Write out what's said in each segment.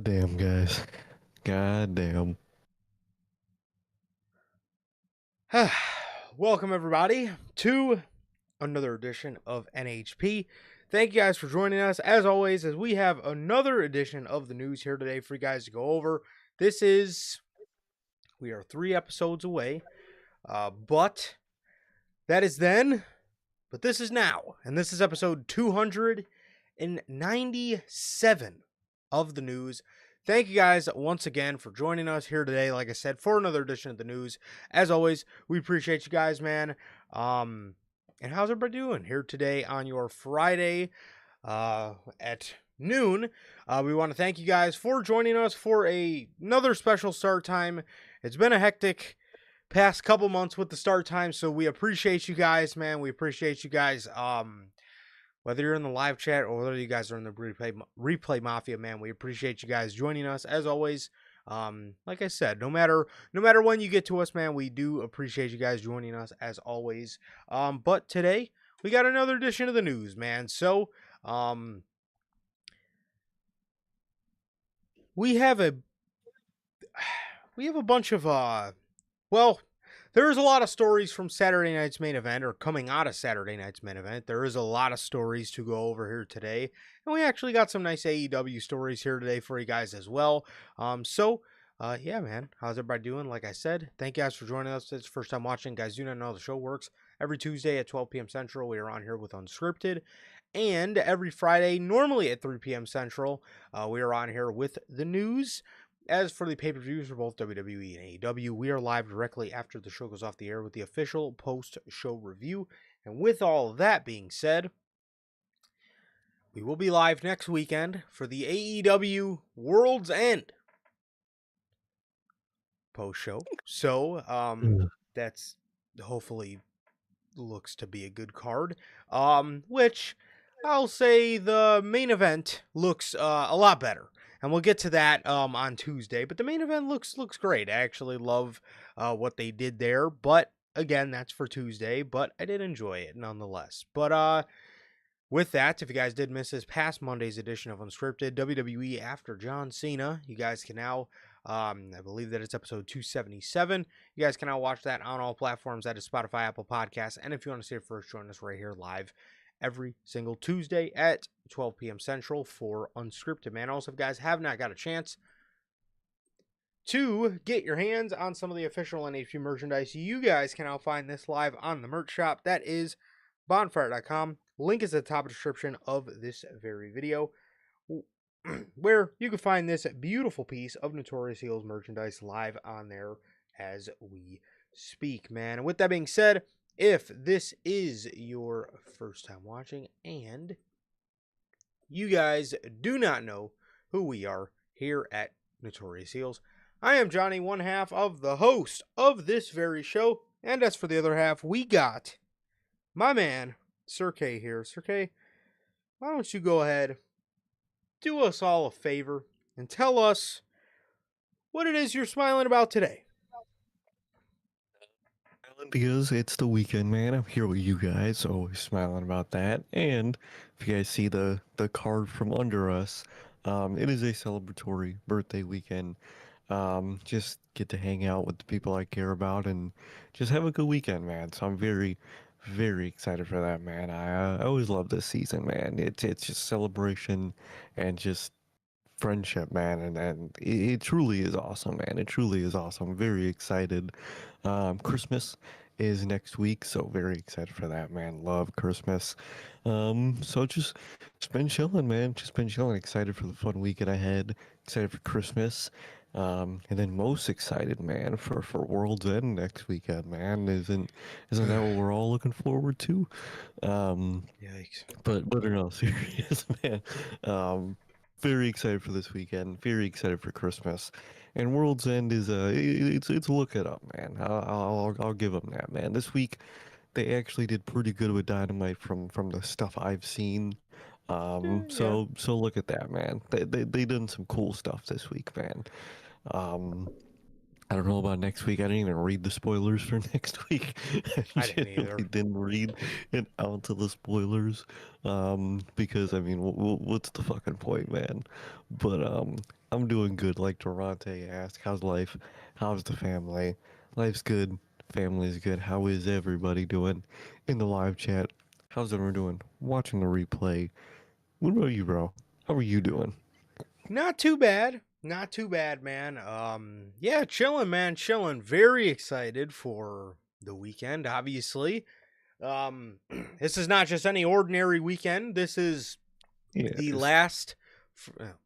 Goddamn, guys. Goddamn. Welcome, everybody, to another edition of NHP. Thank you guys for joining us. As always, as we have another edition of the news here today for you guys to go over. We are 3 episodes away, but that is then, but this is now, and this is episode 297 of the news. Thank you guys once again for joining us here today, like I said, for another edition of the news. As always, we appreciate you guys, man. And how's everybody doing here today on your Friday at noon? We want to thank you guys for joining us for another special start time. It's been a hectic past couple months with the start time, so we appreciate you guys, man. We appreciate you guys. Whether you're in the live chat or whether you guys are in the replay mafia, man, we appreciate you guys joining us as always. Like I said, no matter when you get to us, man, we do appreciate you guys joining us as always. But today we got another edition of the news, man. So, we have a bunch of there is a lot of stories from Saturday night's main event, or coming out of Saturday night's main event. There is a lot of stories to go over here today. And we actually got some nice AEW stories here today for you guys as well. Yeah, man. How's everybody doing? Like I said, thank you guys for joining us. If it's the first time watching. Guys, do not know how the show works. Every Tuesday at 12 p.m. Central, we are on here with Unscripted. And every Friday, normally at 3 p.m. Central, we are on here with the news. As for the pay-per-views for both WWE and AEW, we are live directly after the show goes off the air with the official post-show review. And with all of that being said, we will be live next weekend for the AEW World's End post-show. So, that's hopefully looks to be a good card. Which I'll say the main event looks a lot better. And we'll get to that on Tuesday. But the main event looks great. I actually love what they did there. But again, that's for Tuesday. But I did enjoy it nonetheless. But with that, if you guys did miss this past Monday's edition of Unscripted, WWE After John Cena, you guys can now, I believe that it's episode 277. You guys can now watch that on all platforms. That is Spotify, Apple Podcasts. And if you want to see it first, join us right here live every single Tuesday at 12 p.m. Central for Unscripted, man. Also, if you guys have not got a chance to get your hands on some of the official NHP merchandise, you guys can now find this live on the merch shop. That is bonfire.com. Link is at the top of the description of this very video, where you can find this beautiful piece of Notorious Heels merchandise live on there as we speak, man. And with that being said, if this is your first time watching and you guys do not know who we are here at Notorious Heels, I am Johnny, one half of the host of this very show. And as for the other half, we got my man, Sir K here. Sir K, why don't you go ahead, do us all a favor, and tell us what it is you're smiling about today. Because it's the weekend, man. I'm here with you guys, always smiling about that. And if you guys see the card from under us, it is a celebratory birthday weekend. Just get to hang out with the people I care about and just have a good weekend, man. So I'm very, very excited for that, man. I always love this season, man. It's just celebration and just friendship, man, and it truly is awesome, man. It truly is awesome. I'm very excited. Christmas is next week, so very excited for that, man. Love Christmas. So just been chilling, man. Just been chilling. Excited for the fun weekend ahead. Excited for Christmas. And then most excited, man, for World's End next weekend, man. Isn't that what we're all looking forward to? Yikes. But in all serious, man. Very excited for this weekend. Very excited for Christmas, and World's End is it's look it up, man. I'll give them that, man. This week they actually did pretty good with Dynamite from the stuff I've seen. So look at that, man. They done some cool stuff this week, man. I don't know about next week. I didn't even read the spoilers for next week. I didn't either. Didn't read it out to the spoilers. Because I mean, what's the fucking point, man? But I'm doing good. Like Durante asked, how's life? How's the family? Life's good. Family's good. How is everybody doing in the live chat? How's everyone doing? Watching the replay. What about you, bro? How are you doing? Not too bad. Not too bad, man. Yeah, chilling, man, chilling. Very excited for the weekend, obviously. Um, this is not just any ordinary weekend. This is the Yes. last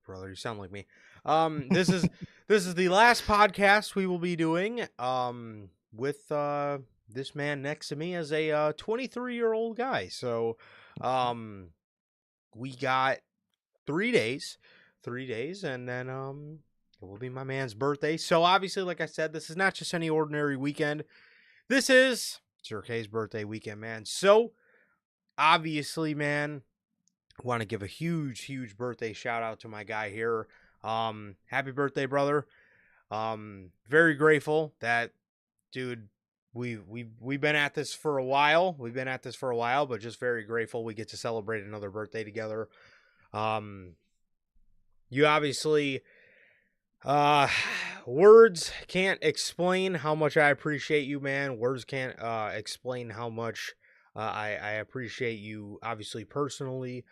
brother, you sound like me. This is the last podcast we will be doing with this man next to me as a 23-year-old guy. So um we got 3 days. 3 days and then it will be my man's birthday. So obviously, like I said, this is not just any ordinary weekend. This is Sir K's birthday weekend, man. So obviously, man, want to give a huge birthday shout out to my guy here. Happy birthday, brother. Very grateful that, dude, we've been at this for a while. But just very grateful we get to celebrate another birthday together. You obviously words can't explain how much I appreciate you, man. Words can't explain how much I appreciate you, obviously, personally,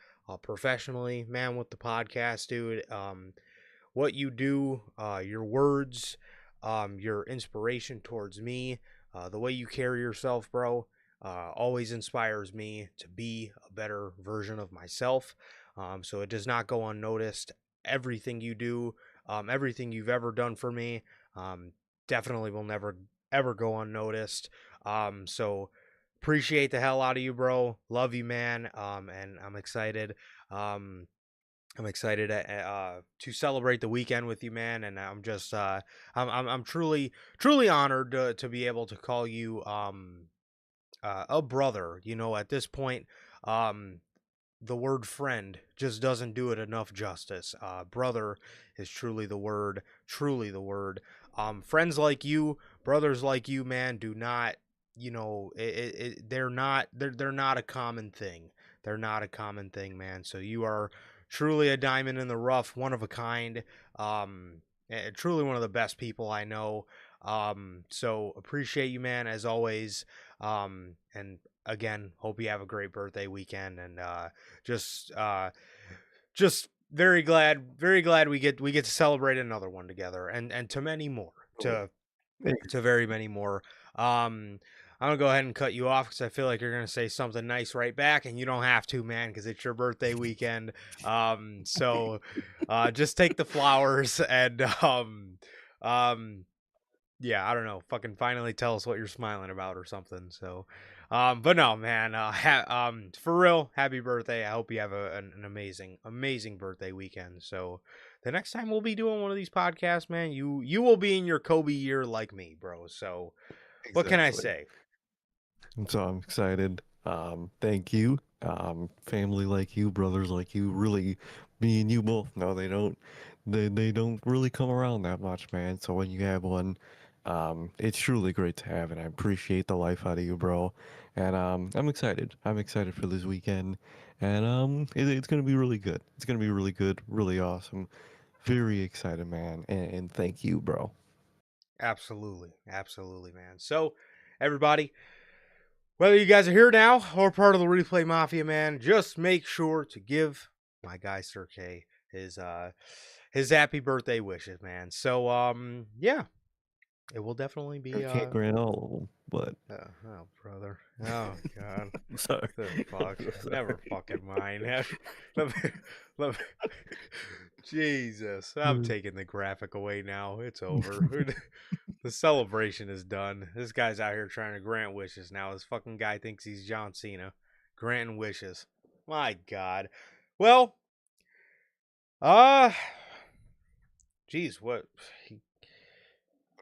professionally, man, with the podcast, dude. What you do, your words, your inspiration towards me, the way you carry yourself, bro, always inspires me to be a better version of myself. So it does not go unnoticed. Everything you do, everything you've ever done for me, definitely will never ever go unnoticed. So appreciate the hell out of you, bro. Love you, man. And I'm excited. I'm excited to celebrate the weekend with you, man. And I'm just, I'm truly honored to be able to call you, a brother. You know, at this point, um, the word friend just doesn't do it enough justice. Brother is truly the word, truly the word. Friends like you, brothers like you, man, do not, you know, they're not a common thing. They're not a common thing, man. So you are truly a diamond in the rough, one of a kind. Truly one of the best people I know. So appreciate you, man, as always. And again, hope you have a great birthday weekend, and just just very glad we get to celebrate another one together, and to many more, to very many more. um I'm gonna go ahead and cut you off because I feel like you're gonna say something nice right back, and you don't have to, man, because it's your birthday weekend. So just take the flowers and um yeah, I don't know. Fucking finally tell us what you're smiling about or something. So, but no, man. For real, happy birthday. I hope you have an amazing birthday weekend. So, the next time we'll be doing one of these podcasts, man, you will be in your Kobe year like me, bro. So, what can I Exactly. say? So I'm excited. Thank you. Family like you, brothers like you, really, me and you both know they don't really come around that much, man. So when you have one, it's truly great to have, and I appreciate the life out of you, bro. And I'm excited. I'm excited for this weekend, and it's gonna be really good. It's gonna be really good, really awesome. Very excited, man. And thank you, bro. Absolutely, man. So, everybody, whether you guys are here now or part of the Replay Mafia, man, just make sure to give my guy Sir K his happy birthday wishes, man. So yeah, it will definitely I be can't grant all of them, but oh brother. Oh god. I'm sorry. The fuck. I'm Never fucking mind. Let me, let me, Jesus. I'm sorry. taking the graphic away now. It's over. The celebration is done. This guy's out here trying to grant wishes now. This fucking guy thinks he's John Cena. Granting wishes. My God. Well, uh, geez, what? I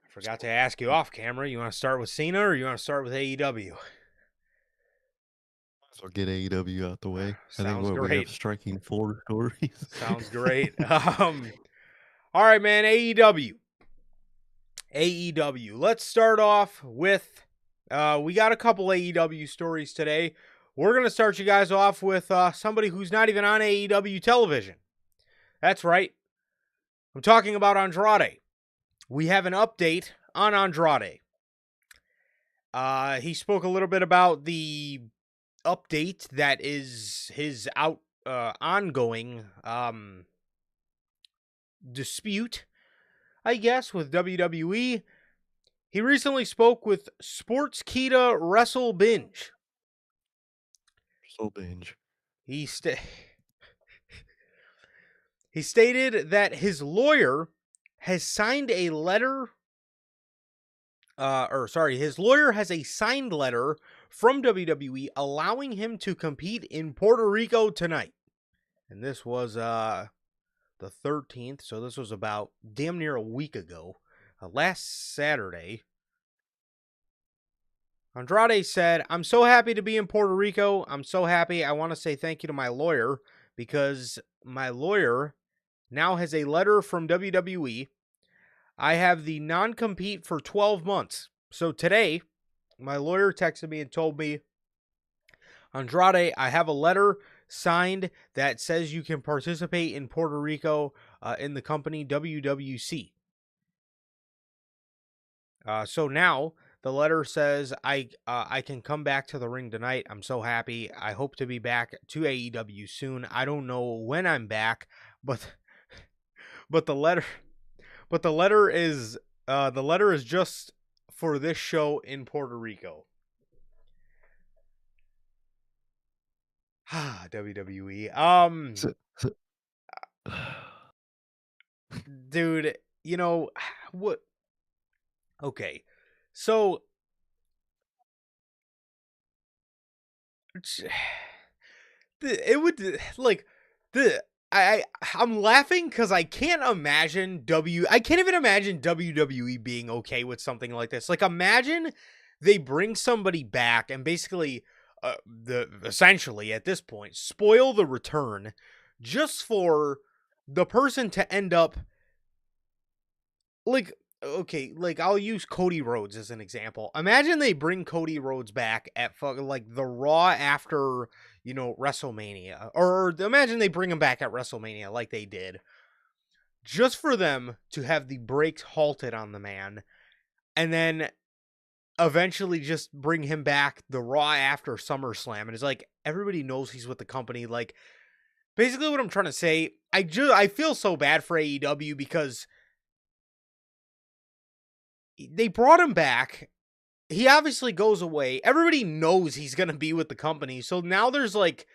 forgot to ask you off camera. You want to start with Cena or you want to start with AEW? So get AEW out the way. I think Sounds what we have great. striking four stories. Sounds great. All right, man. AEW. AEW. Let's start off with we got a couple AEW stories today. We're going to start you guys off with somebody who's not even on AEW television. That's right. I'm talking about Andrade. We have an update on Andrade. He spoke a little bit about the update that is his ongoing dispute, I guess, with WWE. He recently spoke with Sportskeeda Wrestle Binge. So binge. He sta- he stated that his lawyer has signed a letter his lawyer has a signed letter from WWE allowing him to compete in Puerto Rico tonight. And this was the 13th, so this was about damn near a week ago. Last Saturday, Andrade said, "I'm so happy to be in Puerto Rico. I'm so happy. I want to say thank you to my lawyer because my lawyer now has a letter from WWE. I have the non-compete for 12 months. So today, my lawyer texted me and told me, Andrade, I have a letter signed that says you can participate in Puerto Rico in the company WWC. So now the letter says I can come back to the ring tonight. I'm so happy. I hope to be back to AEW soon. I don't know when I'm back, but but the letter the letter is just for this show in Puerto Rico." WWE. So, so, Dude, you know what? Okay, so it would like the I I'm laughing because I can't imagine I can't even imagine WWE being okay with something like this. Like, imagine they bring somebody back and basically the essentially at this point spoil the return just for the person to end up like, okay, like I'll use Cody Rhodes as an example. Imagine they bring Cody Rhodes back at fucking like the Raw after, WrestleMania, or imagine they bring him back at WrestleMania like they did, just for them to have the brakes halted on the man, and then eventually just bring him back the Raw after SummerSlam, and it's like everybody knows he's with the company. Like, basically, what I'm trying to say, I feel so bad for AEW because they brought him back. He obviously goes away. Everybody knows he's going to be with the company. So now there's like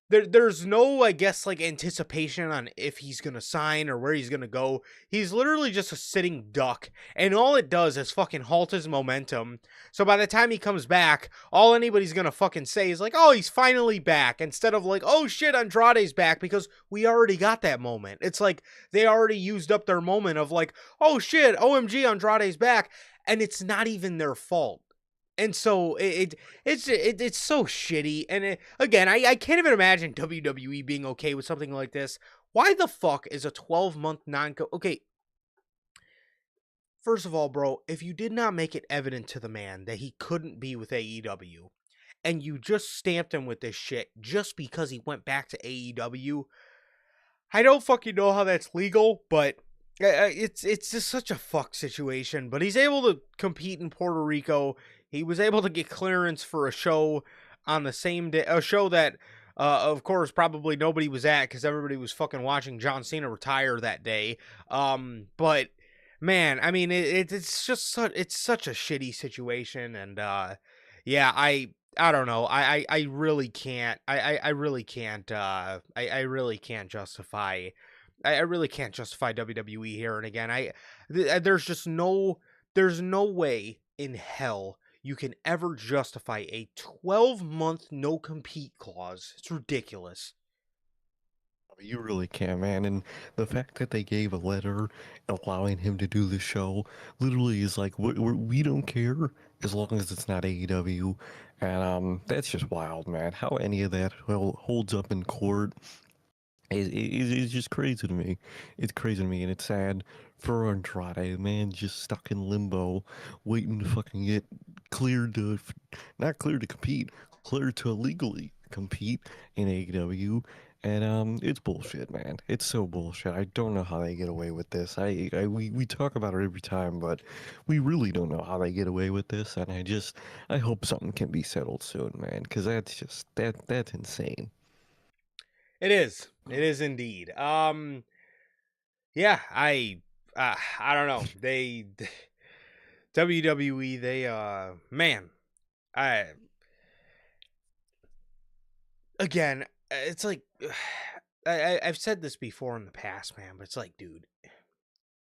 there's no, I guess, like anticipation on if he's going to sign or where he's going to go. He's literally just a sitting duck, and all it does is fucking halt his momentum. So by the time he comes back, all anybody's going to fucking say is like, "Oh, he's finally back," instead of like, "Oh shit, Andrade's back," because we already got that moment. It's like they already used up their moment of like, "Oh shit, OMG, Andrade's back." And it's not even their fault. And so it's so shitty. And again, I can't even imagine WWE being okay with something like this. Why the fuck is a 12-month non-co? Okay, first of all, bro, if you did not make it evident to the man that he couldn't be with AEW, and you just stamped him with this shit just because he went back to AEW, I don't fucking know how that's legal, but it's just such a fuck situation. But he's able to compete in Puerto Rico. He was able to get clearance for a show on the same day, a show that, of course, probably nobody was at because everybody was fucking watching John Cena retire that day. But man, I mean, it's just it's such a shitty situation, and yeah, I don't know. I really can't. I really can't. I really can't justify. I really can't justify WWE here. And again, there's just there's no way in hell you can ever justify a 12-month no compete clause. It's ridiculous. you really can, man. And the fact that they gave a letter allowing him to do the show literally is like, we don't care as long as it's not AEW. And that's just wild, man. How any of that holds up in court is just crazy to me. It's crazy to me, and it's sad for Andrade, man, just stuck in limbo, waiting to fucking get cleared to, not cleared to compete, cleared to legally compete in AEW. And it's bullshit, man. It's so bullshit. I don't know how they get away with this. We talk about it every time, but we really don't know how they get away with this. And I hope something can be settled soon, man, because that's insane. It is. It is indeed. Yeah, I don't know. They WWE, they man, I again, it's like I've said this before in the past, man, but it's like, dude,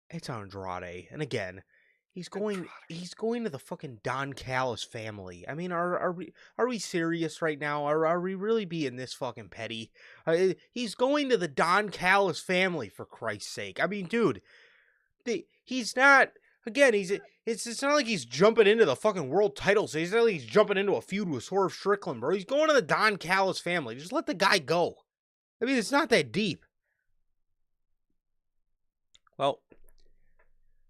it's Andrade, and again, he's going to the fucking Don Callis family. I mean, are we serious right now? Are we really being this fucking petty? He's going to the Don Callis family, for Christ's sake. I mean, dude, he's not. Again, it's not like he's jumping into the fucking world title. So he's not like he's jumping into a feud with Swerve Strickland, bro. He's going to the Don Callis family. Just let the guy go. I mean, it's not that deep. Well,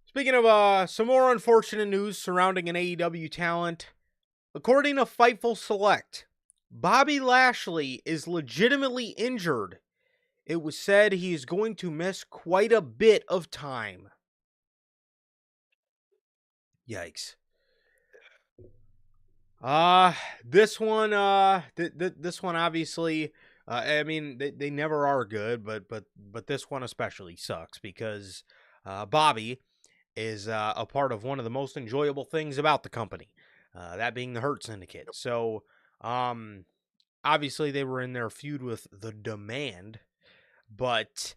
speaking of some more unfortunate news surrounding an AEW talent, according to Fightful Select, Bobby Lashley is legitimately injured. It was said he is going to miss quite a bit of time. Yikes. This one, this one obviously, I mean, they never are good, but this one especially sucks because, Bobby is a part of one of the most enjoyable things about the company, that being the Hurt Syndicate. So, um, obviously they were in their feud with the Demand, but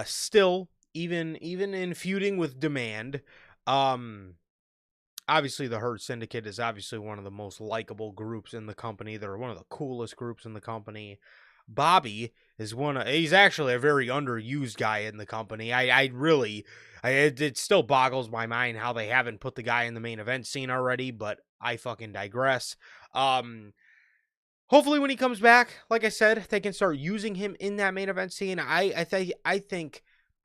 still, even in feuding with Demand, obviously the Hurt Syndicate is obviously one of the most likable groups in the company. They're one of the coolest groups in the company. Bobby is he's actually a very underused guy in the company. It still boggles my mind how they haven't put the guy in the main event scene already, but I fucking digress. Hopefully when he comes back, like I said, they can start using him in that main event scene. I think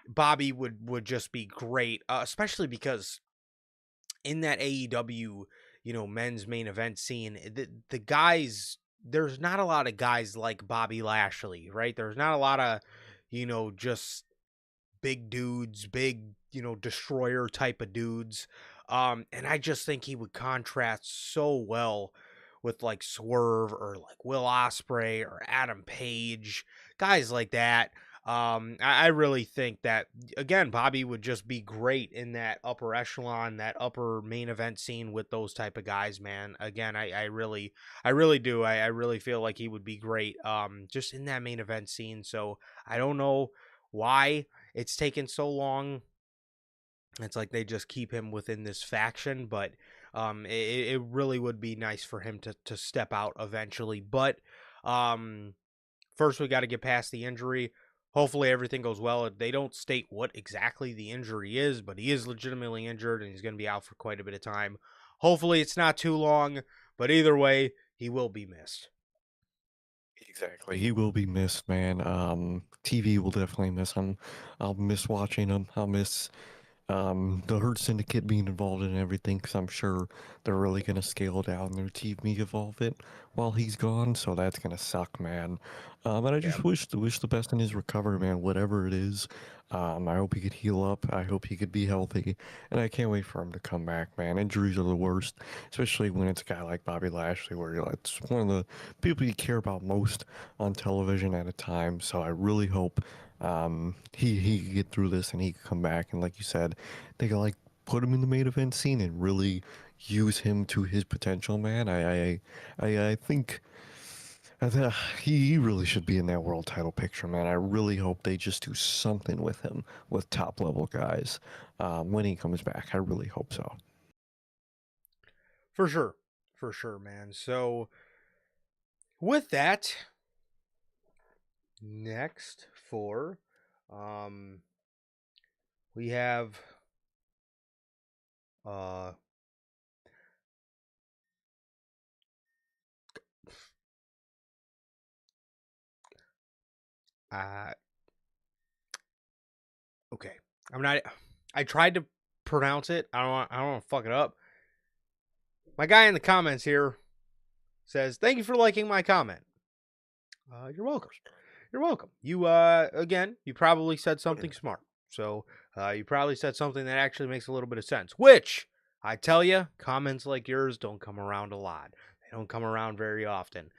Bobby would just be great, especially because in that AEW, men's main event scene, the guys, there's not a lot of guys like Bobby Lashley, right? There's not a lot of, just big dudes, big, destroyer type of dudes. And I just think he would contrast so well with like Swerve or like Will Ospreay or Adam Page, guys like that. I really think that again, Bobby would just be great in that upper echelon, that upper main event scene with those type of guys, man. Again, I really do. I really feel like he would be great, just in that main event scene. So I don't know why it's taken so long. It's like they just keep him within this faction, but it really would be nice for him to step out eventually. But um, first, we got to get past the injury. Hopefully, everything goes well. They don't state what exactly the injury is, but he is legitimately injured and he's going to be out for quite a bit of time. Hopefully, it's not too long, but either way, he will be missed. Exactly. He will be missed, man. TV will definitely miss him. I'll miss watching him. I'll miss the Hurt Syndicate being involved in everything because I'm sure they're really gonna scale down their TV involvement while he's gone, so that's gonna suck, man. And I Yeah, just wish the best in his recovery, man. Whatever it is, I hope he could heal up. I hope he could be healthy, and I can't wait for him to come back, man. Injuries are the worst, especially when it's a guy like Bobby Lashley, where you're like, it's one of the people you care about most on television at a time. So I really hope he could get through this and he could come back, and like you said, they could like put him in the main event scene and really use him to his potential, man. I think he really should be in that world title picture, man. I really hope they just do something with him with top level guys when he comes back. I really hope so. for sure, man. So with that, next for um we have uh uh okay. I'm not I tried to pronounce it. I don't want to fuck it up. My guy in the comments here says, "Thank you for liking my comment." You're welcome. You're welcome. You again, you probably said something smart. So you probably said something that actually makes a little bit of sense. Which I tell you, comments like yours don't come around a lot. They don't come around very often.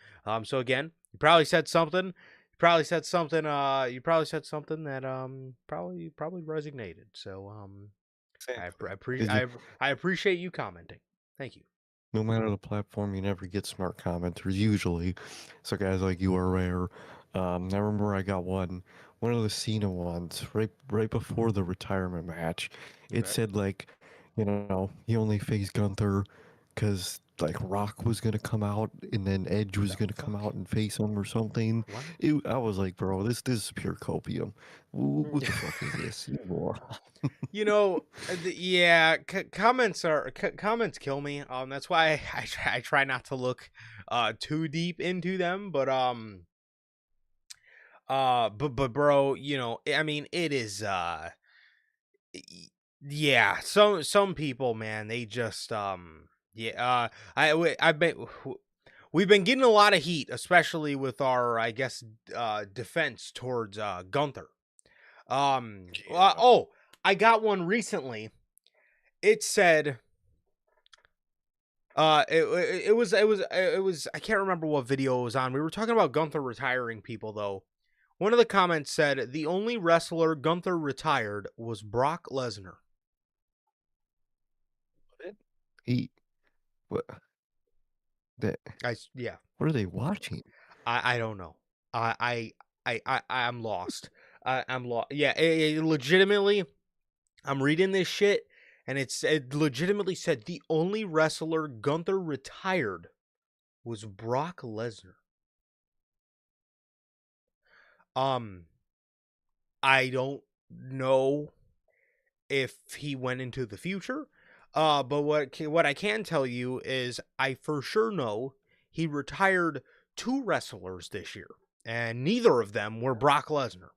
So again, you probably said something. You probably said something. You probably said something that probably resonated. So Exactly. 'Cause you, I appreciate you commenting. Thank you. no matter the platform, you never get smart commenters usually. So guys like you are rare. I remember I got one of the Cena ones right before the retirement match. It Okay. said like, he only faced Gunther because like Rock was gonna come out and then Edge was The gonna come fuck? out and face him or something. What? I was like, bro, this is pure copium. What the fuck is this? You moron. You know, yeah, comments kill me. That's why I try not to look too deep into them. But bro, I mean, it is yeah. Some people, man, they just yeah. I've been. We've been getting a lot of heat, especially with our, I guess, defense towards Gunther. Yeah. Oh, I got one recently. It said, it was. I can't remember what video it was on. We were talking about Gunther retiring people though. One of the comments said the only wrestler Gunther retired was Brock Lesnar. He what that Yeah, what are they watching? I don't know. I'm lost. I'm lost. Yeah, it legitimately. I'm reading this shit, and it legitimately said the only wrestler Gunther retired was Brock Lesnar. Um, I don't know if he went into the future. But what I can tell you is I for sure know he retired two wrestlers this year, and neither of them were Brock Lesnar.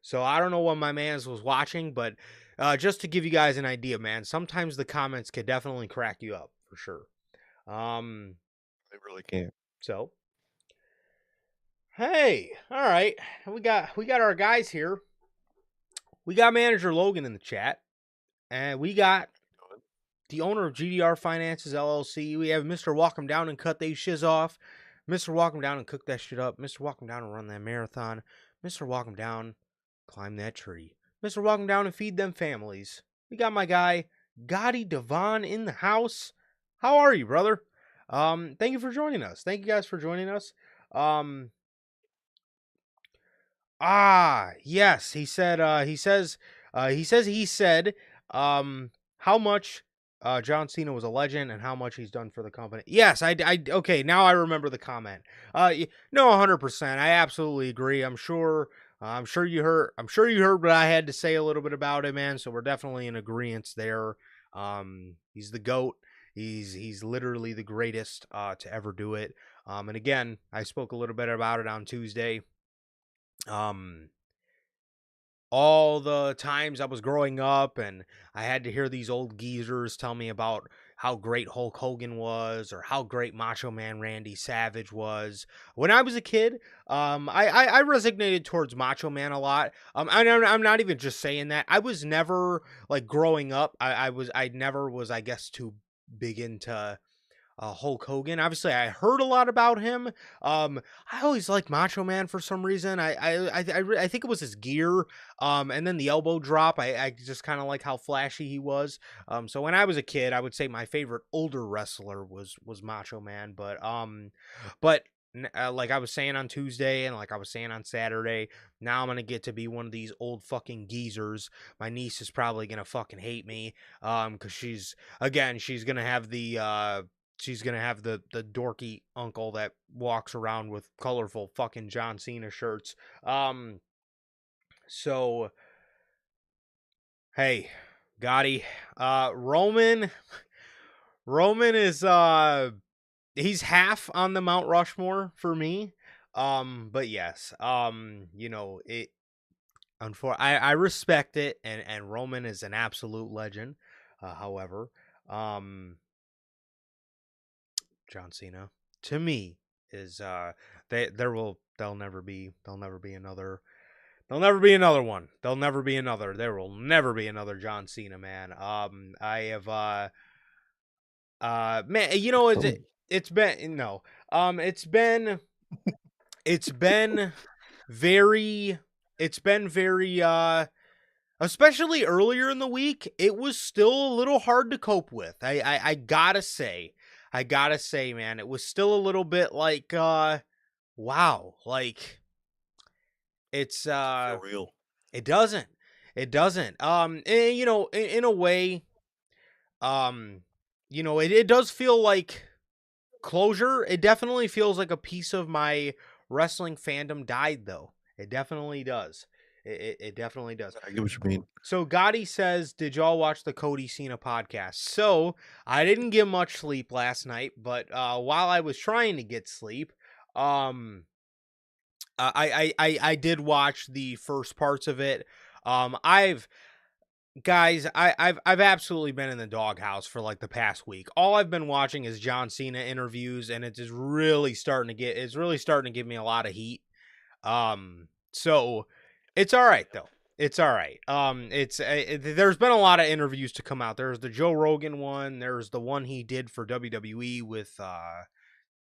So I don't know what my man's was watching, but just to give you guys an idea, man, sometimes the comments could definitely crack you up for sure. Um, They really can't. so hey, all right, we got our guys here. We got manager Logan in the chat, and we got the owner of GDR Finances LLC. We have Mr. Walk 'em down and cut these shiz off. Mr. Walk 'em down and cook that shit up. Mr. Walk 'em down and run that marathon. Mr. Walk 'em down, climb that tree. Mr. Walk 'em down and feed them families. We got my guy, Gotti Devon, in the house. How are you, brother? Thank you for joining us. Thank you guys for joining us. Um, yes, he said, how much John Cena was a legend and how much he's done for the company. Yes, okay, now I remember the comment. No, 100%. I absolutely agree. I'm sure you heard what I had to say a little bit about it, man. So we're definitely in agreement there. He's the GOAT. He's literally the greatest to ever do it. And again, I spoke a little bit about it on Tuesday. Um, all the times I was growing up and I had to hear these old geezers tell me about how great Hulk Hogan was or how great Macho Man Randy Savage was. When I was a kid, I resonated towards Macho Man a lot. I'm not even just saying that. I was never like growing up. I never was, I guess, too big into Hulk Hogan. Obviously, I heard a lot about him. I always liked Macho Man for some reason. I think it was his gear, and then the elbow drop. I just kind of like how flashy he was. So when I was a kid, I would say my favorite older wrestler was Macho Man. But like I was saying on Tuesday and like I was saying on Saturday, now I'm gonna get to be one of these old fucking geezers. My niece is probably gonna fucking hate me, because she's gonna have the dorky uncle that walks around with colorful fucking John Cena shirts. So hey, Gotti, Roman is he's half on the Mount Rushmore for me. But yes, it. I respect it, and Roman is an absolute legend. However, um, John Cena, to me, is there'll never be another. There'll never be another one. There'll never be another. There will never be another John Cena, man. I have man, you know, it's been no. It's been it's been very it's been very especially earlier in the week, it was still a little hard to cope with. I gotta say. I gotta say, man, it was still a little bit like wow. Like it's Feel real. it doesn't. It doesn't. And, you know, in a way, you know, it does feel like closure. It definitely feels like a piece of my wrestling fandom died, though. It definitely does. It definitely does. I get what you mean. So Gotti says, "Did y'all watch the Cody Cena podcast?" So I didn't get much sleep last night, but while I was trying to get sleep, I did watch the first parts of it. I've Guys, I've absolutely been in the doghouse for like the past week. All I've been watching is John Cena interviews, and it's really starting to give me a lot of heat. So it's all right though. It's all right. There's been a lot of interviews to come out. There's the Joe Rogan one. There's the one he did for WWE with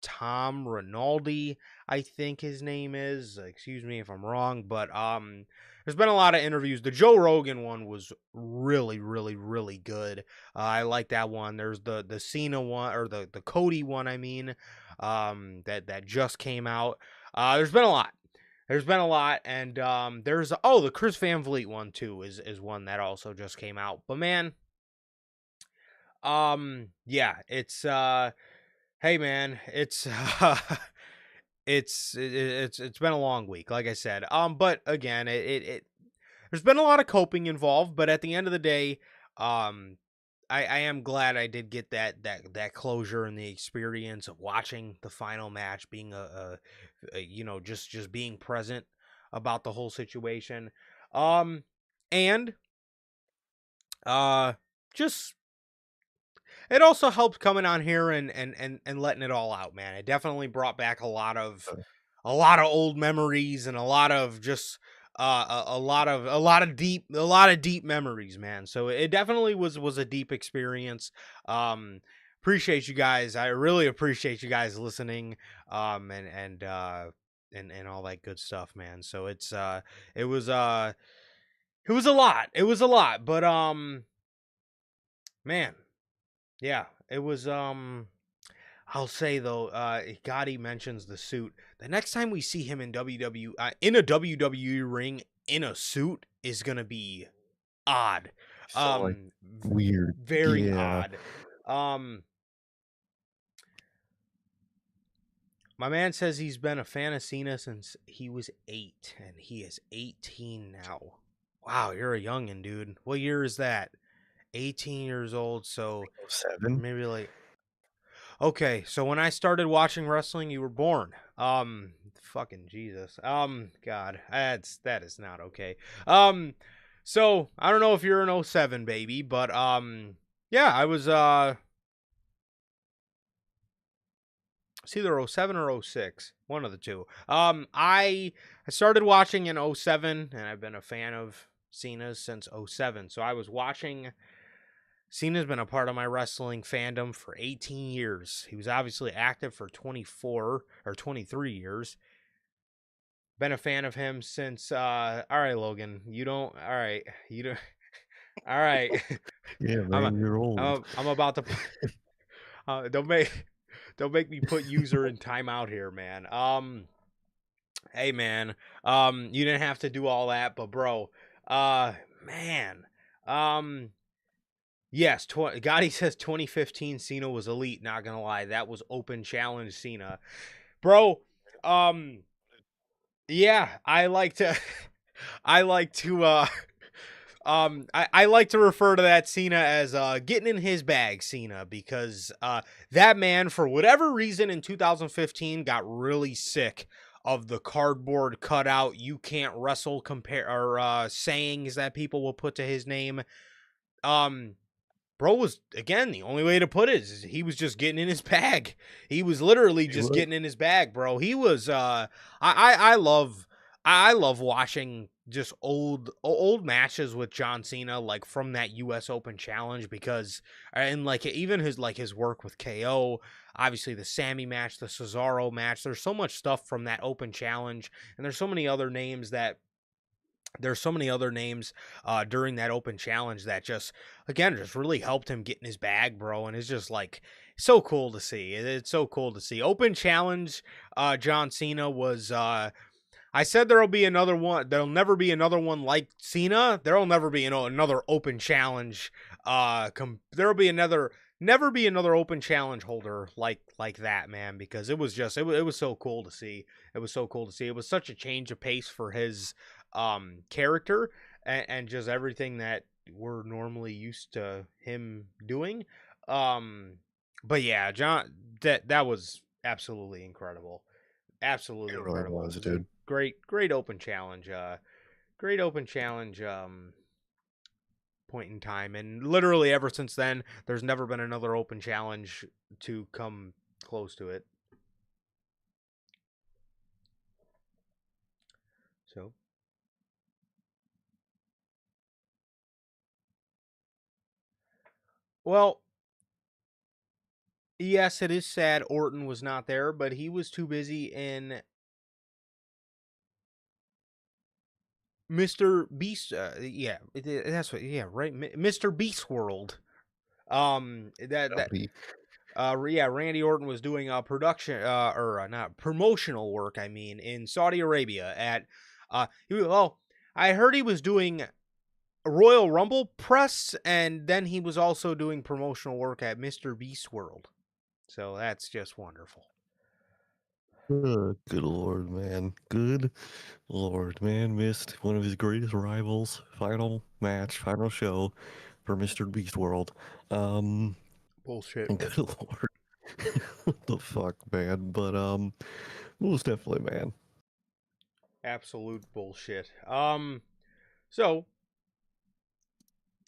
Tom Rinaldi, I think his name is. Excuse me if I'm wrong, but there's been a lot of interviews. The Joe Rogan one was really, really, really good. I like that one. There's the Cena one, or the Cody one, I mean, that just came out. There's been a lot. There's been a lot, and there's the Chris Van Vliet one too is one that also just came out. But man, yeah, it's hey man, it's it's been a long week, like I said. But again, it there's been a lot of coping involved, but at the end of the day, I am glad I did get that closure and the experience of watching the final match, being you know, just being present about the whole situation. And just it also helped coming on here and letting it all out, man. It definitely brought back a lot of old memories and a lot of just a lot of deep memories, man. So it definitely was a deep experience. Appreciate you guys. I really appreciate you guys listening. And all that good stuff, man. So it was it was a lot. It was a lot, but man, yeah, it was I'll say though, Gotti mentions the suit. The next time we see him in in a WWE ring in a suit is gonna be odd. So like weird. Very Yeah. odd. My man says he's been a fan of Cena since he was 8, and he is 18 now. Wow, you're a youngin', dude. What year is that? 18 years old, so 7. maybe like okay, so when I started watching wrestling, you were born. Fucking Jesus. God, that is not okay. So I don't know if you're an '07 baby, but yeah, I was it's either '07 or '06, one of the two. I started watching in '07, and I've been a fan of Cena's since '07. So I was watching. Cena's been a part of my wrestling fandom for 18 years. He was obviously active for 24 or 23 years. Been a fan of him since all right, Logan, you don't all right, you don't all right. Yeah, I'm man, you're old. I'm about to don't make me put user in timeout here, man. Hey man, you didn't have to do all that, but bro, man, yes, Gotti says 2015 Cena was elite. Not gonna lie, that was open challenge Cena, bro. Yeah, I like to, I like to, I like to refer to that Cena as getting in his bag Cena, because that man, for whatever reason, in 2015 got really sick of the cardboard cutout "you can't wrestle" sayings that people will put to his name. bro was, again, the only way to put it is he was just getting in his bag. He was literally just getting in his bag, bro. He was I love watching just old matches with John Cena, like from that US Open Challenge, because, and like even his work with KO, obviously the Sammy match, the Cesaro match, there's so much stuff from that Open Challenge, and there's so many other names during that Open Challenge that just, again, just really helped him get in his bag, bro. And it's just like so cool to see. It's so cool to see. Open Challenge, John Cena was, I said there'll be another one. There'll never be another one like Cena. There'll never be another Open Challenge. There'll be never be another Open Challenge holder like that, man, because it was so cool to see. It was so cool to see. It was such a change of pace for his character, and just everything that we're normally used to him doing. But yeah, John, that was absolutely incredible. Absolutely It really incredible. was, It was a dude. great Open Challenge. Great Open Challenge point in time, and literally ever since then, there's never been another Open Challenge to come close to it. So, well, yes, it is sad Orton was not there, but he was too busy in Mr. Beast. Yeah, that's what. Yeah, right. Mr. Beast World. That Nobody. Yeah, Randy Orton was doing production, or not promotional work, I mean, in Saudi Arabia at, I heard he was doing Royal Rumble press, and then he was also doing promotional work at Mr. Beast World. So that's just wonderful. Good lord, man. Good lord, man. Missed one of his greatest rivals. Final match, final show for Mr. Beast World. Bullshit. Good lord. What the fuck, man? But most definitely, man. Absolute bullshit. So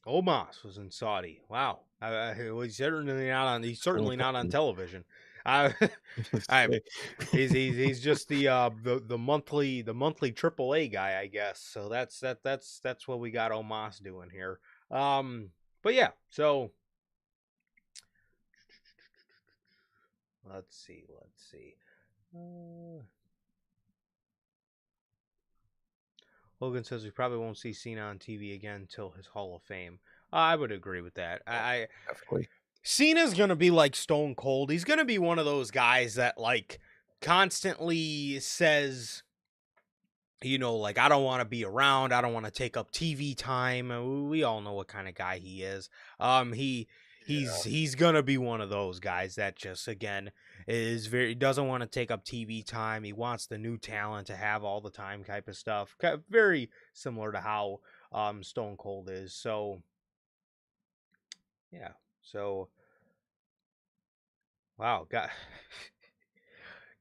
Omos was in Saudi. Wow. He's certainly not on. He's certainly not on television. I, I, he's just the monthly AAA guy, I guess. So that's what we got Omos doing here. But yeah. So let's see. Logan says we probably won't see Cena on TV again until his Hall of Fame. I would agree with that. Definitely. Cena's gonna be like Stone Cold. He's gonna be one of those guys that like constantly says, like, I don't want to be around. I don't want to take up TV time. We all know what kind of guy he is. He's gonna be one of those guys that just, again, doesn't want to take up TV time. He wants the new talent to have all the time, type of stuff. Very similar to how Stone Cold is. So yeah. So wow,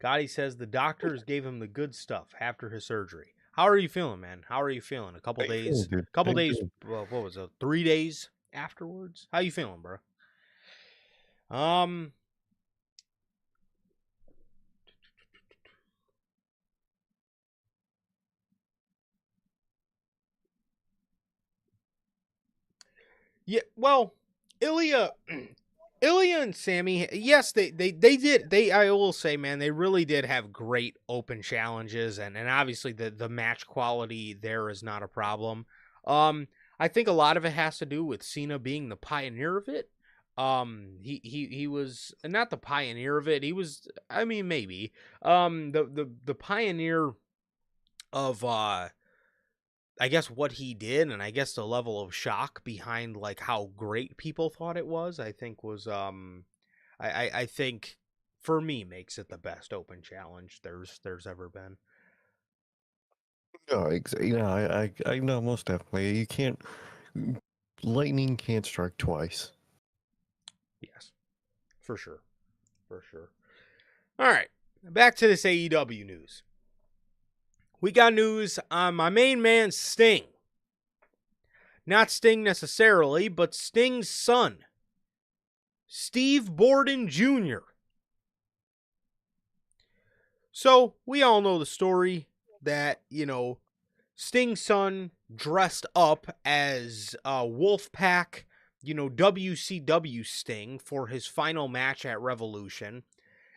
Gotti says the doctors gave him the good stuff after his surgery. How are you feeling, man? How are you feeling? A couple How you feeling, days, dude? couple How you days. feeling? What was it? 3 days afterwards. How you feeling, bro? Um. Yeah. Well, Ilya. Ilya and Sammy, yes, they did. I will say, man, they really did have great open challenges, and obviously the match quality there is not a problem. I think a lot of it has to do with Cena being the pioneer of it. He was not the pioneer of it. He was, I mean, maybe the pioneer of I guess what he did, and I guess the level of shock behind like how great people thought it was, I think was I think for me makes it the best open challenge there's ever been. No, I know, most definitely. You can't. Lightning can't strike twice. Yes, for sure. For sure. All right. Back to this AEW news. We got news on my main man Sting. Not Sting necessarily, but Sting's son Steve Borden Jr. So, we all know the story that, Sting's son dressed up as Wolfpack, WCW Sting for his final match at Revolution,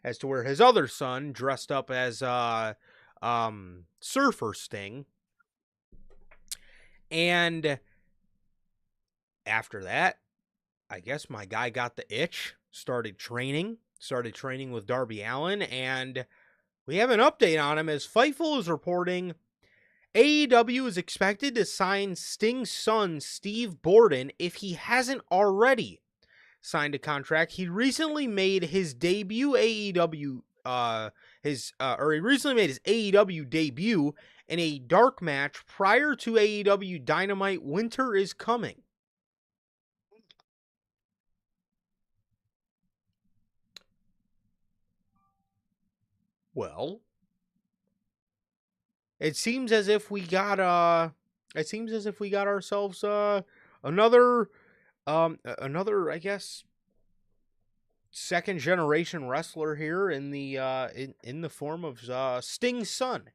as to where his other son dressed up as Surfer Sting. And after that, I guess my guy got the itch, started training with Darby Allin, and we have an update on him as Fightful is reporting AEW is expected to sign Sting's son, Steve Borden, if he hasn't already signed a contract. He recently made his debut he recently made his AEW debut in a dark match prior to AEW Dynamite Winter is Coming. Well, it seems as if we got ourselves another I guess second generation wrestler here in the in the form of Sting's son.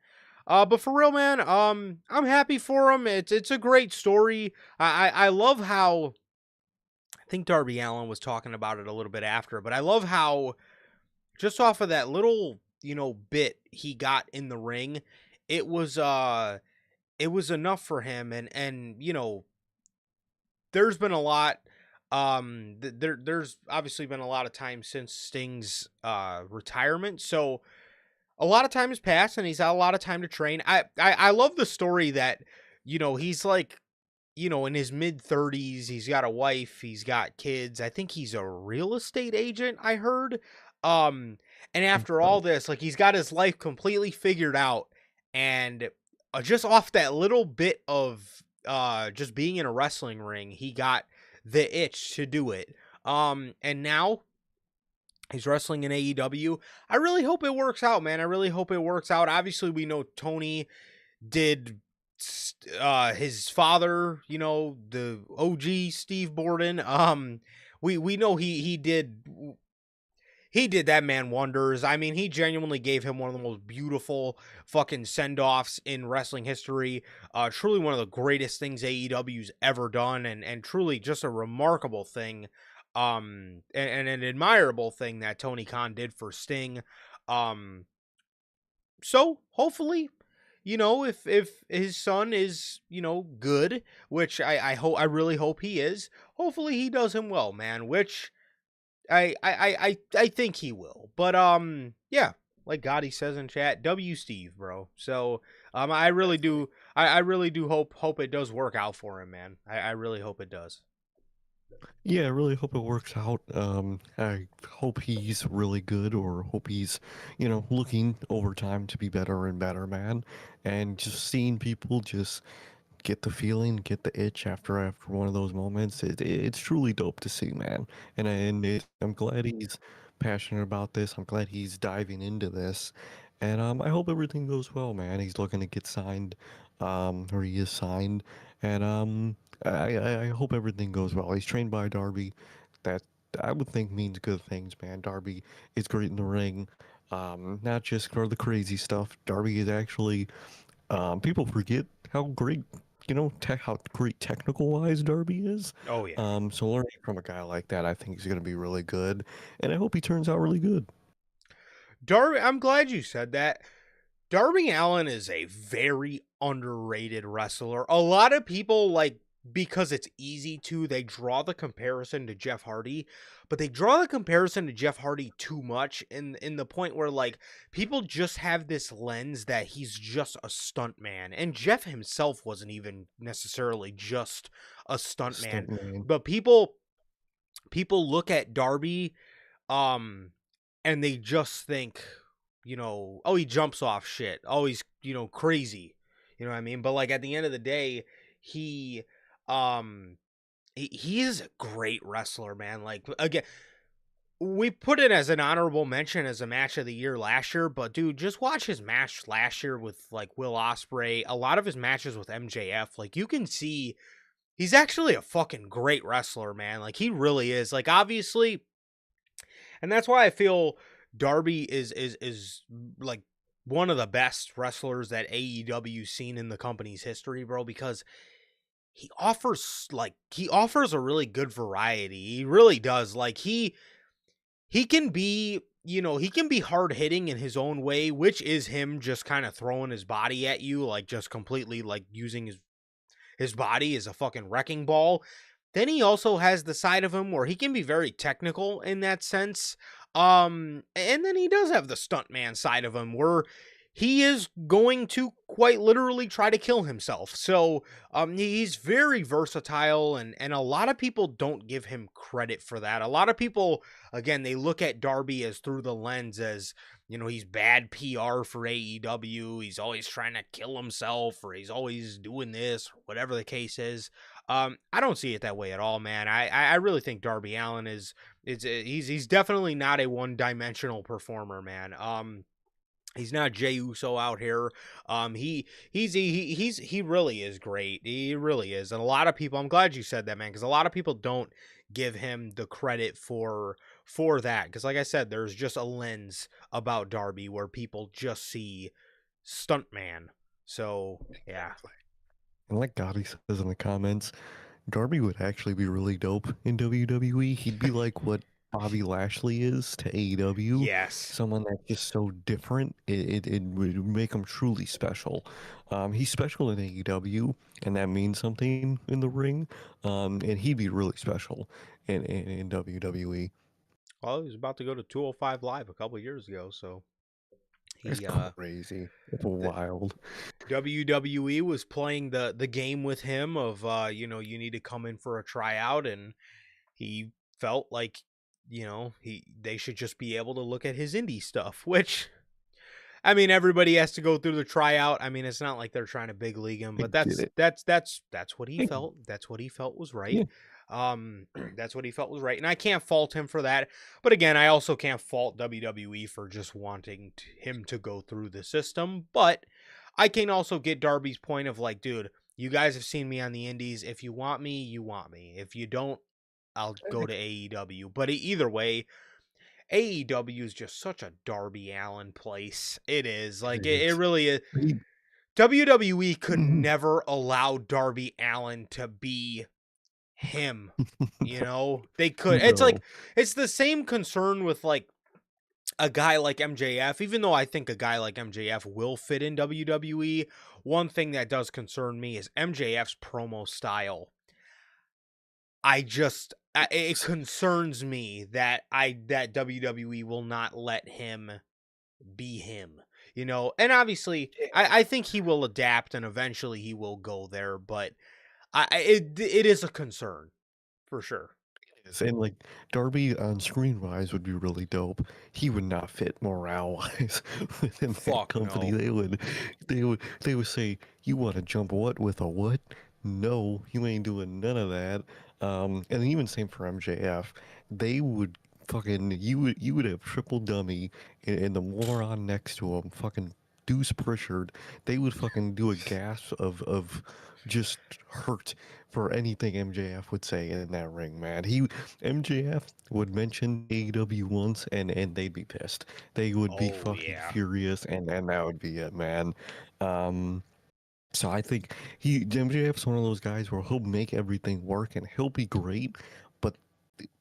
But for real, man, I'm happy for him. It's a great story. I love how, I think Darby Allin was talking about it a little bit after, but I love how just off of that little, bit he got in the ring, it was enough for him. And there's been a lot, there's obviously been a lot of time since Sting's retirement, so a lot of time has passed and he's had a lot of time to train. I love the story that, he's like, in his mid 30s, he's got a wife, he's got kids. I think he's a real estate agent, I heard. And after all this, like, he's got his life completely figured out, and just off that little bit of just being in a wrestling ring, he got the itch to do it. And now he's wrestling in AEW. I really hope it works out, man. I really hope it works out. Obviously, we know Tony did his father, the OG Steve Borden. We know he did that man wonders. I mean, he genuinely gave him one of the most beautiful fucking send-offs in wrestling history. Truly one of the greatest things AEW's ever done, and truly just a remarkable thing, and an admirable thing that Tony Khan did for Sting. So hopefully, if his son is, good, which I really hope he is, hopefully he does him well, man, which I think he will. But yeah, like Gotti says in chat, W Steve, bro. So I really do hope it does work out for him, man. I really hope it does. Yeah, I really hope it works out. I hope he's really good, or hope he's, looking over time to be better and better, man. And just seeing people just get the feeling, get the itch after one of those moments, it's truly dope to see, man. I'm glad he's passionate about this. I'm glad he's diving into this, and I hope everything goes well, man. He's looking to get signed, or he is signed, and I hope everything goes well. He's trained by Darby. That I would think means good things, man. Darby is great in the ring. Not just for the crazy stuff. Darby is actually, people forget how great, how great technical wise Darby is. Oh yeah. So learning from a guy like that, I think is going to be really good, and I hope he turns out really good. Darby, I'm glad you said that. Darby Allin is a very underrated wrestler. A lot of people, like, because it's easy to, they draw the comparison to Jeff Hardy, but they draw the comparison to Jeff Hardy too much in the point where, like, people just have this lens that he's just a stunt man, and Jeff himself wasn't even necessarily just a stunt man. Stuntman. But people look at Darby, and they just think, oh, he jumps off shit. Oh, he's, crazy. You know what I mean? But, like, at the end of the day, he is a great wrestler, man. Like, again, we put it as an honorable mention as a match of the year last year, but dude, just watch his match last year with, like, Will Ospreay. A lot of his matches with MJF, like, you can see he's actually a fucking great wrestler, man. Like, he really is. Like, obviously, And that's why I feel Darby is like one of the best wrestlers that AEW's seen in the company's history, bro, because he offers a really good variety. He really does. Like he can be, he can be hard hitting in his own way, which is him just kind of throwing his body at you, like just completely like using his body as a fucking wrecking ball. Then he also has the side of him where he can be very technical in that sense. And then he does have the stuntman side of him where he is going to quite literally try to kill himself. So he's very versatile, and a lot of people don't give him credit for that. A lot of people, again, they look at Darby as through the lens as, he's bad PR for AEW. He's always trying to kill himself, or he's always doing this, or whatever the case is. I don't see it that way at all, man. I really think Darby Allin he's definitely not a one-dimensional performer, man. He's not Jey Uso out here. He really is great. He really is. And a lot of people, I'm glad you said that, man, because a lot of people don't give him the credit for that. Because like I said, there's just a lens about Darby where people just see stuntman. So yeah. Exactly. And like Gotti says in the comments, Darby would actually be really dope in WWE. He'd be like what Bobby Lashley is to AEW. Yes. Someone that's just so different. It would make him truly special. He's special in AEW, and that means something in the ring. And he'd be really special in WWE. Well, he was about to go to 205 Live a couple years ago, so It's he crazy. It's the wild. WWE was playing the game with him of you need to come in for a tryout, and he felt like they should just be able to look at his indie stuff, which I mean, everybody has to go through the tryout. I mean, it's not like they're trying to big league him, I but get it. that's what he Yeah. felt. That's what he felt was right. Yeah. That's what he felt was right, and I can't fault him for that. But again, I also can't fault WWE for just wanting him to go through the system. But I can also get Darby's point of like, dude, you guys have seen me on the indies. If you want me, you want me. If you don't, I'll go to AEW. But either way, AEW is just such a Darby Allin place. It is. Like, it It's, really is. he, WWE could Mhm. never allow Darby Allin to be him. They could. It's like, No. it's the same concern with like a guy like MJF, even though I think a guy like MJF will fit in WWE. One thing that does concern me is MJF's promo style. It concerns me that WWE will not let him be him, and obviously I think he will adapt and eventually he will go there, but it is a concern for sure. Yes, and like Darby on screen wise would be really dope. He would not fit morale wise within that Fuck company. no. They would say, "You want to jump what with a what? No, you ain't doing none of that." And even same for MJF. They would fucking you would have triple dummy and the moron next to him, fucking Deuce Pritchard. They would fucking do a gasp of just hurt for anything MJF would say in that ring, man. MJF would mention AEW once and they'd be pissed. They would be Oh fucking yeah. furious and that would be it, man. Um so I think MJF's one of those guys where he'll make everything work and he'll be great, but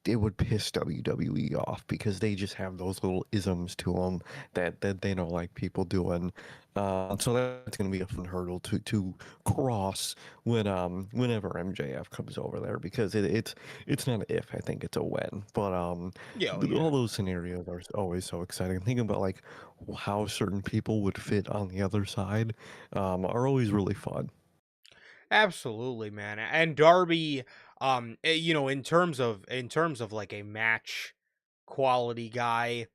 it would piss WWE off because they just have those little isms to them that they don't like people doing. So that's gonna be a fun hurdle to cross whenever MJF comes over there because it's not an if, I think it's a when. But Yeah, oh yeah. all those scenarios are always so exciting. Thinking about like how certain people would fit on the other side are always really fun. Absolutely, man. And Darby, in terms of like a match quality guy,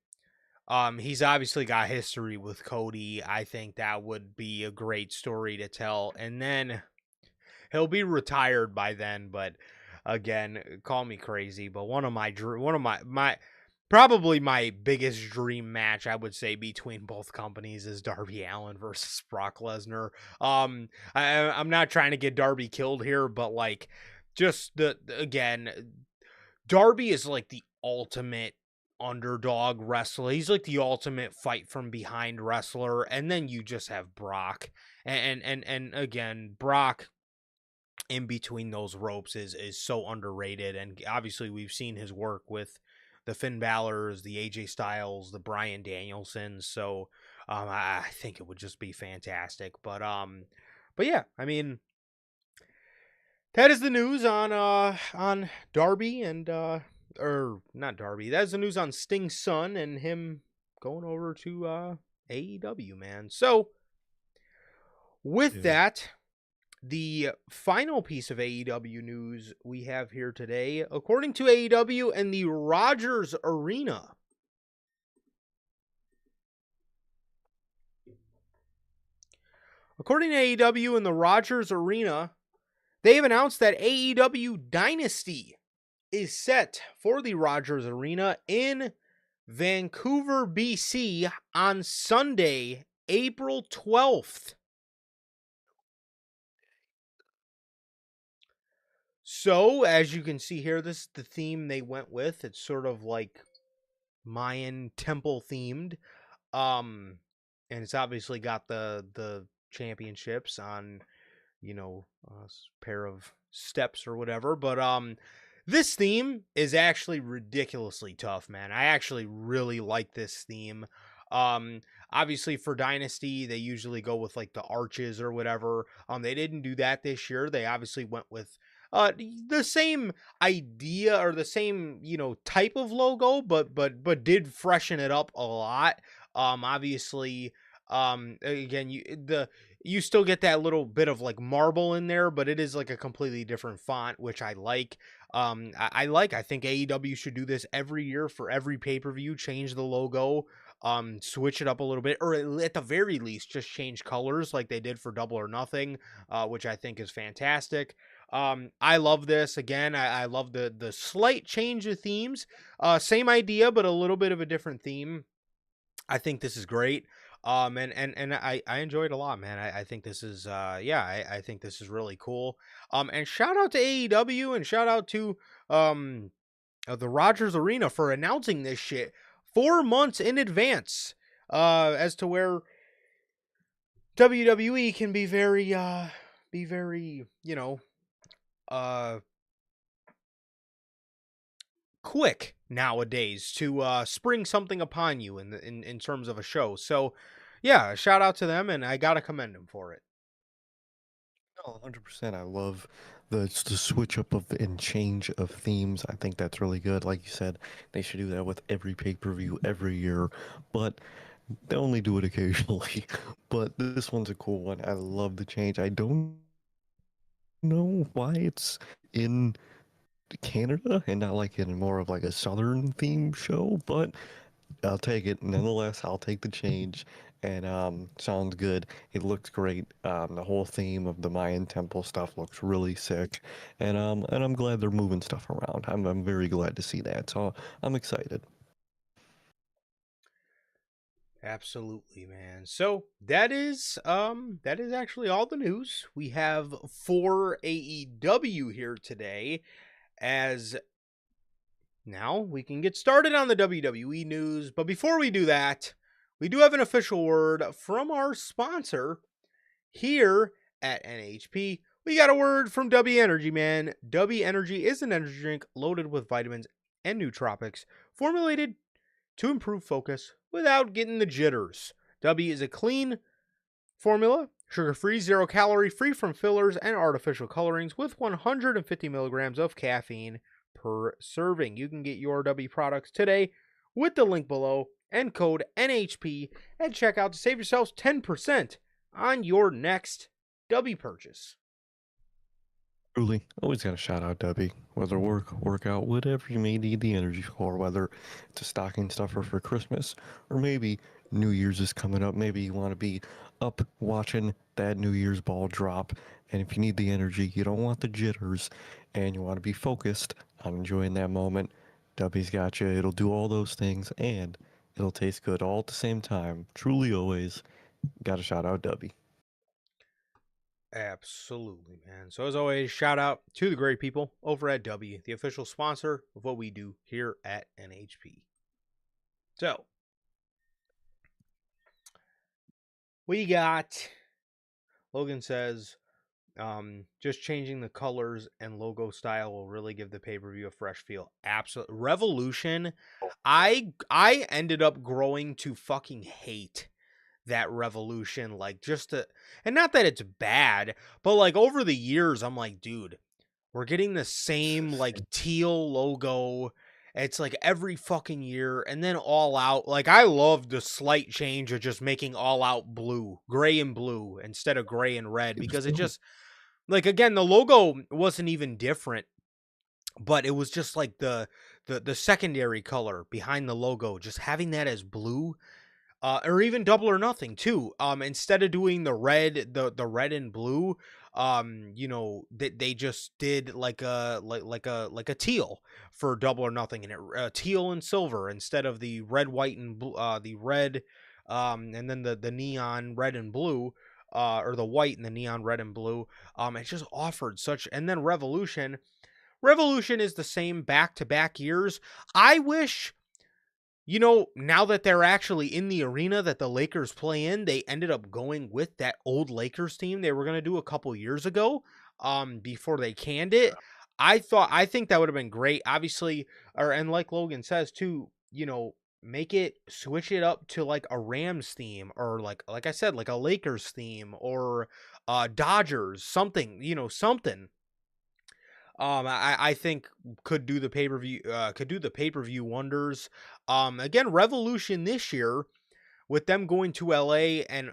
he's obviously got history with Cody. I think that would be a great story to tell. And then he'll be retired by then, but again, call me crazy, but one of my probably my biggest dream match, I would say, between both companies is Darby Allin versus Brock Lesnar. I'm not trying to get Darby killed here, but like, just again, Darby is like the ultimate underdog wrestler. He's like the ultimate fight from behind wrestler. And then you just have Brock. And again, Brock in between those ropes is so underrated. And obviously we've seen his work with the Finn Balor's, the AJ Styles, the Bryan Danielsons. So I think it would just be fantastic. But yeah, I mean, that is the news on Darby and or not Darby. That is the news on Sting's son and him going over to AEW, man. So with Yeah. that, the final piece of AEW news we have here today, according to AEW and the Rogers Arena. According to AEW and the Rogers Arena, they've announced that AEW Dynasty is set for the Rogers Arena in Vancouver, BC on Sunday, April 12th. So, as you can see here, this is the theme they went with. It's sort of like Mayan temple themed. And it's obviously got the championships on, a pair of steps or whatever. But this theme is actually ridiculously tough, man. I actually really like this theme. Um, Obviously for Dynasty, they usually go with like the arches or whatever. They didn't do that this year. They obviously went with the same idea or the same type of logo, but did freshen it up a lot. Obviously, again, you still get that little bit of like marble in there, but it is like a completely different font, which I like. I think AEW should do this every year for every pay-per-view, change the logo, switch it up a little bit, or at the very least just change colors like they did for Double or Nothing, which I think is fantastic. I love this. Again, I love the slight change of themes. Same idea, but a little bit of a different theme. I think this is great. And I enjoy it a lot, man. I think this is I think this is really cool. And shout out to AEW and shout out to the Rogers Arena for announcing this shit 4 months in advance. As to where WWE can be very uh quick nowadays to spring something upon you in terms of a show. So yeah, shout out to them, and I gotta commend them for it. No, 100%. I love the switch up of and change of themes. I think that's really good. Like you said, they should do that with every pay-per-view every year, but they only do it occasionally. But this one's a cool one. I love the change. I don't know why it's in Canada and not like in more of like a southern theme show, but I'll take it. Nonetheless, I'll take the change. And sounds good. It looks great. The whole theme of the Mayan temple stuff looks really sick. And I'm glad they're moving stuff around. I'm very glad to see that. So I'm excited. Absolutely, man. So that is actually all the news we have for AEW here today. As now we can get started on the WWE news, but before we do that, we do have an official word from our sponsor here at NHP. We got a word from W Energy, man. W Energy is an energy drink loaded with vitamins and nootropics, formulated to improve focus without getting the jitters. W is a clean formula, sugar-free, zero-calorie, free from fillers and artificial colorings, with 150 milligrams of caffeine per serving. You can get your W products today with the link below and code NHP at checkout to save yourselves 10% on your next W purchase. Truly, always got to shout out Debbie. Whether workout, whatever you may need the energy for, whether it's a stocking stuffer for Christmas, or maybe New Year's is coming up. Maybe you want to be up watching that New Year's ball drop. And if you need the energy, you don't want the jitters, and you want to be focused on enjoying that moment, Debbie's got you. It'll do all those things, and it'll taste good all at the same time. Truly, always got to shout out Debbie. Absolutely, man. So, as always, shout out to the great people over at W, the official sponsor of what we do here at NHP. So we got Logan says, just changing the colors and logo style will really give the pay-per-view a fresh feel. Absolutely. Revolution, I ended up growing to fucking hate that Revolution, like just to, and not that it's bad, but like over the years, I'm like, dude, we're getting the same like teal logo. It's like every fucking year, and then All Out. Like I love the slight change of just making All Out blue, gray and blue instead of gray and red, It was because it dope. just like again the logo wasn't even different, but it was just like the secondary color behind the logo, just having that as blue, or even Double or Nothing too. Instead of doing the red and blue, they just did like a teal for Double or Nothing, and it teal and silver instead of the red, white, and blue, the red, and then the neon red and blue. Or the white and the neon red and blue. It just offered such, and then Revolution is the same back to back years. I wish, now that they're actually in the arena that the Lakers play in, they ended up going with that old Lakers team they were going to do a couple years ago, before they canned it. I think that would have been great, obviously, and like Logan says too, switch it up to like a Rams theme, or like I said, like a Lakers theme, or Dodgers, something, something. I think could do the pay-per-view wonders. Again, Revolution this year with them going to LA and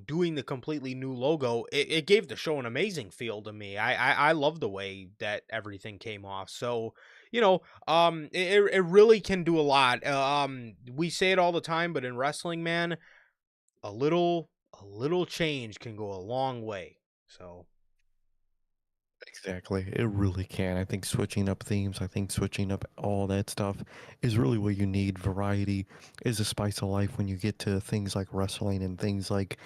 doing the completely new logo, it gave the show an amazing feel to me. I love the way that everything came off. So it really can do a lot. We say it all the time, but in wrestling, man, a little change can go a long way. So Exactly. It really can. I think switching up themes, I think switching up all that stuff is really what you need. Variety is a spice of life when you get to things like wrestling and things like,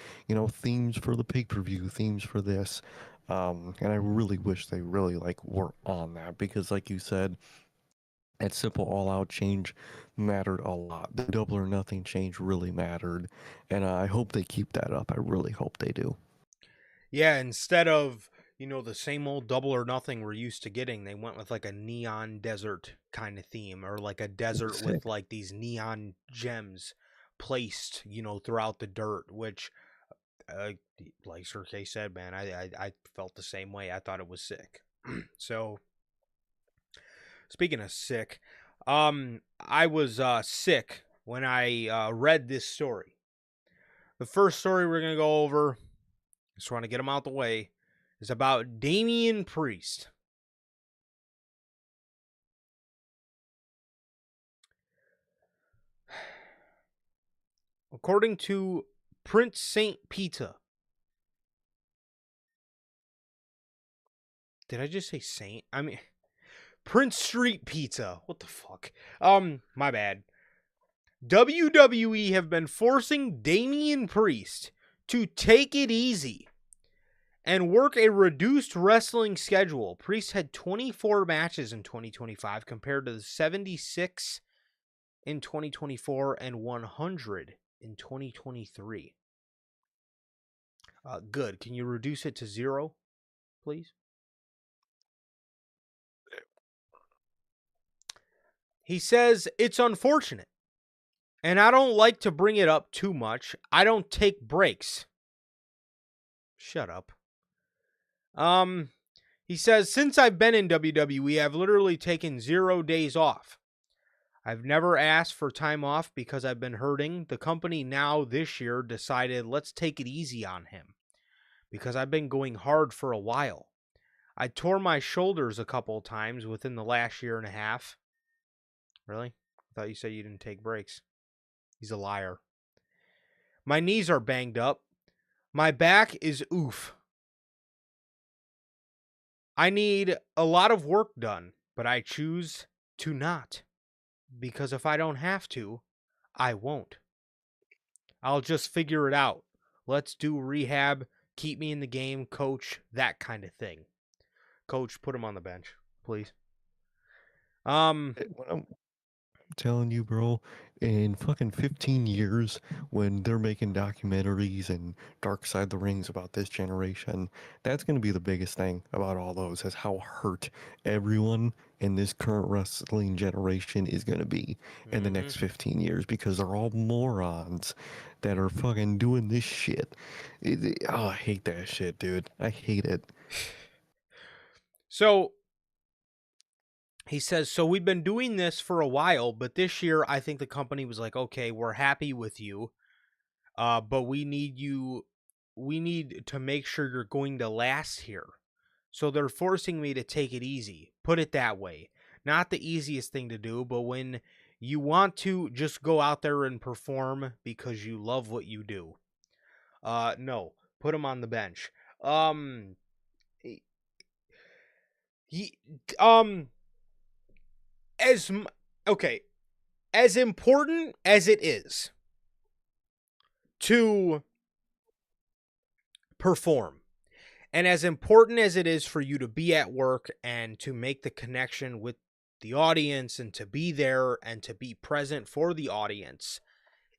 themes for the pay-per-view, themes for this. And I really wish they really like were on that because like you said, that simple all-out change mattered a lot. The double or nothing change really mattered. And I hope they keep that up. I really hope they do. yeah, instead of, the same old Double or Nothing we're used to getting, they went with like a neon desert kind of theme, or like a desert with Sick. like these neon gems placed, throughout the dirt, which, uh, like Sir K said, man, I felt the same way. I thought it was sick. So, speaking of sick, I was sick when I read this story. The first story we're going to go over, just want to get them out the way, is about Damian Priest. According to Prince Saint Pizza. Did I just say Saint? I mean Prince Street Pizza. What the fuck? My bad. WWE have been forcing Damian Priest to take it easy and work a reduced wrestling schedule. Priest had 24 matches in 2025 compared to the 76 in 2024 and 100 in 2023. Good. Can you reduce it to 0, please? He says it's unfortunate, and I don't like to bring it up too much. I don't take breaks. Shut up. Um, he says, since I've been in WWE, I've literally taken 0 days off. I've never asked for time off because I've been hurting. The company now this year decided let's take it easy on him because I've been going hard for a while. I tore my shoulders a couple times within the last year and a half. Really? I thought you said you didn't take breaks. He's a liar. My knees are banged up. My back is oof. I need a lot of work done, but I choose to not. Because if I don't have to, I won't. I'll just figure it out. Let's do rehab, keep me in the game, coach, that kind of thing. Coach, put him on the bench, please. Um, What I'm telling you, bro, in fucking 15 years, when they're making documentaries and Dark Side the Rings about this generation, that's going to be the biggest thing about all those, is how hurt everyone in this current wrestling generation is going to be in the Mm-hmm. next 15 years, because they're all morons that are fucking doing this shit. I hate that shit, dude. I hate it. So he says, so we've been doing this for a while, but this year I think the company was like, okay, we're happy with you, but we need to make sure you're going to last here. So they're forcing me to take it easy. Put it that way. Not the easiest thing to do, but when you want to just go out there and perform because you love what you do. No, put him on the bench. Um, he, um, as okay, as important as it is to perform, and as important as it is for you to be at work and to make the connection with the audience and to be there and to be present for the audience,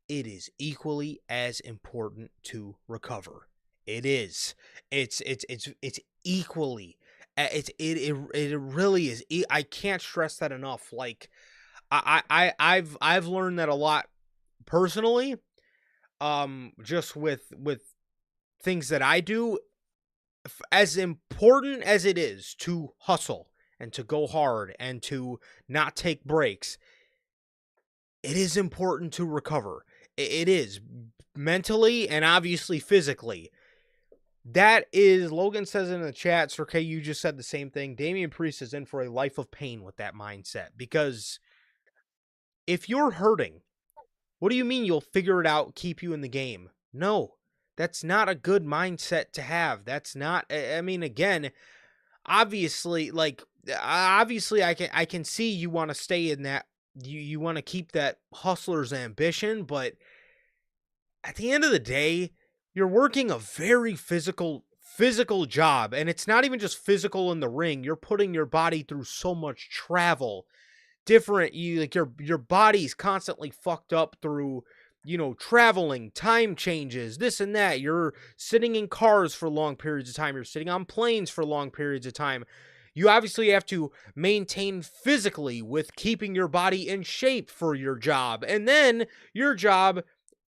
it is equally as important to recover. It is. It's equally. It really is. I can't stress that enough. Like I've learned that a lot personally. Just with things that I do, as important as it is to hustle and to go hard and to not take breaks, it is important to recover. It is, mentally and obviously physically. That is, Logan says in the chat, Sir K, you just said the same thing. Damian Priest is in for a life of pain with that mindset, because if you're hurting, what do you mean you'll figure it out, keep you in the game? No, that's not a good mindset to have. That's not, I mean, again, obviously, like, obviously I can see you want to stay in that, you want to keep that hustler's ambition, but at the end of the day, you're working a very physical job, and it's not even just physical in the ring. You're putting your body through so much travel, different, you like your body's constantly fucked up through, traveling, time changes, this and that. You're sitting in cars for long periods of time, you're sitting on planes for long periods of time. You obviously have to maintain physically with keeping your body in shape for your job, and then your job,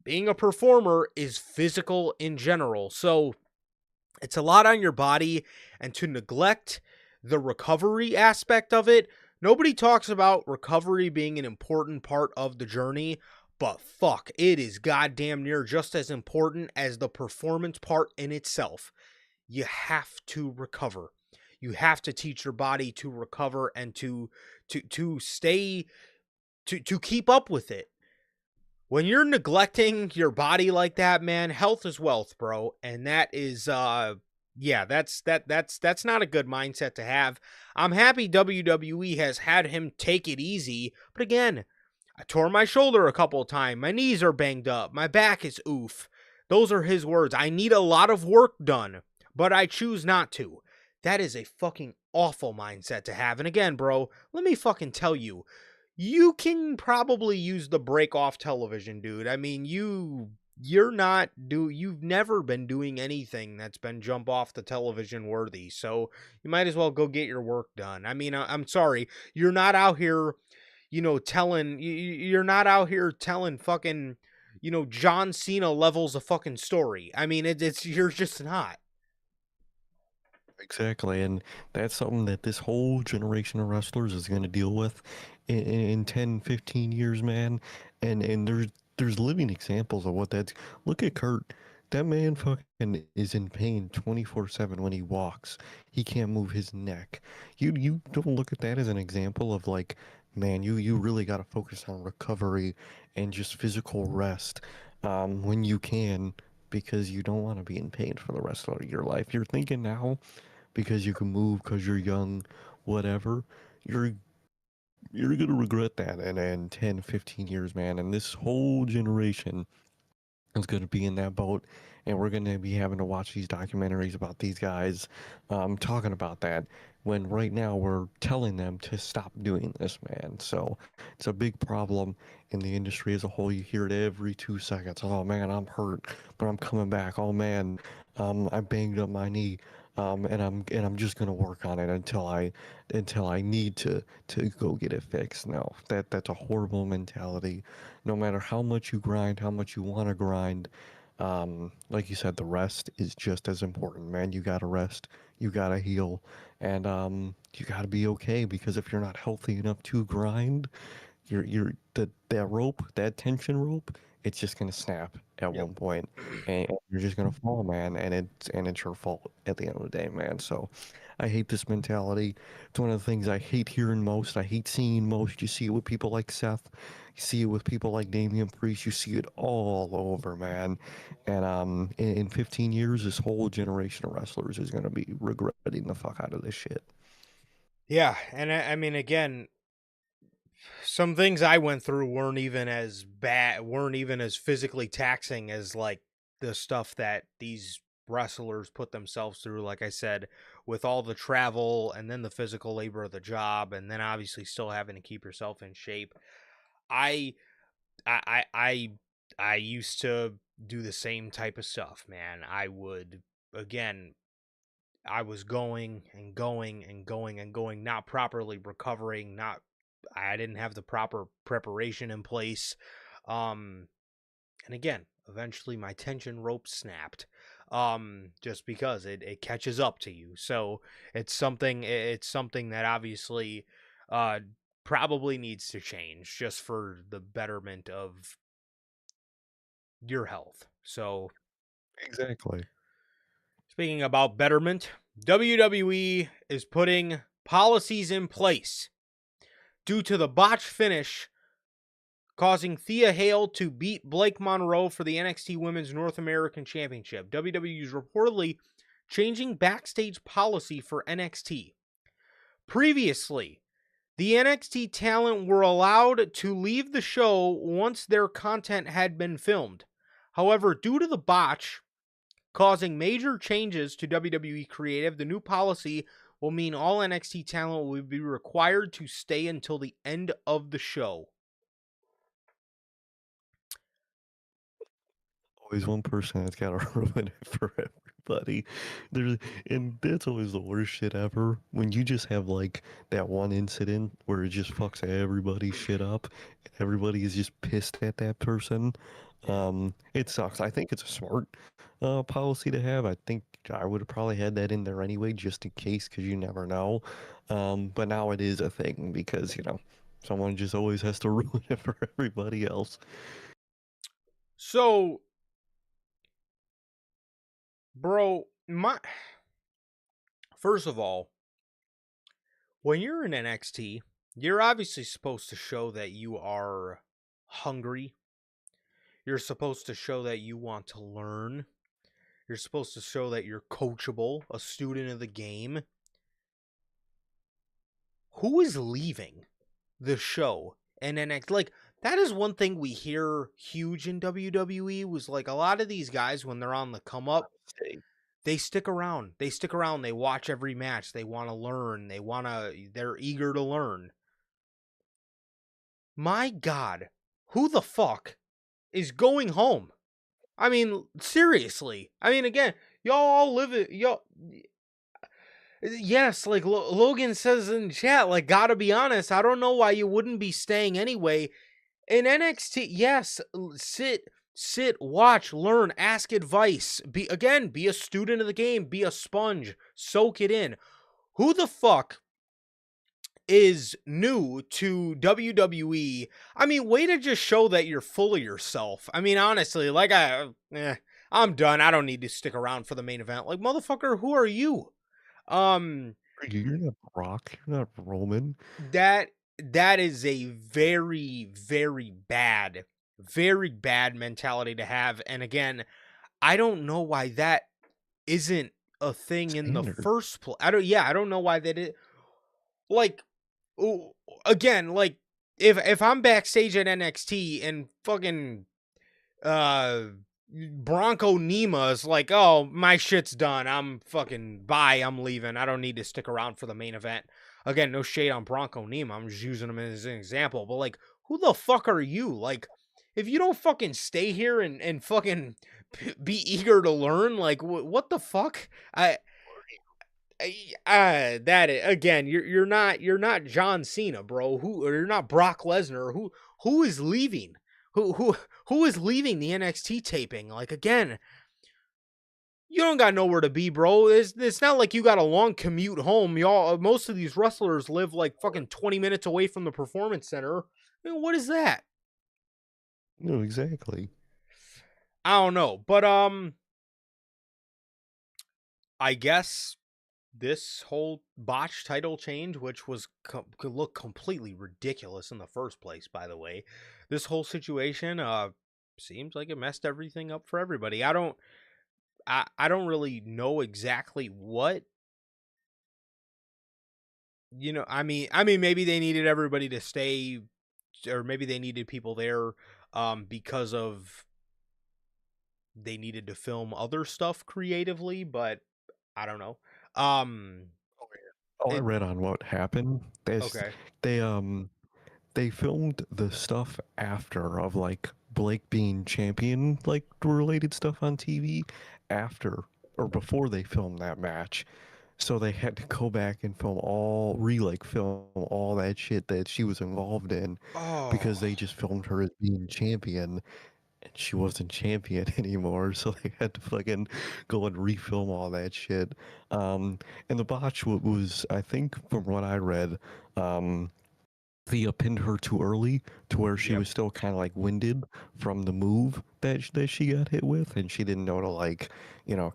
being a performer, is physical in general. So it's a lot on your body, and to neglect the recovery aspect of it. Nobody talks about recovery being an important part of the journey, but fuck, it is goddamn near just as important as the performance part in itself. You have to recover. You have to teach your body to recover and to stay, to keep up with it. When you're neglecting your body like that, man, health is wealth, bro. And that is yeah, that's not a good mindset to have. I'm happy WWE has had him take it easy, but again, I tore my shoulder a couple of times. My knees are banged up. My back is oof. Those are his words. I need a lot of work done, but I choose not to. That is a fucking awful mindset to have. And again, bro, let me fucking tell you, you can probably use the break off television, dude. I mean, you've never been doing anything that's been jump off the television worthy. So you might as well go get your work done. I mean, I'm sorry. You're not out here, you're not out here telling fucking, John Cena levels of fucking story. I mean, it's you're just not. Exactly, and that's something that this whole generation of wrestlers is going to deal with in 10, 15 years, man. And there's living examples of what that's. Look at Kurt. That man fucking is in pain 24/7 when he walks. He can't move his neck. You don't look at that as an example of like, man, you really got to focus on recovery and just physical rest when you can, because you don't want to be in pain for the rest of your life. You're thinking now because you can move, because you're young, whatever, you're you're gonna regret that in 10, 15 years, man. And this whole generation is going to be in that boat, and we're going to be having to watch these documentaries about these guys talking about that, when right now we're telling them to stop doing this, man. So it's a big problem in the industry as a whole. You hear it every 2 seconds. Oh man, I'm hurt, but I'm coming back. Oh man, I banged up my knee. And I'm just gonna work on it until I need to go get it fixed. No, that's a horrible mentality. No matter how much you grind, how much you want to grind, like you said, the rest is just as important, man. You gotta rest, you gotta heal, and you gotta be okay, because if you're not healthy enough to grind, that rope, that tension rope, it's just gonna snap at Yep. one point, and you're just gonna fall, man. And it's your fault at the end of the day, man. So, I hate this mentality. It's one of the things I hate hearing most. I hate seeing most. You see it with people like Seth. You see it with people like Damian Priest. You see it all over, man. And in 15 years, this whole generation of wrestlers is gonna be regretting the fuck out of this shit. Yeah, and I mean, again, some things I went through weren't even as bad, weren't even as physically taxing as like the stuff that these wrestlers put themselves through. Like I said, with all the travel and then the physical labor of the job, and then obviously still having to keep yourself in shape. I, I, I, I, I used to do the same type of stuff, man. I would, again, I was going and going and going and going, not properly recovering, not I didn't have the proper preparation in place. Um and again, eventually my tension rope snapped. Just because it catches up to you. So it's something that obviously uh probably needs to change just for the betterment of your health. So Exactly. speaking about betterment, WWE is putting policies in place due to the botched finish causing Thea Hale to beat Blake Monroe for the NXT Women's North American Championship. WWE is reportedly changing backstage policy for NXT. Previously, the NXT talent were allowed to leave the show once their content had been filmed. However, due to the botch, causing major changes to WWE Creative, the new policy will mean all NXT talent will be required to stay until the end of the show. Always one person that's got to ruin it for everybody. There's and that's always the worst shit ever. When you just have like that one incident where it just fucks everybody's shit up. Everybody is just pissed at that person. Yeah. It sucks. I think it's a smart policy to have. I think I would have probably had that in there anyway, just in case, because you never know. But now it is a thing because someone just always has to ruin it for everybody else. So, bro, my first of all, when you're in NXT, you're obviously supposed to show that you are hungry. You're supposed to show that you want to learn. You're supposed to show that you're coachable, a student of the game. Who is leaving the show and NXT? Like, that is one thing we hear huge in WWE was like a lot of these guys when they're on the come up, they stick around. They stick around. They watch every match. They want to learn. They're eager to learn. My God, who the fuck is going home? I mean, seriously. I mean, again, y'all all live it. Y'all, yes, like Logan says in chat, like, gotta be honest, I don't know why you wouldn't be staying anyway. In NXT, yes, sit, watch, learn, ask advice. Be a student of the game, be a sponge, soak it in. Who the fuck is new to WWE? I mean, way to just show that you're full of yourself. I mean, honestly, like I'm done. I don't need to stick around for the main event. Like, motherfucker, who are you? Um, You're not Brock. You're not Roman. that that is a very bad mentality to have. And again, I don't know why that isn't a thing in the Standard. first place. I don't know why that is. Like, again, like if I'm backstage at NXT and fucking uh Bronco Nema's like, oh, my shit's done. I'm fucking bye. I'm leaving. I don't need to stick around for the main event. Again, no shade on Bronco Nema. I'm just using him as an example. But like, who the fuck are you? Like, if you don't fucking stay here and fucking be eager to learn, like, what the fuck? Again, you're not John Cena, bro. Or you're not Brock Lesnar. Who is leaving? Who is leaving the NXT taping? Like, again, you don't got nowhere to be, bro. It's not like you got a long commute home. Y'all, most of these wrestlers live like fucking 20 minutes away from the performance center. I mean, what is that? No, exactly. I don't know, but I guess this whole botch title change, which was could look completely ridiculous in the first place, by the way, this whole situation seems like it messed everything up for everybody. I don't really know exactly what, I mean maybe they needed everybody to stay, or maybe they needed people there because of they needed to film other stuff creatively, but I don't know. Um Oh, I it read on what happened. Okay. They they filmed the stuff after of like Blake being champion, like related stuff on TV after or before they filmed that match. So they had to go back and film all that shit that she was involved in because Oh. they just filmed her as being champion and she wasn't champion anymore. So they had to fucking go and refilm all that shit. And the botch was, I think, from what I read, Thea pinned her too early to where she Yep. was still kind of like winded from the move that she got hit with, and she didn't know to like,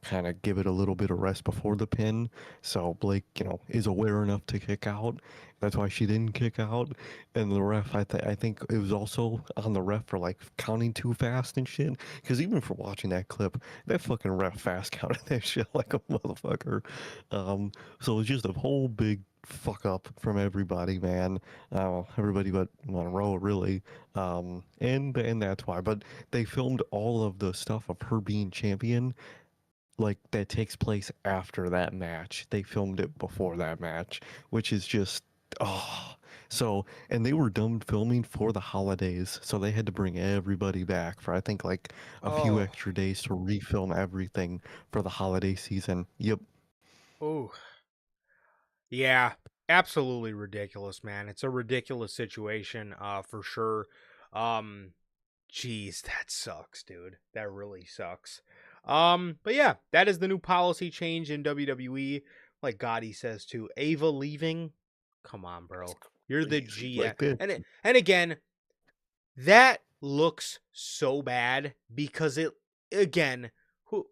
kind of give it a little bit of rest before the pin. So Blake, is aware enough to kick out. That's why she didn't kick out. And the ref, I think it was also on the ref for like counting too fast and shit. Because even for watching that clip, that fucking ref fast counted that shit like a motherfucker. Um, so it was just a whole big fuck up from everybody, man. Everybody but Monroe, really. And that's why. But they filmed all of the stuff of her being champion, like that takes place after that match. They filmed it before that match, which is just oh. So, and they were done filming for the holidays, so they had to bring everybody back for I think like a few Oh. extra days to refilm everything for the holiday season. Yep. Oh. Yeah. Absolutely ridiculous, man. It's a ridiculous situation, for sure. Um, Jeez, that sucks, dude. That really sucks. But yeah, that is the new policy change in WWE. Like Gotti says too, Ava leaving. Come on, It's bro. You're the crazy. GM. Like this. And again, that looks so bad because it again, who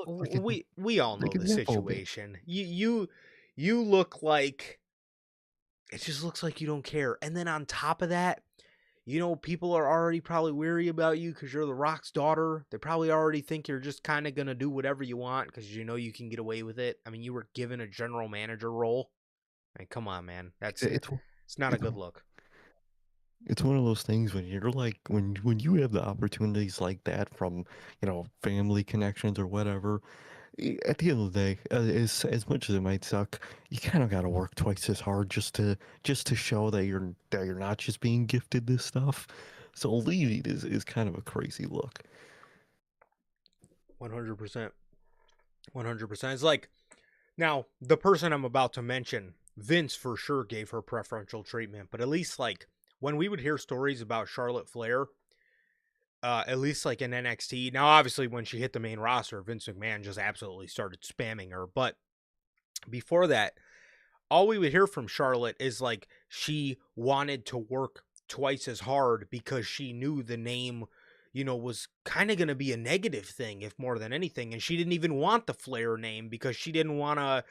Look, we all know like the example. situation. You look like it just looks like you don't care. And then on top of that, people are already probably weary about you because you're the Rock's daughter. They probably already think you're just kind of going to do whatever you want because you can get away with it. I mean, you were given a general manager role. I mean, come on, man. It's It's not a it's good look. it's one of those things when you're like when you have the opportunities like that from family connections or whatever. At the end of the day, as much as it might suck, you kind of got to work twice as hard just to show that you're not just being gifted this stuff. So leaving is kind of a crazy look. 100%. 100%. It's like, now, the person I'm about to mention, Vince for sure gave her preferential treatment, but at least, like, when we would hear stories about Charlotte Flair, at least like in NXT. Now, obviously, when she hit the main roster, Vince McMahon just absolutely started spamming her. But before that, all we would hear from Charlotte is like she wanted to work twice as hard because she knew the name, was kind of going to be a negative thing, if more than anything. And she didn't even want the Flair name because she didn't want to,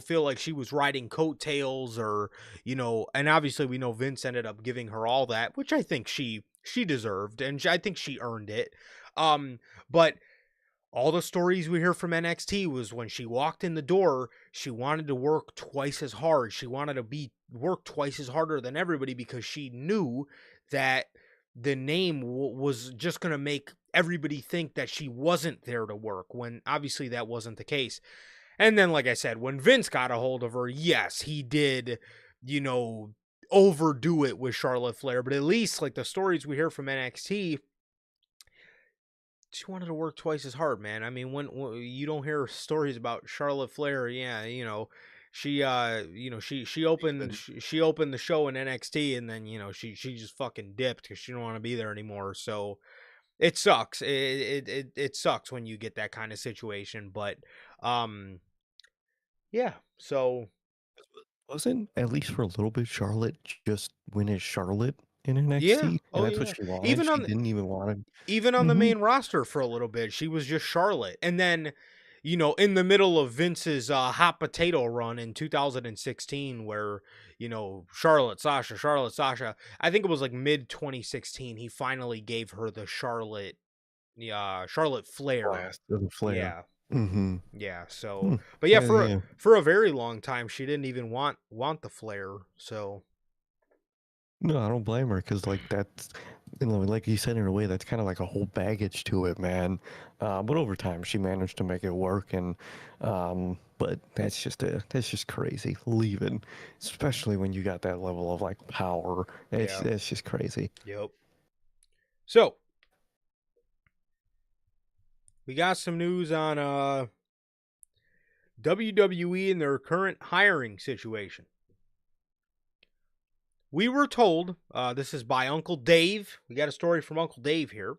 feel like she was riding coattails or, and obviously we know Vince ended up giving her all that, which I think she deserved and I think she earned it. But all the stories we hear from NXT was when she walked in the door, she wanted to work twice as hard. She wanted to work twice as harder than everybody because she knew that the name was just going to make everybody think that she wasn't there to work when obviously that wasn't the case. And then, like I said, when Vince got a hold of her, yes, he did, overdo it with Charlotte Flair. But at least, like the stories we hear from NXT, she wanted to work twice as hard, man. I mean, when you don't hear stories about Charlotte Flair, yeah, she she opened the show in NXT, and then she just fucking dipped because she don't want to be there anymore. So it sucks. It sucks when you get that kind of situation, but yeah. So Wasn't, at least for a little bit, Charlotte just win as Charlotte in yeah, NXT, and oh that's what yeah. she wanted. Even She on didn't even want it. even on the Mhm. main roster for a little bit, she was just Charlotte. And then, in the middle of Vince's hot potato run in 2016, where, Charlotte, Sasha, I think it was like mid 2016, he finally gave her the Charlotte Flair. Blast of the Flair. Yeah. Mhm. Yeah. So, Hmm. but yeah, Yeah, for, yeah. for a very long time, she didn't even want the Flair. So, No, I don't blame her because, like, that's, like you said, in a way, that's kind of like a whole baggage to it, man. But over time, she managed to make it work, and but that's just crazy leaving, especially when you got that level of like power. yeah. That's just crazy. Yep. So, we got some news on WWE and their current hiring situation. We were told, this is by Uncle Dave. We got a story from Uncle Dave here.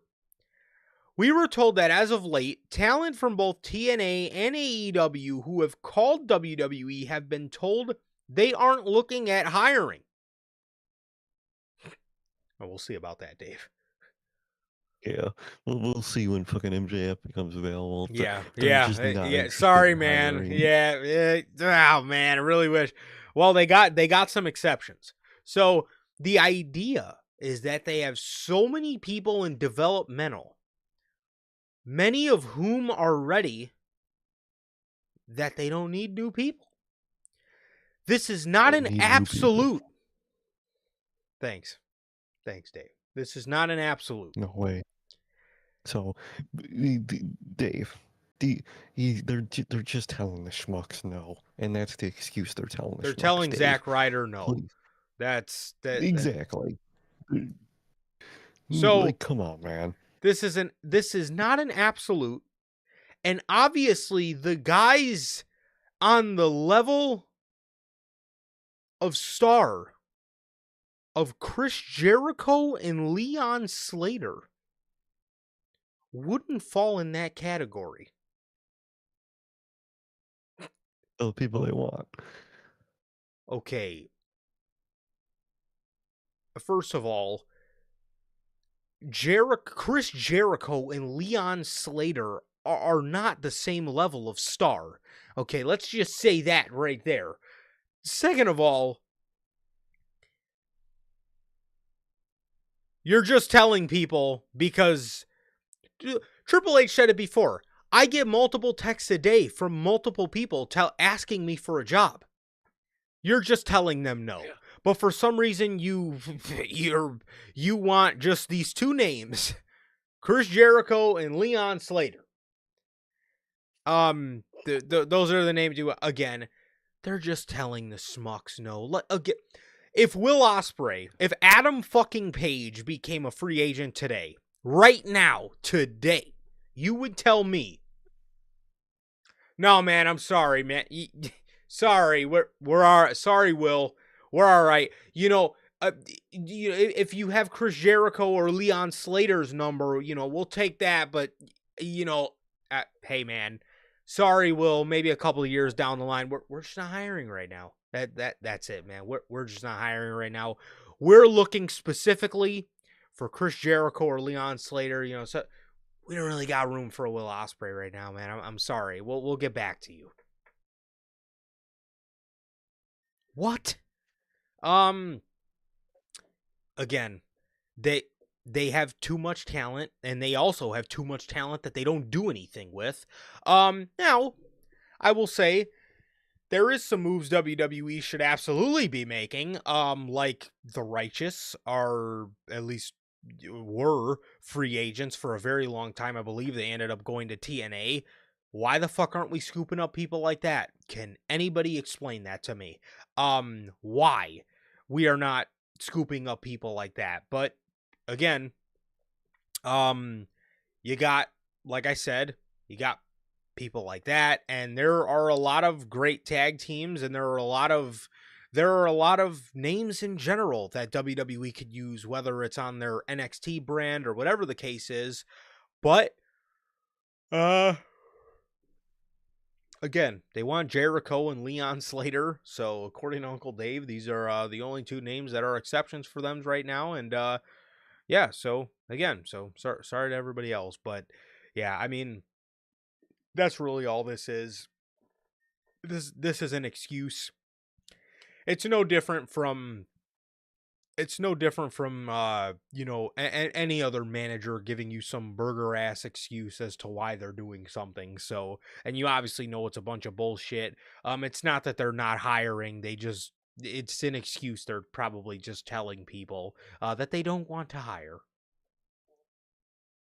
We were told that as of late, talent from both TNA and AEW who have called WWE have been told they aren't looking at hiring. Well, we'll see about that, Dave. Yeah, we'll see when fucking MJF becomes available. Yeah, They're just not yeah. interested Sorry, in man. hiring. Yeah. Oh man, I really wish. Well, they got some exceptions. So the idea is that they have so many people in developmental, many of whom are ready, that they don't need new people. This is not Don't an need new people. absolute. Thanks, Dave. This is not an absolute. No way. So, Dave, they're just telling the schmucks no, and that's the excuse they're telling the They're schmucks, telling Dave. Zack Ryder no. Please, That's that. exactly. So Like, come on, man. this is not an absolute. And obviously, the guys on the level of star of Chris Jericho and Leon Slater wouldn't fall in that category. The people they want. Okay. First of all, Chris Jericho and Leon Slater are not the same level of star. Okay, let's just say that right there. Second of all, you're just telling people because Triple H said it before. I get multiple texts a day from multiple people asking me for a job. You're just telling them no. Yeah. But for some reason you want just these two names, Chris Jericho and Leon Slater. Those are the names you again. They're just telling the schmucks no. Again, if Will Ospreay, if Adam fucking Page became a free agent today, right now, today, you would tell me, no, man, I'm sorry, man. Sorry, sorry, Will. We're all right. If you have Chris Jericho or Leon Slater's number, we'll take that. But hey, man, sorry, Will. Maybe a couple of years down the line, we're just not hiring right now. That's it, man. We're just not hiring right now. We're looking specifically for Chris Jericho or Leon Slater. So we don't really got room for a Will Ospreay right now, man. I'm sorry. We'll get back to you. What? Again, they have too much talent, and they also have too much talent that they don't do anything with. Now, I will say there is some moves WWE should absolutely be making. Like the Righteous are at least were free agents for a very long time. I believe they ended up going to TNA. Why the fuck aren't we scooping up people like that? Can anybody explain that to me? Why we are not scooping up people like that? But again, you got, like I said, you got people like that, and there are a lot of great tag teams, and there are a lot of names in general that WWE could use, whether it's on their NXT brand or whatever the case is. But again, they want Jericho and Leon Slater. So according to Uncle Dave, these are the only two names that are exceptions for them right now. And yeah, so again, so sorry to everybody else, but yeah, I mean, that's really all this is. This is an excuse. It's no different from any other manager giving you some burger ass excuse as to why they're doing something. So, and you obviously know it's a bunch of bullshit. It's not that they're not hiring, it's an excuse. They're probably just telling people that they don't want to hire.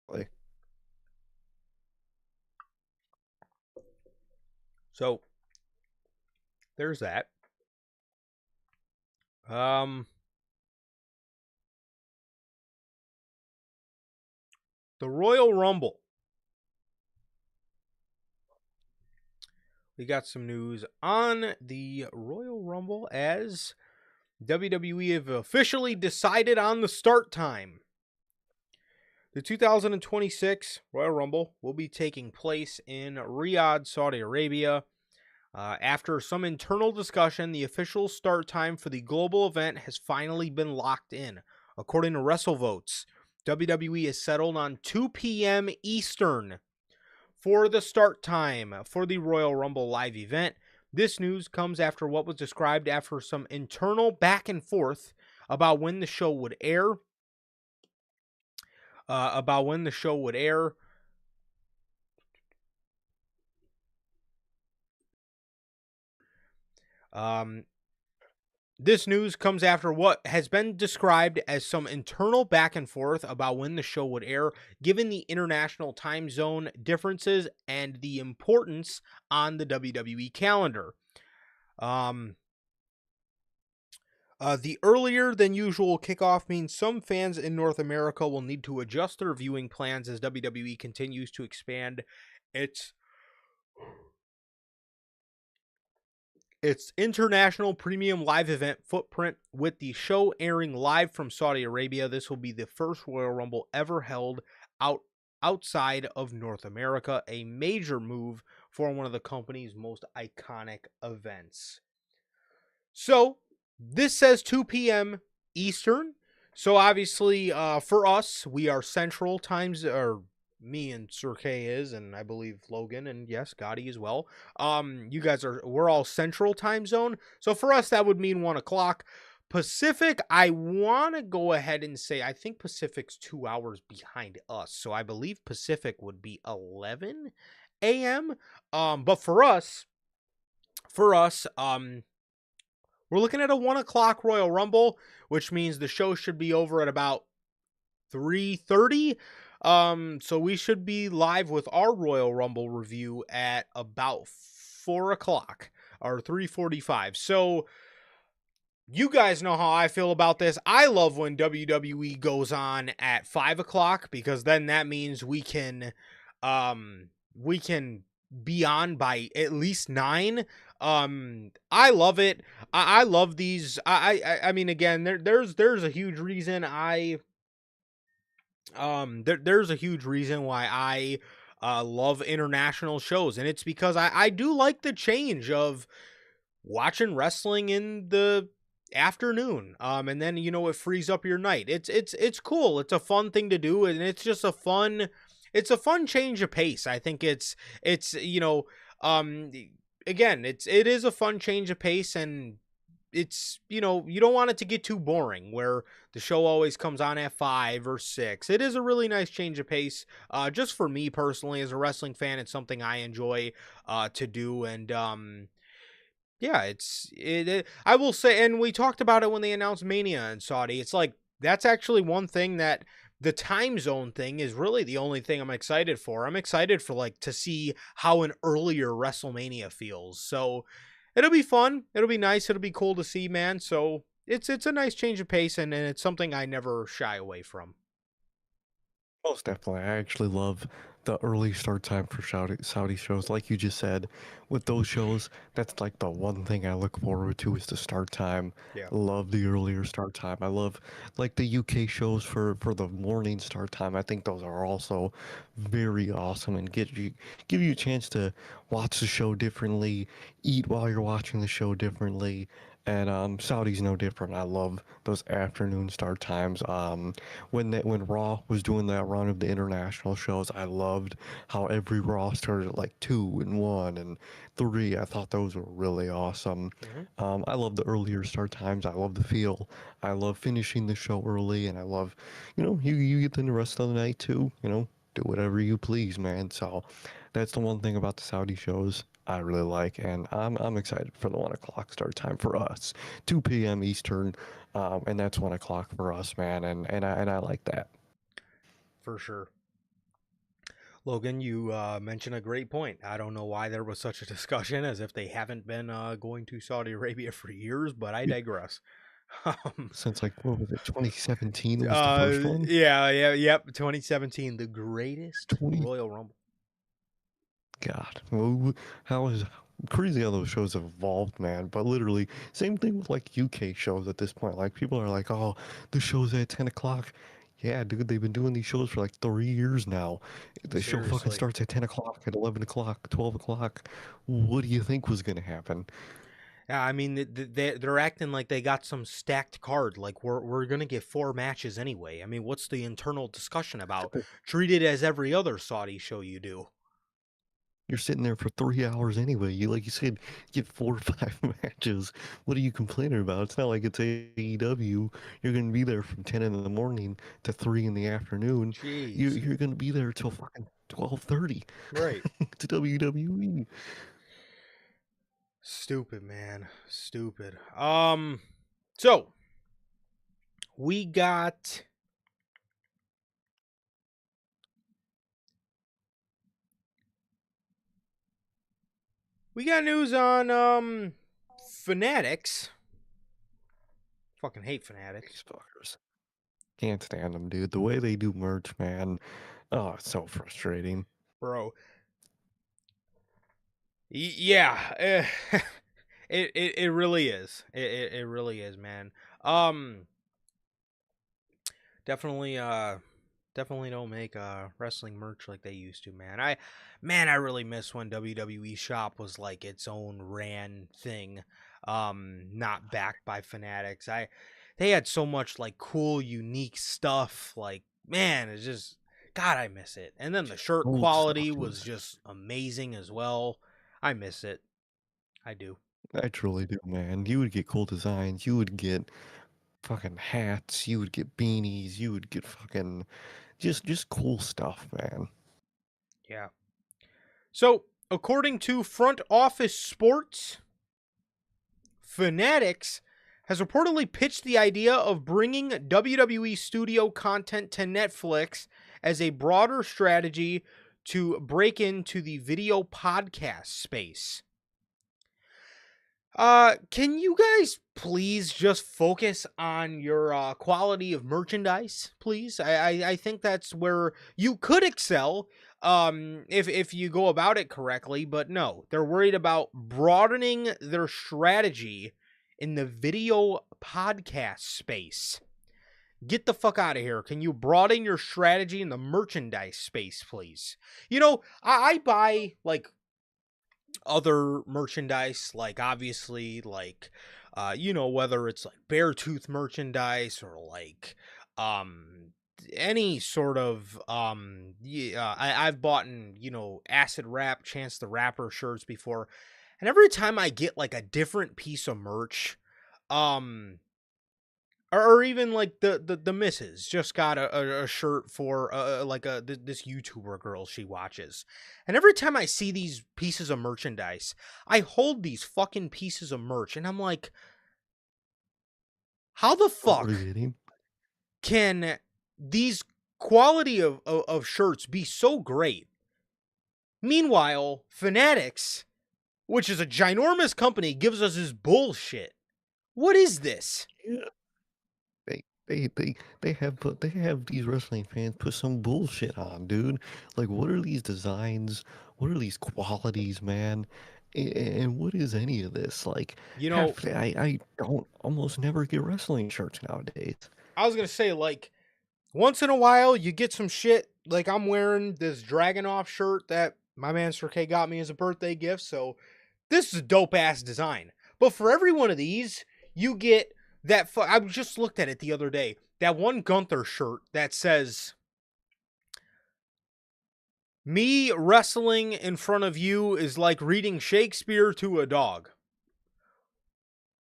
Like, So there's that. The Royal Rumble. We got some news on the Royal Rumble as WWE have officially decided on the start time. The 2026 Royal Rumble will be taking place in Riyadh, Saudi Arabia. After some internal discussion, the official start time for the global event has finally been locked in. According to WrestleVotes, WWE has settled on 2 p.m. Eastern for the start time for the Royal Rumble live event. This news comes after what was described after some internal back and forth about when the show would air. This news comes after what has been described as some internal back and forth about when the show would air, given the international time zone differences and the importance on the WWE calendar. The earlier than usual kickoff means some fans in North America will need to adjust their viewing plans as WWE continues to expand its international premium live event footprint. With the show airing live from Saudi Arabia, this will be the first Royal Rumble ever held outside of North America, a major move for one of the company's most iconic events. So, this says 2 p.m. Eastern. So, obviously, for us, we are Central times, or me and Sir K is, and I believe Logan, and yes, Gotti as well. We're all Central time zone. So, for us, that would mean 1 o'clock. Pacific, I want to go ahead and say, I think Pacific's 2 hours behind us. So, I believe Pacific would be 11 a.m. But for us, we're looking at a 1 o'clock Royal Rumble, which means the show should be over at about 3:30. So we should be live with our Royal Rumble review at about 4 o'clock or 3:45. So you guys know how I feel about this. I love when WWE goes on at 5 o'clock, because then that means we can be on by at least 9. I love it. I love these. I mean, again, there's a huge reason there's a huge reason why I love international shows, and it's because I do like the change of watching wrestling in the afternoon, and then it frees up your night. It's cool. It's a fun thing to do, and it's just a fun change of pace. I think it's again, it is a fun change of pace, and it's, you don't want it to get too boring where the show always comes on at 5 or 6. It is a really nice change of pace. Just for me personally, as a wrestling fan, it's something I enjoy to do. And yeah, I will say, and we talked about it when they announced Mania in Saudi. It's like, That's actually one thing that the time zone thing is really the only thing I'm excited for. I'm excited for like to see how an earlier WrestleMania feels. So it'll be fun. It'll be nice. It'll be cool to see, man. So it's a nice change of pace, and it's something I never shy away from. Most definitely. I actually love the early start time for Saudi shows. Like you just said, with those shows, that's like the one thing I look forward to is the start time. Yeah, Love the earlier start time. I love like the UK shows for the morning start time. I think those are also very awesome and give you a chance to watch the show differently, eat while you're watching the show differently. And Saudi's no different. I love those afternoon start times. When Raw was doing that run of the international shows, I loved how every Raw started at like 2 and 1 and 3. I thought those were really awesome. hmm I love the earlier start times. I love the feel. I love finishing the show early, and I love, you get the rest of the night too. Do whatever you please, man. So that's the one thing about the Saudi shows I really like, and I'm excited for the 1 o'clock start time for us, 2 p.m. Eastern, and that's 1 o'clock for us, man, and I like that. for sure. Logan, you mentioned a great point. I don't know why there was such a discussion as if they haven't been going to Saudi Arabia for years, but I Yeah, digress. um, since like what was it, 2017 was the first one. yep. 2017, the greatest 20 Royal Rumble. God, well, how is crazy how those shows have evolved, man. But literally, same thing with like UK shows at this point. Like people are like, oh, the show's at 10 o'clock. Yeah, dude, they've been doing these shows for like 3 years now. The show fucking Seriously. starts at 10 o'clock, at 11 o'clock, 12 o'clock. What do you think was gonna happen? Yeah, I mean they're acting like they got some stacked card. Like we're gonna get 4 matches anyway. I mean, what's the internal discussion about? Treat it as every other Saudi show you do. You're sitting there for 3 hours anyway. Like you said, get 4 or 5 matches. What are you complaining about? It's not like it's AEW. You're gonna be there from 10 in the morning to 3 in the afternoon. Jeez. You're gonna be there till fucking 12:30. Right. It's WWE. Stupid, man. Stupid. So we got we got news on Fanatics. Fucking hate Fanatics. These fuckers. Can't stand them, dude. The way they do merch, man. Oh, it's so frustrating. Bro. Yeah. It really is. It really is, man. Um definitely definitely don't make wrestling merch like they used to, man. I really miss when WWE Shop was like its own ran thing, not backed by Fanatics. They had so much like cool unique stuff, like man, it's just god, I miss it. And then the shirt Old stuff quality was was. just amazing as well. I miss it. I do. I truly do, man. You would get cool designs. You would get fucking hats. You would get beanies. You would get fucking just cool stuff, man. Yeah. So, according to Front Office Sports, Fanatics has reportedly pitched the idea of bringing WWE studio content to Netflix as a broader strategy to break into the video podcast space. Can you guys please just focus on your quality of merchandise, please? I think that's where you could excel, if you go about it correctly. But no, they're worried about broadening their strategy in the video podcast space. Get the fuck out of here. Can you broaden your strategy in the merchandise space, please? I buy like other merchandise, like obviously like whether it's like Beartooth merchandise or like any sort of yeah, I've bought Acid Rap, Chance the Rapper shirts before, and every time I get like a different piece of merch, um or even like the missus just got a shirt for like this YouTuber girl she watches, and every time I see these pieces of merchandise, I hold these fucking pieces of merch and I'm like, how the What are fuck you getting? can these quality of shirts be so great? Meanwhile, Fanatics, which is a ginormous company, gives us this bullshit. What is this? Yeah, they have these wrestling fans put some bullshit on, dude. Like, what are these designs? What are these qualities, man? And what is any of this? Like, You know, half I don't almost never get wrestling shirts nowadays. I was gonna say, like, once in a while you get some shit. Like, I'm wearing this Dragonoff shirt that my man Sir K got me as a birthday gift, so this is a dope ass design. But for every one of these, you get that. I just looked at it the other day. That one Gunther shirt that says, "Me wrestling in front of you is like reading Shakespeare to a dog."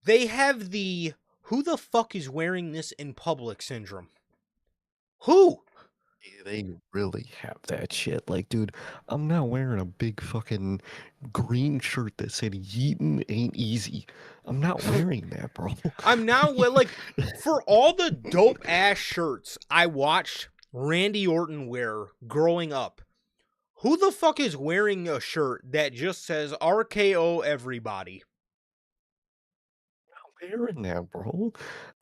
They have the "who the fuck is wearing this in public" syndrome. Who? Yeah, they really have that shit. Like, dude, I'm not wearing a big fucking green shirt that said "Yeetin' ain't easy." I'm not wearing that, bro. I'm now like, for all the dope ass shirts I watched Randy Orton wear growing up, who the fuck is wearing a shirt that just says RKO everybody? Wearing that, bro.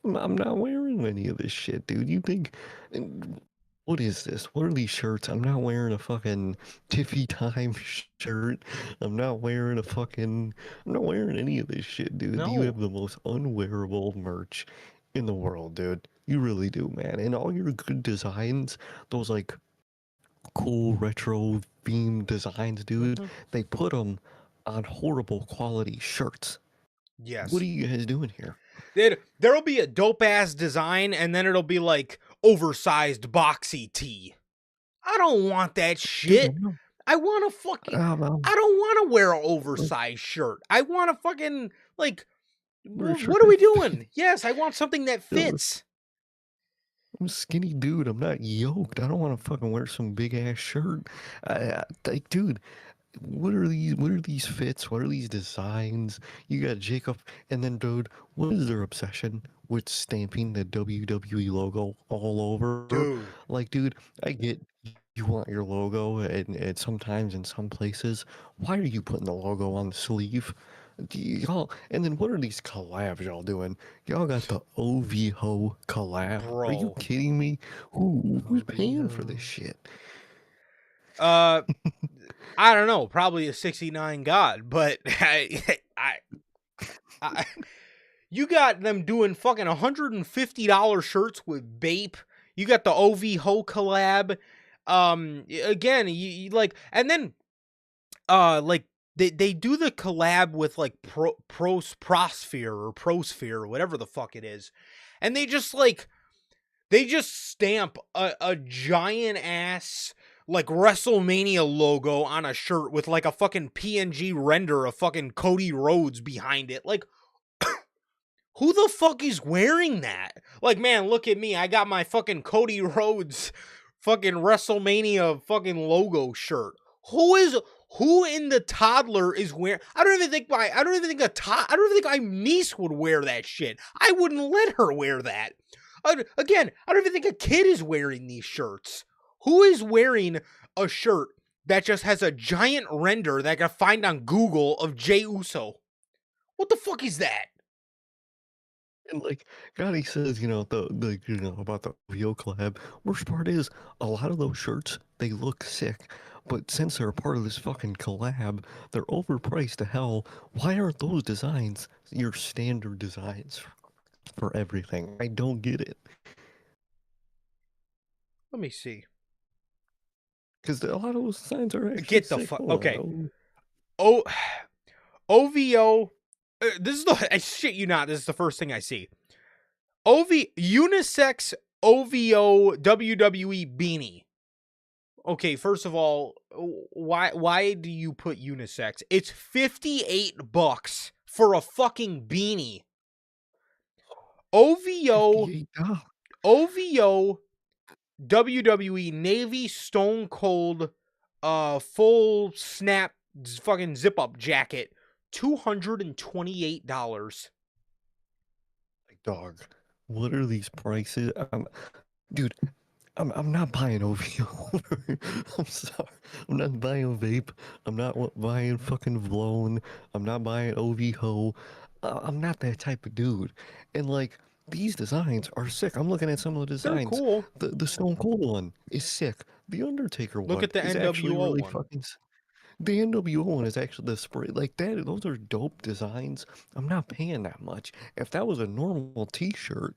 I'm not wearing any of this shit, dude. You think, and what is this? What are these shirts? I'm not wearing a fucking Tiffy Time shirt. I'm not wearing any of this shit, dude. You No. have the most unwearable merch in the world, dude. You really do, man. And all your good designs, those like cool retro themed designs, dude, Mhm. they put them on horrible quality shirts. What Yes. are you guys doing here? There'll be a dope ass design and then it'll be like oversized boxy tee. I don't want that Dude, shit. I want to fucking. I'm I don't want to wear an oversized shirt. I want to fucking like. wear a shirt What are that we doing? Yes, I want something that fits. fits. I'm a skinny dude. I'm not yoked. I don't want to fucking wear some big ass shirt. Like, dude, what are these fits? What are these designs? You got Jacob, and then, dude, what is their obsession with stamping the WWE logo all over? Dude. Like, dude, I get you want your logo, and sometimes in some places, why are you putting the logo on the sleeve? Y'all, and then what are these collabs y'all doing? Y'all got the OVO collab. Are you Bro. kidding me? Who's paying for this OVO. shit? Uh, I don't know. Probably a 69 God, but I you got them doing fucking $150 shirts with Bape. You got the OVO collab. Again, you like, and then like they do the collab with like Prosphere or Prosphere or whatever the fuck it is, and they just stamp a giant ass like WrestleMania logo on a shirt with like a fucking PNG render of fucking Cody Rhodes behind it. Like, who the fuck is wearing that? Like, man, look at me. I got my fucking Cody Rhodes fucking WrestleMania fucking logo shirt. Who in the toddler is wearing? I don't even think my niece would wear that shit. I wouldn't let her wear that. Again, I don't even think a kid is wearing these shirts. Who is wearing a shirt that just has a giant render that I can find on Google of Jey Uso? What the fuck is that? And like Gotti says, about the VO collab. Worst part is a lot of those shirts, they look sick. But since they're a part of this fucking collab, they're overpriced to hell. Why aren't those designs your standard designs for everything? I don't get it. Let me see. Because a lot of those designs are actually Get the sick. fuck. Hold Okay. on. O OVO. This is the. I shit you not. This is the first thing I see. Unisex OVO WWE beanie. Okay, first of all, why do you put unisex? It's $58 for a fucking beanie. OVO $58. OVO WWE Navy Stone Cold full snap fucking zip up jacket, $228. Like, dog. what are these prices? Dude, I'm not buying OVO. I'm sorry. I'm not buying vape. I'm not buying fucking Vlone. I'm not buying OVO. I'm not that type of dude. And like these designs are sick. I'm looking at some of the They're designs. cool. The Stone Cold one is sick. The Undertaker Look one at the is actually NWO really one. fucking. The NWO one is actually the spray like that. Those are dope designs. I'm not paying that much. If that was a normal T-shirt,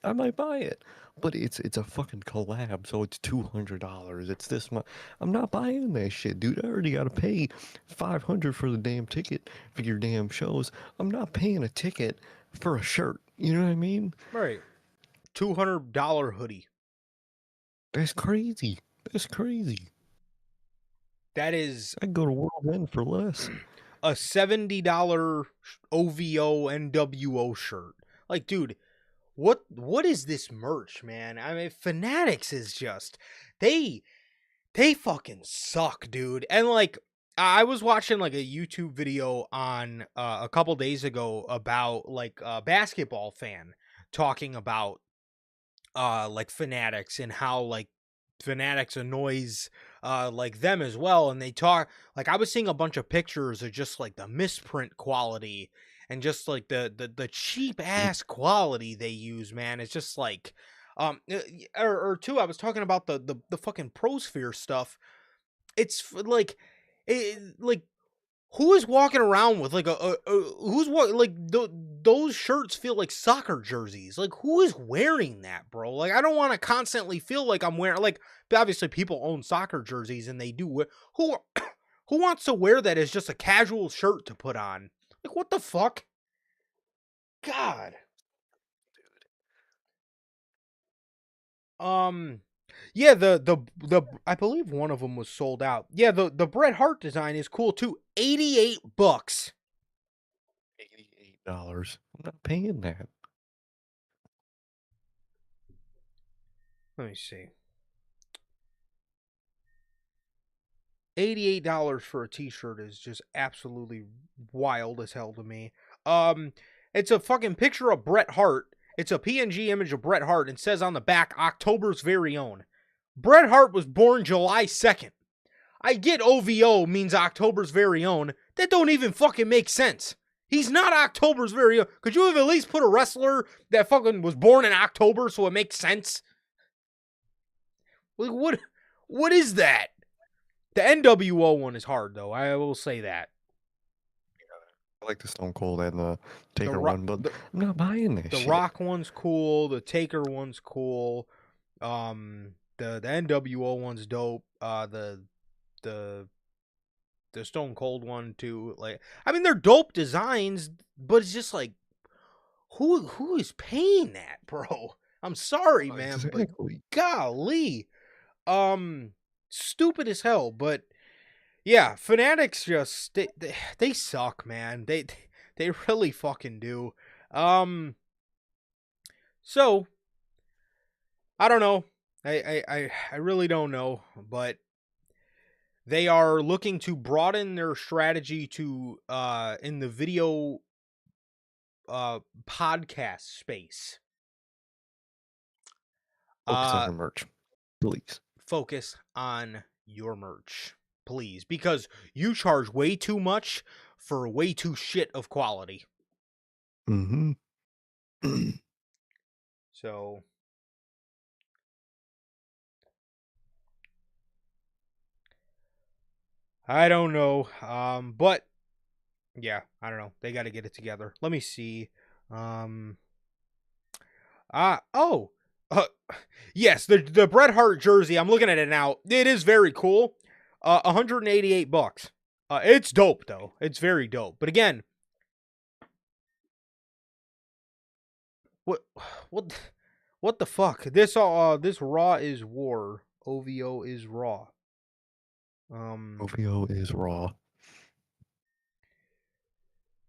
I might buy it. But it's a fucking collab, so it's $200. It's this much. I'm not buying that shit, dude. I already gotta pay 500 for the damn ticket for your damn shows. I'm not paying a ticket for a shirt. You know what I mean? Right. $200 hoodie. That's crazy. That's crazy. That is I can go to World End for less. a $70 OVO NWO shirt. Like, dude, what is this merch, man? I mean, Fanatics is just they fucking suck, dude. And like I was watching like a YouTube video on a couple days ago about like a basketball fan talking about like Fanatics and how like Fanatics annoys like them as well. And they talk like I was seeing a bunch of pictures of just like the misprint quality and just like the cheap ass quality they use, man. It's just like or two, I was talking about the fucking Prosphere stuff. Like like who is walking around with like who's what like those shirts feel like soccer jerseys. Like who is wearing that, bro? Like I don't want to constantly feel like I'm wearing like obviously people own soccer jerseys and they do who who wants to wear that as just a casual shirt to put on? Like what the fuck? God. Um yeah, the I believe one of them was sold out. Yeah, the Bret Hart design is cool too. $88. $88. I'm not paying that. Let me see. $88 for a t-shirt is just absolutely wild as hell to me. Um, it's a fucking picture of Bret Hart. It's a PNG image of Bret Hart and says on the back, October's very own. Bret Hart was born July 2nd. I get OVO means October's very own. That don't even fucking make sense. He's not October's very own. Could you have at least put a wrestler that fucking was born in October so it makes sense? Like what is that? The NWO one is hard though. I will say that. I like the Stone Cold and the The Taker rock, one, but I'm not buying that the shit. Rock one's cool. The Taker one's cool. The NWO one's dope. The the Stone Cold one too. Like, I mean, they're dope designs, but it's just like, who is paying that, bro? I'm sorry, man, but Exactly. golly, stupid as hell. But yeah, Fanatics just they suck, man. They really fucking do. So I don't know. I really don't know, but they are looking to broaden their strategy to in the video podcast space. Focus on Uh your merch, please. Focus on your merch, please, because you charge way too much for way too shit of quality. Mm-hmm. So I don't know. But yeah, I don't know. They got to get it together. Let me see. Um oh. Uh, yes, the Bret Hart jersey. I'm looking at it now. It is very cool. $188. It's dope though. It's very dope. But again, what what what the fuck? This Raw is War. OVO is Raw. OVO is raw.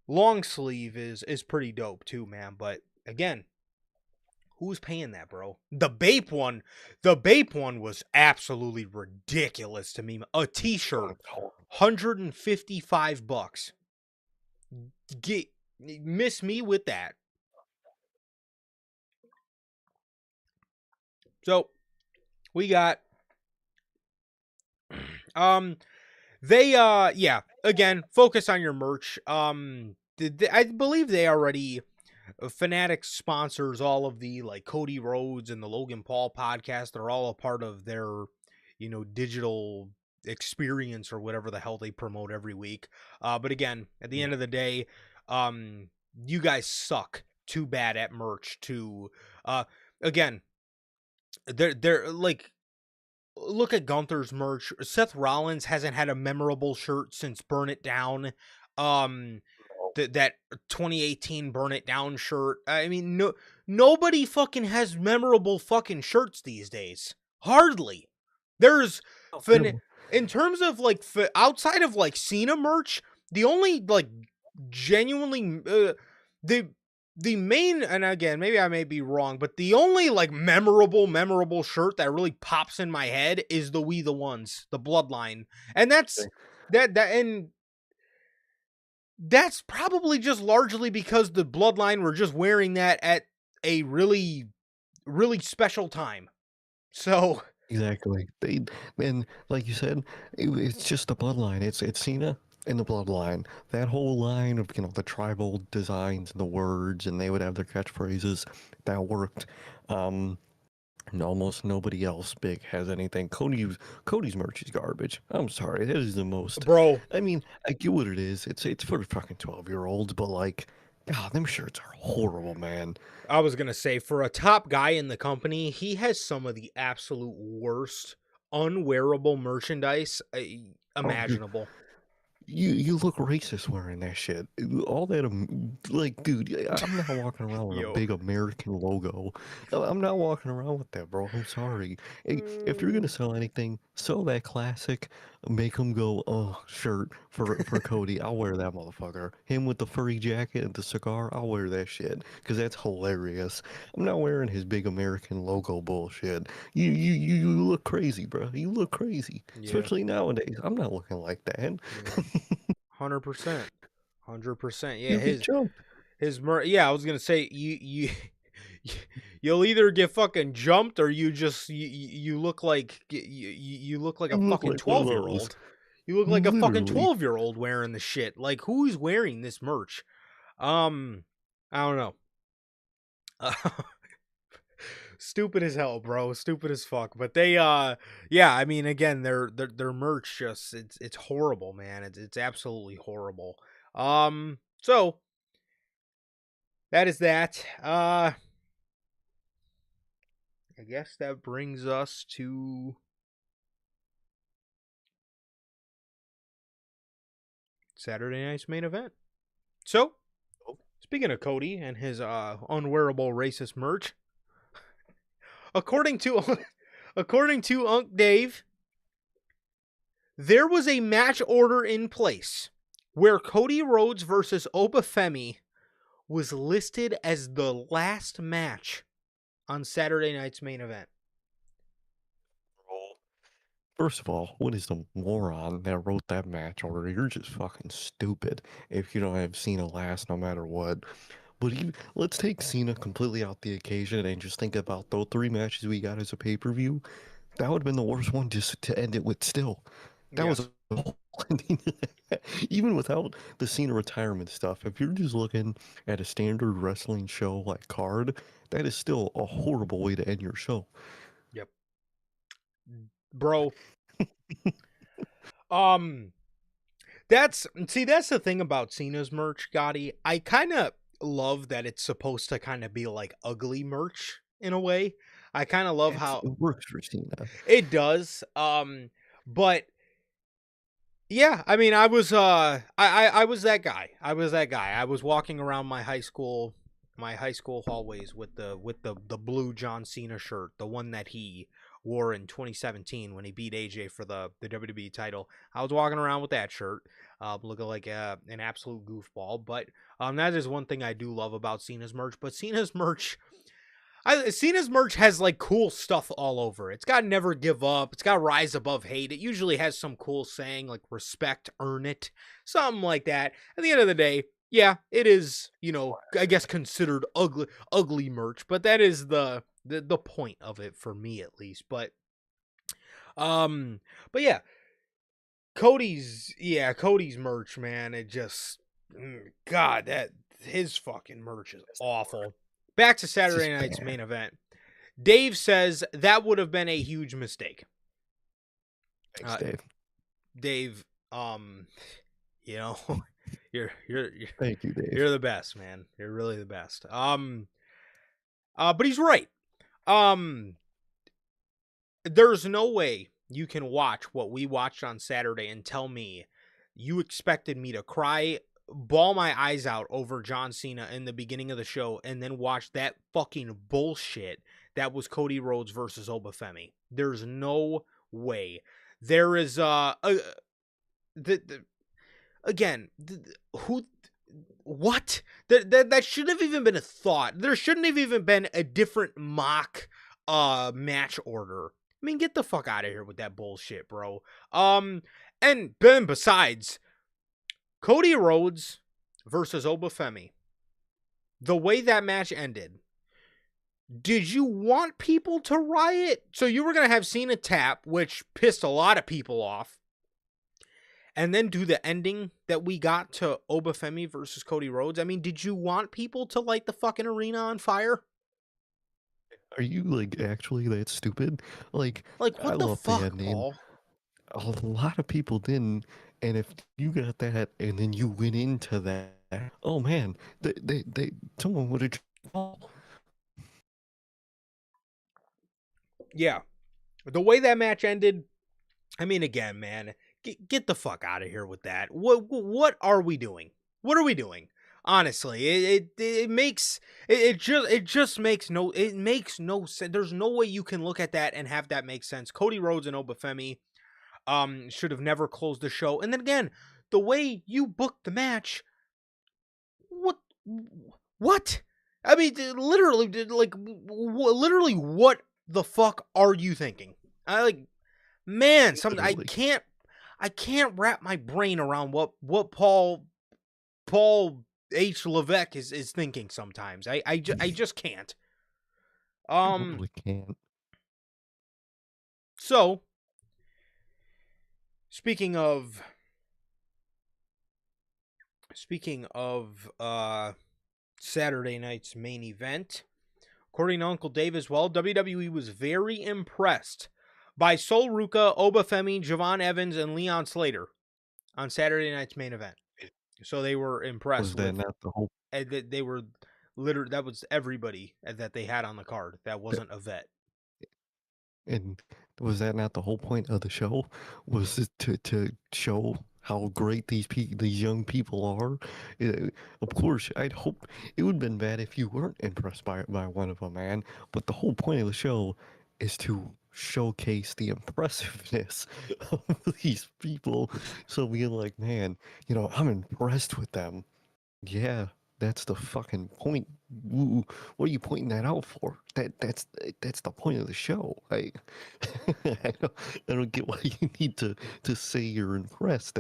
Long sleeve is pretty dope too, man. But again, who's paying that, bro? The Bape one was absolutely ridiculous to me. A t-shirt, $155. Get miss me with that. So we got they yeah, again, focus on your merch. I believe they already Fanatics sponsors all of the like Cody Rhodes and the Logan Paul podcast. They're all a part of their, digital experience or whatever the hell they promote every week. But again, at the end of the day, you guys suck too bad at merch to again, they're like, look at Gunther's merch. Seth Rollins hasn't had a memorable shirt since Burn It Down. That 2018 Burn It Down shirt. I mean, nobody fucking has memorable fucking shirts these days. Hardly. There's No. in terms of like outside of like Cena merch, the only like genuinely the main, and again, maybe I may be wrong, but the only like memorable shirt that really pops in my head is the We the Ones, the Bloodline. And that's and that's probably just largely because the Bloodline were just wearing that at a really, really special time. So Exactly. And like you said, it's just the bloodline. It's Cena and the bloodline. That whole line of the tribal designs and the words, and they would have their catchphrases that worked. And almost nobody else big has anything. Cody's merch is garbage. I'm sorry, that is the most. bro, I mean, I get what it is. It's for the fucking 12-year-olds, but like, God, them shirts are horrible, man. I was going to say, for a top guy in the company, he has some of the absolute worst unwearable merchandise Oh, dude, imaginable. you look racist wearing that shit. All that, like, dude, I'm not walking around with a Yo. big American logo. I'm not walking around with that, bro. I'm sorry. Hey, if you're gonna sell anything, sell that classic. Make them go, oh, shirt for Cody. I'll wear that motherfucker. Him with the furry jacket and the cigar. I'll wear that shit because that's hilarious. I'm not wearing his big American logo bullshit. You look crazy, bro. You look crazy, Yeah. especially nowadays. I'm not looking like that. Yeah. 100%. 100%. Yeah, You'll get jumped. yeah, I was going to say you'll either get fucking jumped or you look like you look like You a look fucking like one of those. 12-year-old. You look like a fucking Literally. 12-year-old wearing the shit. Like, who's wearing this merch? Um I don't know. Stupid as hell, bro. Stupid as fuck. But they yeah, I mean, again, their merch just it's horrible, man. It's absolutely horrible. So that is that. I guess that brings us to Saturday night's main event. So, speaking of Cody and his unwearable racist merch, according to according to Unc Dave, there was a match order in place where Cody Rhodes versus Obafemi was listed as the last match on Saturday night's main event. First of all, what is the moron that wrote that match order? You're just fucking stupid if you don't have Cena last no matter what. But let's take Cena completely out the occasion and just think about those 3 matches we got as a pay-per-view. That would have been the worst one just to end it with still. That was Yes. even without the Cena retirement stuff. If you're just looking at a standard wrestling show like card, that is still a horrible way to end your show. Yep. Bro. Um that's the thing about Cena's merch, Gotti. I kind of love that it's supposed to kind of be like ugly merch in a way. I kind of love how It works for Cena. it does. But yeah, I mean, I was that guy. I was that guy. I was walking around my high school hallways with the blue John Cena shirt, the one that he wore in 2017 when he beat AJ for the WWE title. I was walking around with that shirt, looking like an absolute goofball. But that is one thing I do love about Cena's merch. But Cena's merch has like cool stuff all over. It's got Never Give Up. It's got Rise Above Hate. It usually has some cool saying like respect, earn it, something like that. At the end of the day, yeah, it is, I guess considered ugly merch, but that is the the point of it for me at least. But yeah, Cody's merch, man. It just God, that his fucking merch is awful. Back to It's Saturday just night's bad. main event. Dave says that would have been a huge mistake. Thanks, Dave. Dave, you know, you're Thank you, Dave. you're the best, man. You're really the best. But he's right. Um, there's no way you can watch what we watched on Saturday and tell me you expected me to cry, bawl my eyes out over John Cena in the beginning of the show, and then watch that fucking bullshit that was Cody Rhodes versus Obafemi. There's no way. There is who, what, that shouldn't have even been a thought. There shouldn't have even been a different mock match order. I mean, get the fuck out of here with that bullshit, bro. And then besides, Cody Rhodes versus Obafemi, the way that match ended, did you want people to riot? So you were going to have Cena tap, which pissed a lot of people off, and then do the ending that we got to Obafemi versus Cody Rhodes? I mean, did you want people to light the fucking arena on fire? Are you like actually that stupid? Like, Like, I what the love the fuck, ending. Paul? A lot of people didn't, and if you got that, and then you went into that, oh man, someone would have. Yeah. The way that match ended, I mean, again, man, get the fuck out of here with that. What are we doing? What are we doing? Honestly, it makes it just makes no sense. There's no way you can look at that and have that make sense. Cody Rhodes and Obafemi should have never closed the show. And then again, the way you booked the match, what what? I mean, literally, literally, what the fuck are you thinking? I like, man, Literally. I can't wrap my brain around what Paul H. Levesque is thinking sometimes. I just can't. I really can't. So speaking of Saturday night's main event, according to Uncle Dave as well, WWE was very impressed by Sol Ruca, Obafemi, Javon Evans, and Leon Slater on Saturday night's main event. So they were impressed Was that with, not the whole? they were literally, that was everybody that they had on the card that wasn't a vet. And was that not the whole point of the show? Was it to show how great these young people are? Of course, I'd hope it would have been bad if you weren't impressed by one of them, man. But the whole point of the show is to showcase the impressiveness of these people. So being like, man, I'm impressed with them. Yeah, that's the fucking point. What are you pointing that out for? That's the point of the show. I don't get why you need to say you're impressed.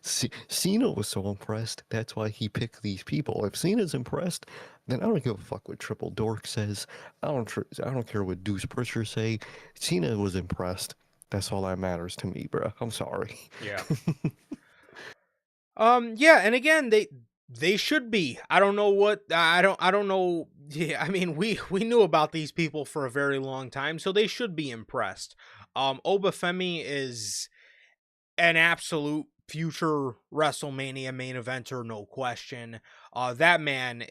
Cena was so impressed. That's why he picked these people. If Cena's impressed, then I don't give a fuck what Triple Dork says. I don't care what Deuce Pritchard say. Cena was impressed. That's all that matters to me, bro. I'm sorry. Yeah. Yeah, and again, they should be. I don't know what I don't know. Yeah, I mean, we knew about these people for a very long time, so they should be impressed. Obafemi is an absolute future WrestleMania main eventer, no question. That man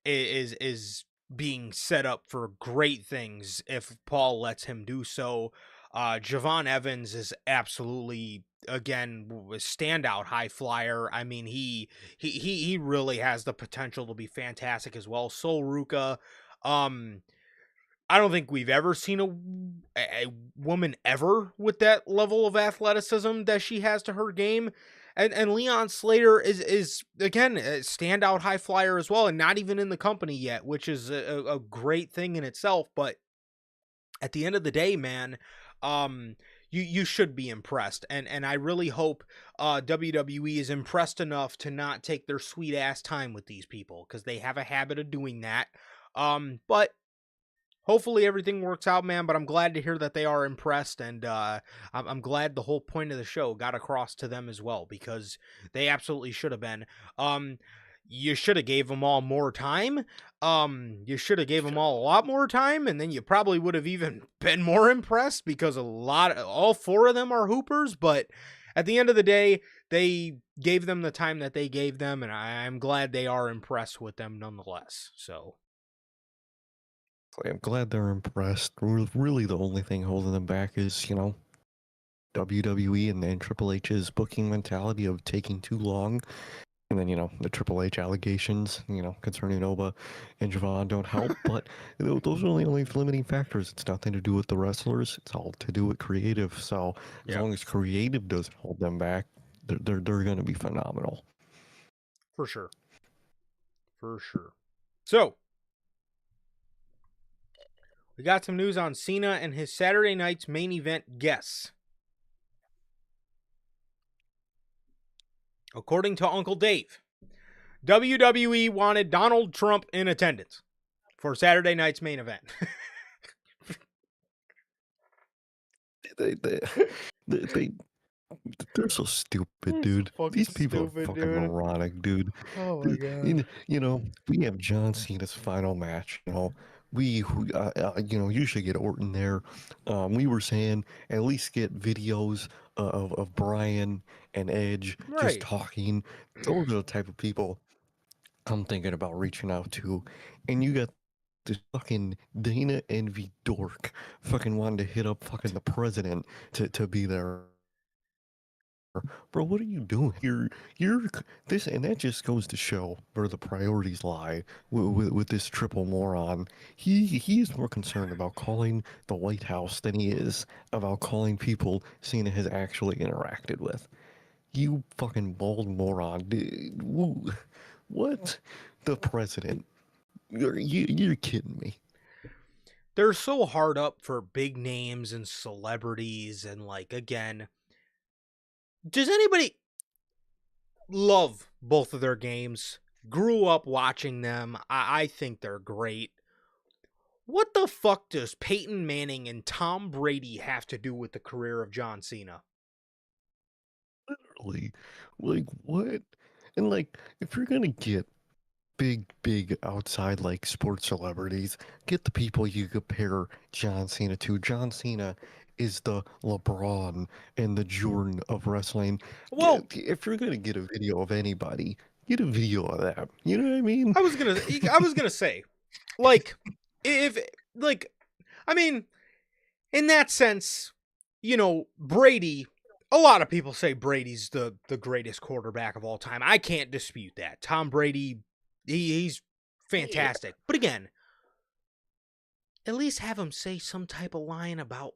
is being set up for great things if Paul lets him do so. Javon Evans is absolutely, again, a standout high flyer. I mean, he really has the potential to be fantastic as well. Sol Ruca, I don't think we've ever seen a woman ever with that level of athleticism that she has to her game. And Leon Slater is again a standout high flyer as well, and not even in the company yet, which is a great thing in itself. But at the end of the day, man, you should be impressed, and I really hope WWE is impressed enough to not take their sweet ass time with these people, because they have a habit of doing that. But hopefully everything works out, man. But I'm glad to hear that they are impressed, and I'm glad the whole point of the show got across to them as well, because they absolutely should have been. Um, you should have gave them all more time. You should have gave them all a lot more time, and then you probably would have even been more impressed, because all four of them are hoopers. But at the end of the day, they gave them the time that they gave them, and I'm glad they are impressed with them nonetheless. So. I'm glad they're impressed. Really, the only thing holding them back is, WWE and Triple H's booking mentality of taking too long. And then, the Triple H allegations, concerning Oba and Javon don't help. But those are the only limiting factors. It's nothing to do with the wrestlers. It's all to do with creative. So as Yeah. long as creative doesn't hold them back, they're going to be phenomenal. For sure. For sure. So, we got some news on Cena and his Saturday night's main event guests. According to Uncle Dave, WWE wanted Donald Trump in attendance for Saturday night's main event. they they're so stupid, dude. These people are fucking moronic, dude. Oh my god. We have John Cena's final match. You should get Orton there. We were saying at least get videos of Brian and Edge just Right. talking. Those are the type of people I'm thinking about reaching out to. And you got this fucking Dana Envy dork fucking wanting to hit up fucking the president to be there. Bro, what are you doing? You're this, and that just goes to show where the priorities lie with this triple moron. He is more concerned about calling the White House than he is about calling people Cena has actually interacted with. You fucking bald moron. What? The president? You're kidding me. They're so hard up for big names and celebrities, and again, does anybody love both of their games? Grew up watching them. I think they're great. What the fuck does Peyton Manning and Tom Brady have to do with the career of John Cena? Literally, what? And if you're gonna get big outside sports celebrities, get the people you compare John Cena to. John Cena is the LeBron and the Jordan of wrestling. Well, If you're gonna get a video of anybody, get a video of that. You know what I mean? I was gonna say, if I mean, in that sense, Brady. A lot of people say Brady's the greatest quarterback of all time. I can't dispute that. Tom Brady, he's fantastic. But again, at least have him say some type of line about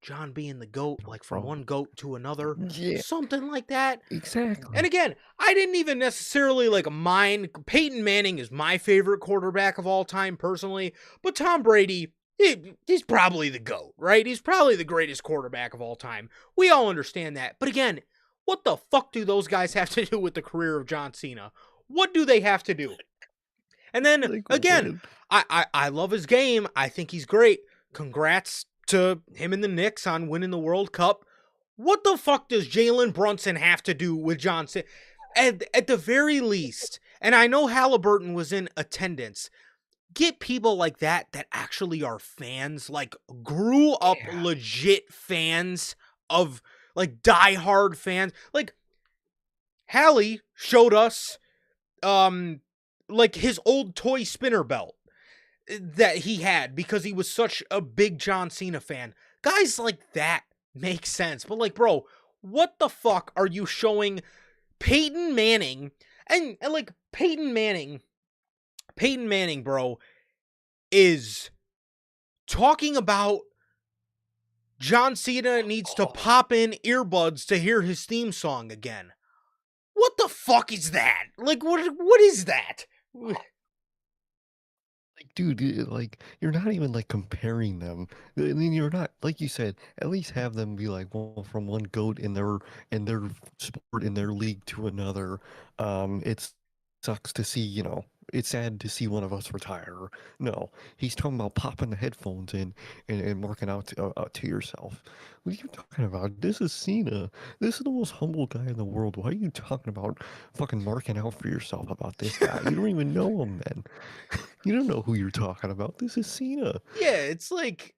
John being the GOAT, from one GOAT to another. Yeah, Something like that. exactly. And again, I didn't even necessarily mind. Peyton Manning is my favorite quarterback of all time personally, but Tom Brady, he's probably the GOAT, right? He's probably the greatest quarterback of all time. We all understand that. But again, what the fuck do those guys have to do with the career of John Cena? What do they have to do? And then again, I love his game. I think he's great. Congrats to him and the Knicks on winning the World Cup. What the fuck does Jalen Brunson have to do with John Cena? At the very least, and I know Halliburton was in attendance, get people like that actually are fans, grew up legit fans of, diehard fans. Hallie showed us, his old toy spinner belt that he had because he was such a big John Cena fan. Guys like that make sense. But bro, what the fuck are you showing Peyton Manning? And Peyton Manning, bro, is talking about John Cena needs to pop in earbuds to hear his theme song again. What the fuck is that? What is that? Dude, you're not even comparing them. I mean, you're not, like you said, at least have them be from one goat in their sport in their league to another. It sucks to see, it's sad to see one of us retire. No, he's talking about popping the headphones in and marking out to yourself. What are you talking about? This is Cena. This is the most humble guy in the world. Why are you talking about fucking marking out for yourself about this guy? You don't even know him, man. You don't know who you're talking about. This is Cena. Yeah, it's like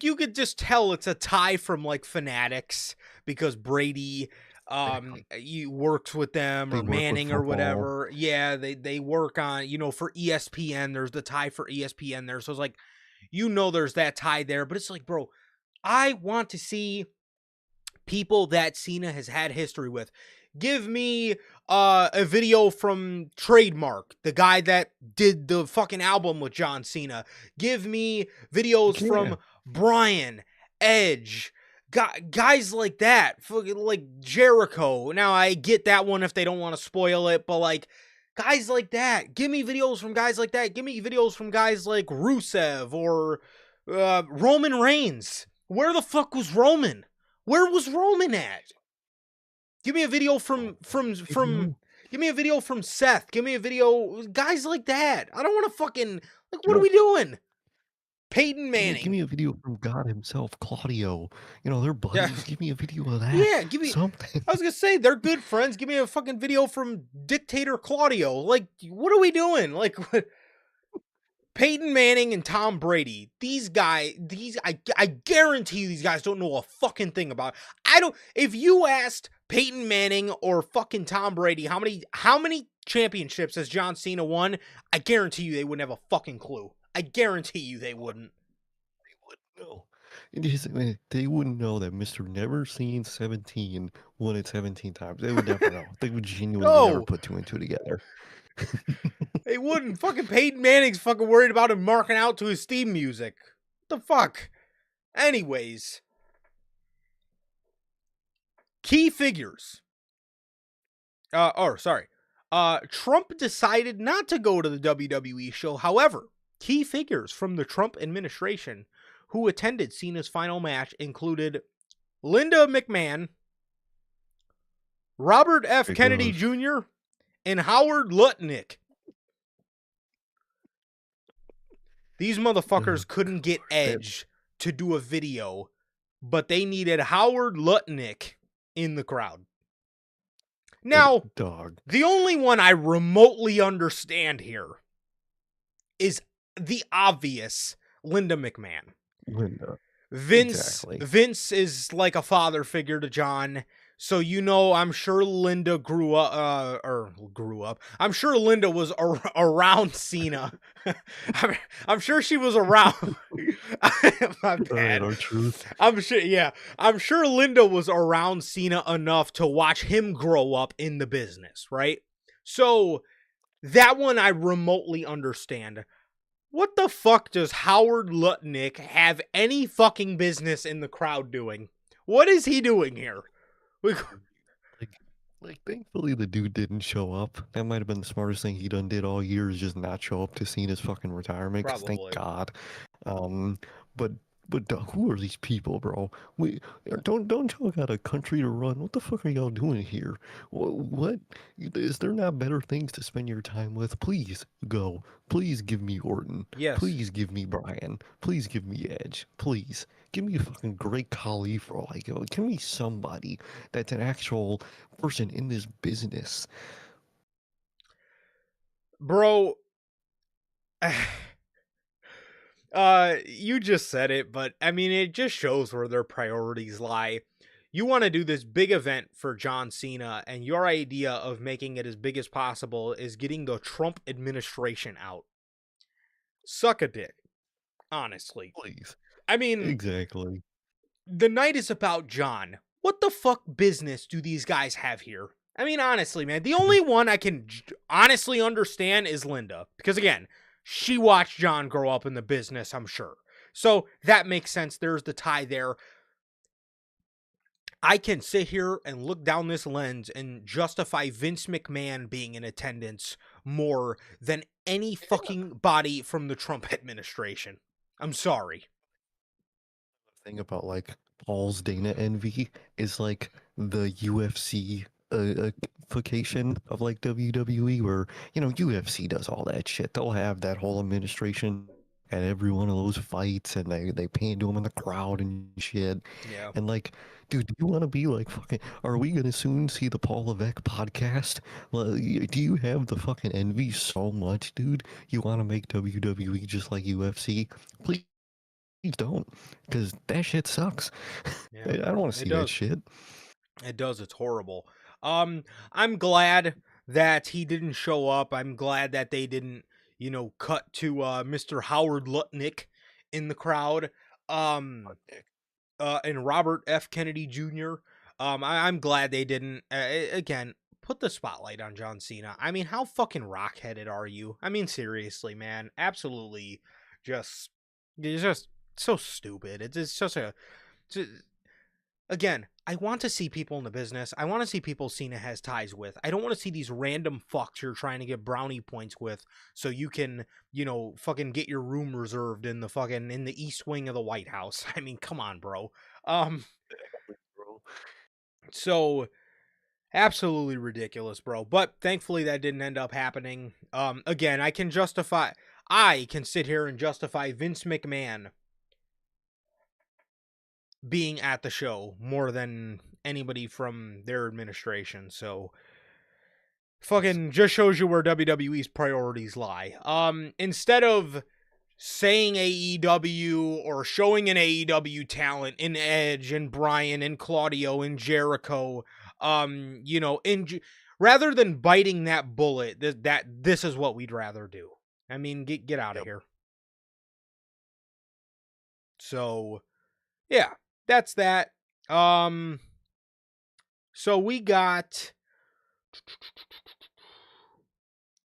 you could just tell it's a tie from like Fanatics because Brady Exactly. you works with them, They or work with Manning or football. whatever. Yeah, they work on, for ESPN. There's the tie for ESPN there. So it's like, there's that tie there, but it's like, bro, I want to see people that Cena has had history with. Give me a video from Trademark, the guy that did the fucking album with John Cena. Give me videos Yeah. from Bryan, Edge, guys like that, fucking like Jericho. Now I get that one if they don't want to spoil it, but like guys like that. Give me videos from guys like that. Give me videos from guys like Rusev or Roman Reigns. Where the fuck was Roman? Where was Roman at? Give me a video Oh, you know, give me a video from Seth. Give me a video, guys like that. I don't want to fucking, like, you what are know, we doing? Peyton give Manning. me a video from God himself, Claudio. They're Yeah. buddies. Give me a video of that. Yeah, give me, Something. I was gonna say they're good friends. Give me a fucking video from Dictator Claudio. Like, what are we doing? Like, Peyton Manning and Tom Brady. These guys, I guarantee you these guys don't know a fucking thing about. I don't, if you asked Peyton Manning or fucking Tom Brady how many championships has John Cena won, I guarantee you they wouldn't have a fucking clue. I guarantee you they wouldn't. They wouldn't know. They wouldn't know that Mr. Never Seen 17 won it 17 times. They would never know. They would genuinely never No, put two and two together. they wouldn't. Fucking Peyton Manning's fucking worried about him marking out to his theme music. What the fuck? Anyways, key figures. Sorry. Trump decided not to go to the WWE show. However, key figures from the Trump administration who attended Cena's final match included Linda McMahon, Robert F. My Kennedy gosh. Jr., and Howard Lutnick. These motherfuckers couldn't get That, Edge to do a video, but they needed Howard Lutnick in the crowd. Now, dog. the only one I remotely understand here is the obvious Linda McMahon. Linda. Vince Exactly. Vince is like a father figure to John. So I'm sure Linda grew up. I'm sure Linda was around Cena. I'm sure she was around. My bad. Our truth. I'm sure. Yeah, I'm sure Linda was around Cena enough to watch him grow up in the business, right? So that one I remotely understand. What the fuck does Howard Lutnick have any fucking business in the crowd doing? What is he doing here? Like, thankfully the dude didn't show up. That might have been the smartest thing he done did all year is just not show up to Cena's fucking retirement. Cause thank Probably. God. Um, but who are these people, bro? We don't y'all got a country to run? What the fuck are y'all doing here? What is there not better things to spend your time with? Please go. Please give me Orton. Yes. Please give me Bryan. Please give me Edge. Please give me a fucking great Khali for all I go. Give me somebody that's an actual person in this business. Bro, you just said it, but I mean, it just shows where their priorities lie. You want to do this big event for John Cena, and your idea of making it as big as possible is getting the Trump administration out. Suck a dick, honestly. Please. I mean, Exactly. the night is about John. What the fuck business do these guys have here? I mean, honestly, man, the only one I can honestly understand is Linda. Because again, she watched John grow up in the business, I'm sure. So that makes sense. There's the tie there. I can sit here and look down this lens and justify Vince McMahon being in attendance more than any fucking body from the Trump administration. I'm sorry. Thing about like Paul's Dana envy is like the UFC a vacation of like WWE where, you know, UFC does all that shit. They'll have that whole administration at every one of those fights and they pander them in the crowd and shit. Yeah. And like, dude, do you want to be like fucking, are we gonna soon see the Paul Levesque podcast? Do you have the fucking envy so much, dude? You want to make WWE just like UFC? Please don't, because that shit sucks. I Yeah. don't want to It see that does. shit. It does. It's horrible. I'm glad that he didn't show up. I'm glad that they didn't, cut to Mr. Howard Lutnick in the crowd. Um, and Robert F. Kennedy Jr. I'm glad they didn't. Again, put the spotlight on John Cena. I mean, how fucking rock-headed are you? I mean, seriously, man. Absolutely, just, it's just so stupid. It's just a. Again, I want to see people in the business. I want to see people Cena has ties with. I don't want to see these random fucks you're trying to get brownie points with so you can, fucking get your room reserved in the east wing of the White House. I mean, come on, bro. Um Bro. so absolutely ridiculous, bro. But thankfully that didn't end up happening. Again, I can sit here and justify Vince McMahon being at the show more than anybody from their administration. So fucking just shows you where WWE's priorities lie. Instead of saying AEW or showing an AEW talent in Edge and Bryan and Claudio and Jericho, rather than biting that bullet, this is what we'd rather do. I mean, get out of Yep. here. So, yeah, that's that. So we got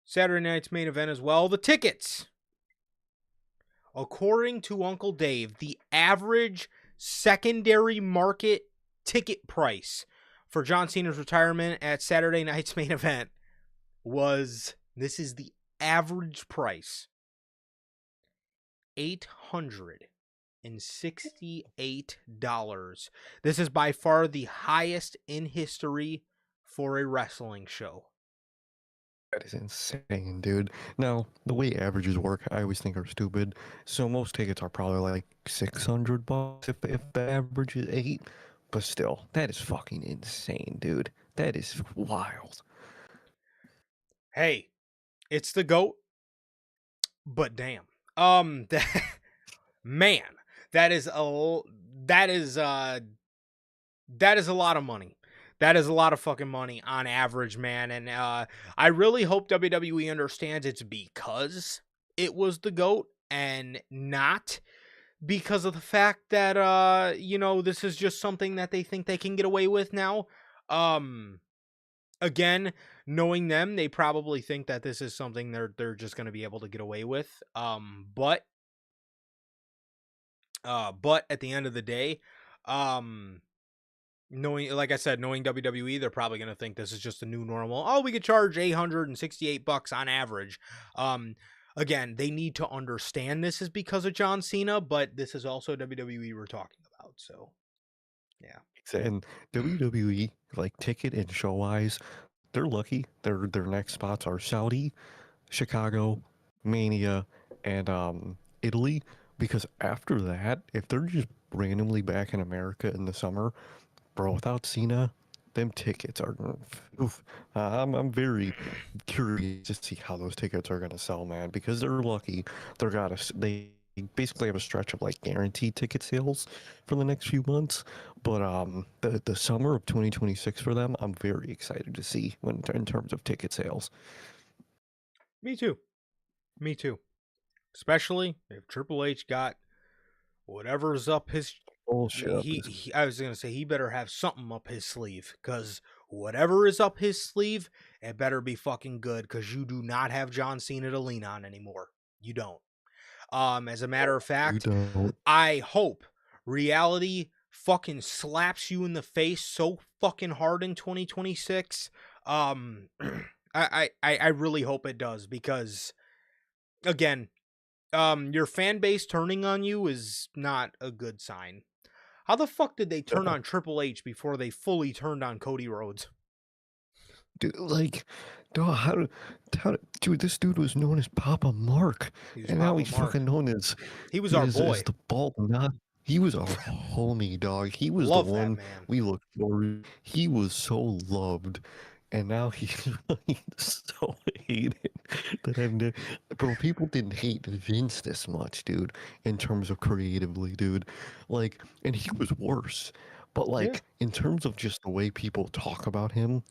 Saturday night's main event as well. The tickets. According to Uncle Dave, the average secondary market ticket price for John Cena's retirement at Saturday night's main event was, this is the average price, $868. This is by far the highest in history for a wrestling show. That is insane, dude. Now, the way averages work, I always think are stupid. So most tickets are probably like $600 if the average is eight. But still, that is fucking insane, dude. That is wild. Hey, it's the GOAT, but damn. That, man, that is that is that is a lot of money. That is a lot of fucking money on average, man. And I really hope WWE understands it's because it was the GOAT and not because of the fact that this is just something that they think they can get away with now. Again, knowing them, they probably think that this is something they're just going to be able to get away with. But at the end of the day, knowing, like I said, knowing WWE, they're probably going to think this is just a new normal. Oh, we could charge $868 on average. Again, they need to understand this is because of John Cena, but this is also WWE we're talking about. So, yeah. And WWE, like ticket and show wise, they're lucky. Their next spots are Saudi, Chicago, Mania, and Italy. Because after that, if they're just randomly back in America in the summer, bro, without Cena, them tickets are. Oof. I'm very curious to see how those tickets are gonna sell, man. Because they're lucky. They basically have a stretch of like guaranteed ticket sales for the next few months. But the summer of 2026 for them, I'm very excited to see in terms of ticket sales. Me too. Me too. Especially if Triple H got whatever's up his. Bullshit up I was gonna say he better have something up his sleeve, because whatever is up his sleeve, it better be fucking good. Because you do not have John Cena to lean on anymore. You don't. As a matter of you fact, don't. I hope reality fucking slaps you in the face so fucking hard in 2026. I really hope it does, because again, your fan base turning on you is not a good sign. How the fuck did they turn on Triple H before they fully turned on Cody Rhodes? dude, like, dog, dude, this dude was known as Papa Mark, He was and now Papa he's Mark. fucking known as He was our as boy. the bald not. He was our homie, dog. He was the Love that one man. we looked for. He was so loved, and now he's he's so hated that I've never. Bro, people didn't hate Vince this much, dude. In terms of creatively, dude, like, and he was worse. But Yeah. like in terms of just the way people talk about him,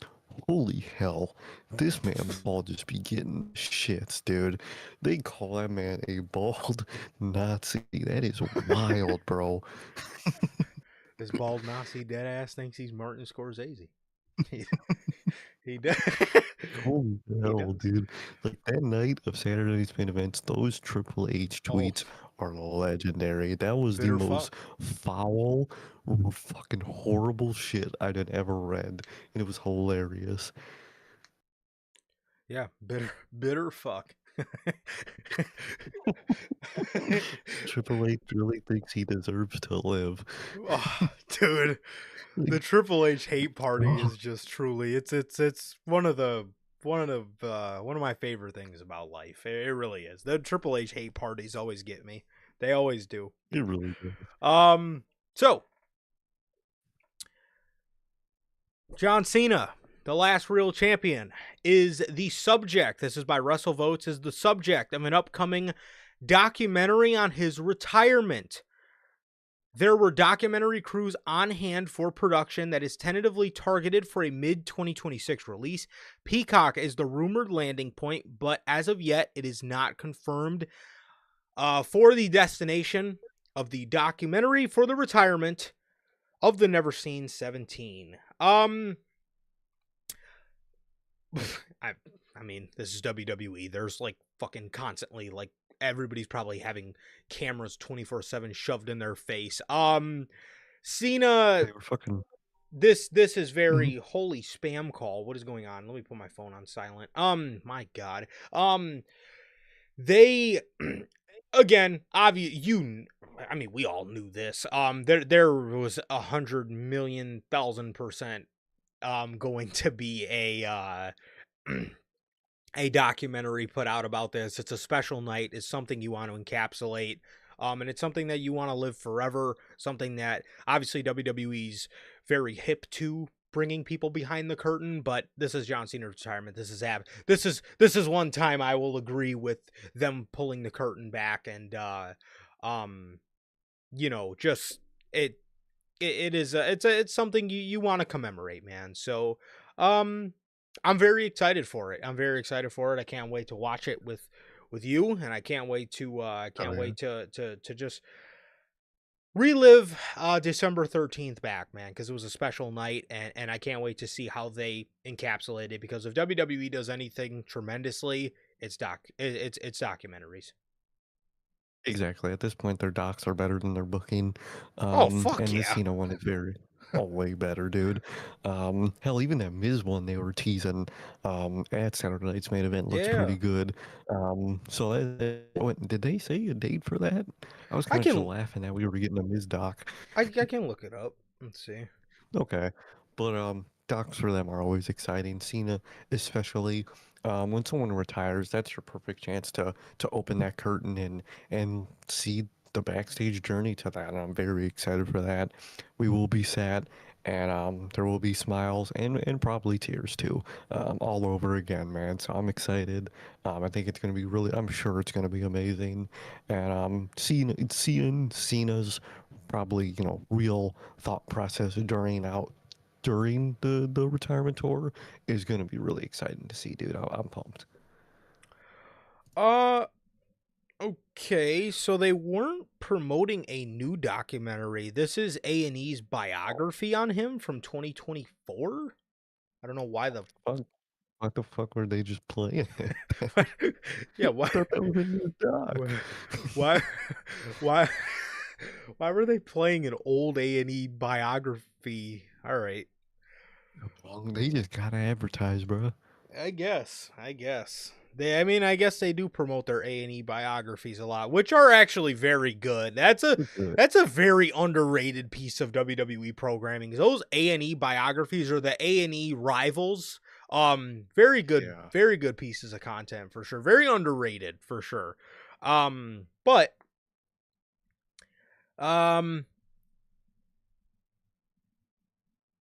holy hell, this man Paul just be getting shits, dude. They call that man a bald Nazi. That is wild, bro. This bald Nazi dead ass thinks he's Martin Scorsese. He, he does. Holy He hell, does. dude. Like that night of Saturday's main events, those Triple H Oh, tweets are legendary. That was the bitter most fuck. foul, fucking horrible shit I'd had ever read. And it was hilarious. Yeah, bitter fuck. Triple H really thinks he deserves to live. Oh, dude, the Like, Triple H hate party oh, is just truly it's one of my favorite things about life. It really is. The Triple H hate parties always get me. They always do. it really does. So John Cena, the last real champion, is the subject. This is by WrestleVotes. Is the subject of an upcoming documentary on his retirement. There were documentary crews on hand for production that is tentatively targeted for a mid-2026 release. Peacock is the rumored landing point, but as of yet, it is not confirmed for the destination of the documentary for the retirement of the Never Seen 17. I mean, this is WWE. There's like fucking constantly like everybody's probably having cameras 24/7 shoved in their face. Cena, They were fucking. this is Mhm. very holy spam call. What is going on? Let me put my phone on silent. My god. They again, I mean, we all knew this. There was 100,000,000% going to be a documentary put out about this. It's a special night. It's something you want to encapsulate. And it's something that you want to live forever. Something that obviously WWE's very hip to bringing people behind the curtain. But this is John Cena's retirement. This is one time I will agree with them pulling the curtain back and just it is it's something you want to commemorate, man. So I'm very excited for it. I can't wait to watch it with you, and I can't wait to Oh, yeah. to just relive December 13th back, man, because it was a special night, and I can't wait to see how they encapsulate it, because if WWE does anything tremendously, it's documentaries. Exactly. At this point, their docs are better than their booking. Oh fuck And this yeah. Cena one is very, way better, dude. Hell, even that Miz one they were teasing at Saturday Night's main event looks Yeah. pretty good. Did they say a date for that? I was I kind of just can laughing that we were getting a Miz doc. I can look it up. Let's see. Okay, but docs for them are always exciting. Cena, especially, when someone retires, that's your perfect chance to open that curtain and see the backstage journey to that. And I'm very excited for that. We will be sad, and there will be smiles and probably tears too, all over again, man. So I'm excited. I think it's gonna be really. I'm sure it's gonna be amazing, and seeing Cena's probably real thought process during the retirement tour is going to be really exciting to see, dude. I'm pumped. Uh Okay, so they weren't promoting a new documentary. This is A&E's biography on him from 2024. I don't know why the Fuck, what the fuck were they just playing it? yeah, I why thought that was in the doc. why why why were they playing an old A&E biography? All right. Well, they just gotta advertise, bro. I guess. I guess they do promote their A&E biographies a lot, which are actually very good. That's a very underrated piece of WWE programming. Those A&E biographies are the A&E rivals Yeah. very good pieces of content for sure. Very underrated for sure. But um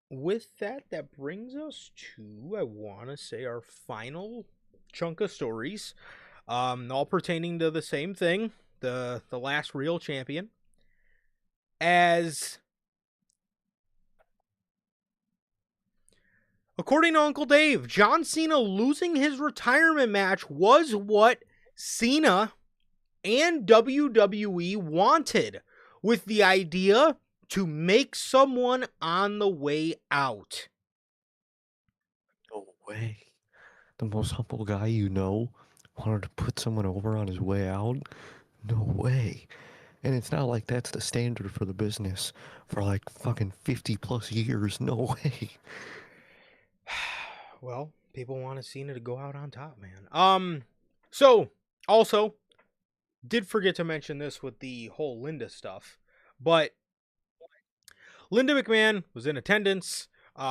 with that, that brings us to, I want to say, our final chunk of stories, all pertaining to the same thing, the last real champion. As according to Uncle Dave, John Cena losing his retirement match was what Cena and WWE wanted, with the idea to make someone on the way out. No way. The most humble guy you know wanted to put someone over on his way out? No way. And it's not like that's the standard for the business for like fucking 50 plus years. No way. Well, people wanted Cena to go out on top, man. So also did forget to mention this with the whole Linda stuff, but Linda McMahon was in attendance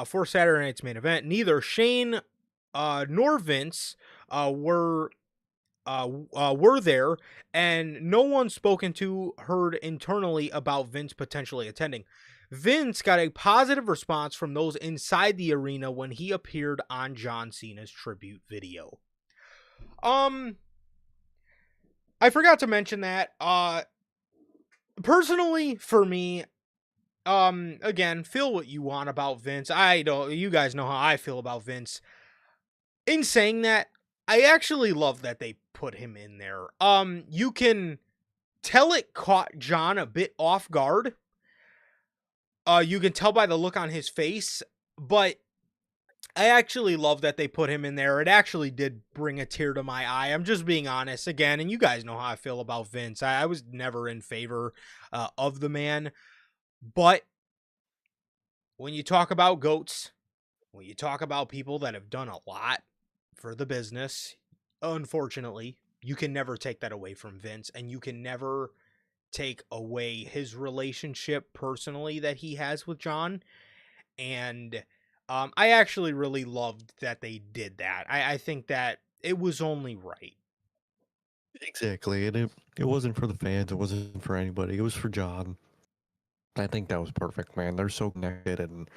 for Saturday night's main event. Neither Shane nor Vince were there, and no one spoken to heard internally about Vince potentially attending. Vince got a positive response from those inside the arena when he appeared on John Cena's tribute video. I forgot to mention that. Personally, for me, again, feel what you want about Vince. I don't. You guys know how I feel about Vince. In saying that, I actually love that they put him in there. You can tell it caught John a bit off guard. You can tell by the look on his face, but I actually love that they put him in there. It actually did bring a tear to my eye. I'm just being honest again, and you guys know how I feel about Vince. I was never in favor of the man, but when you talk about GOATs, when you talk about people that have done a lot for the business, unfortunately, you can never take that away from Vince, and you can never take away his relationship personally that he has with John. And I actually really loved that they did that. I think that it was only right. Exactly. And it wasn't for the fans. It wasn't for anybody. It was for John. I think that was perfect, man. They're so connected, and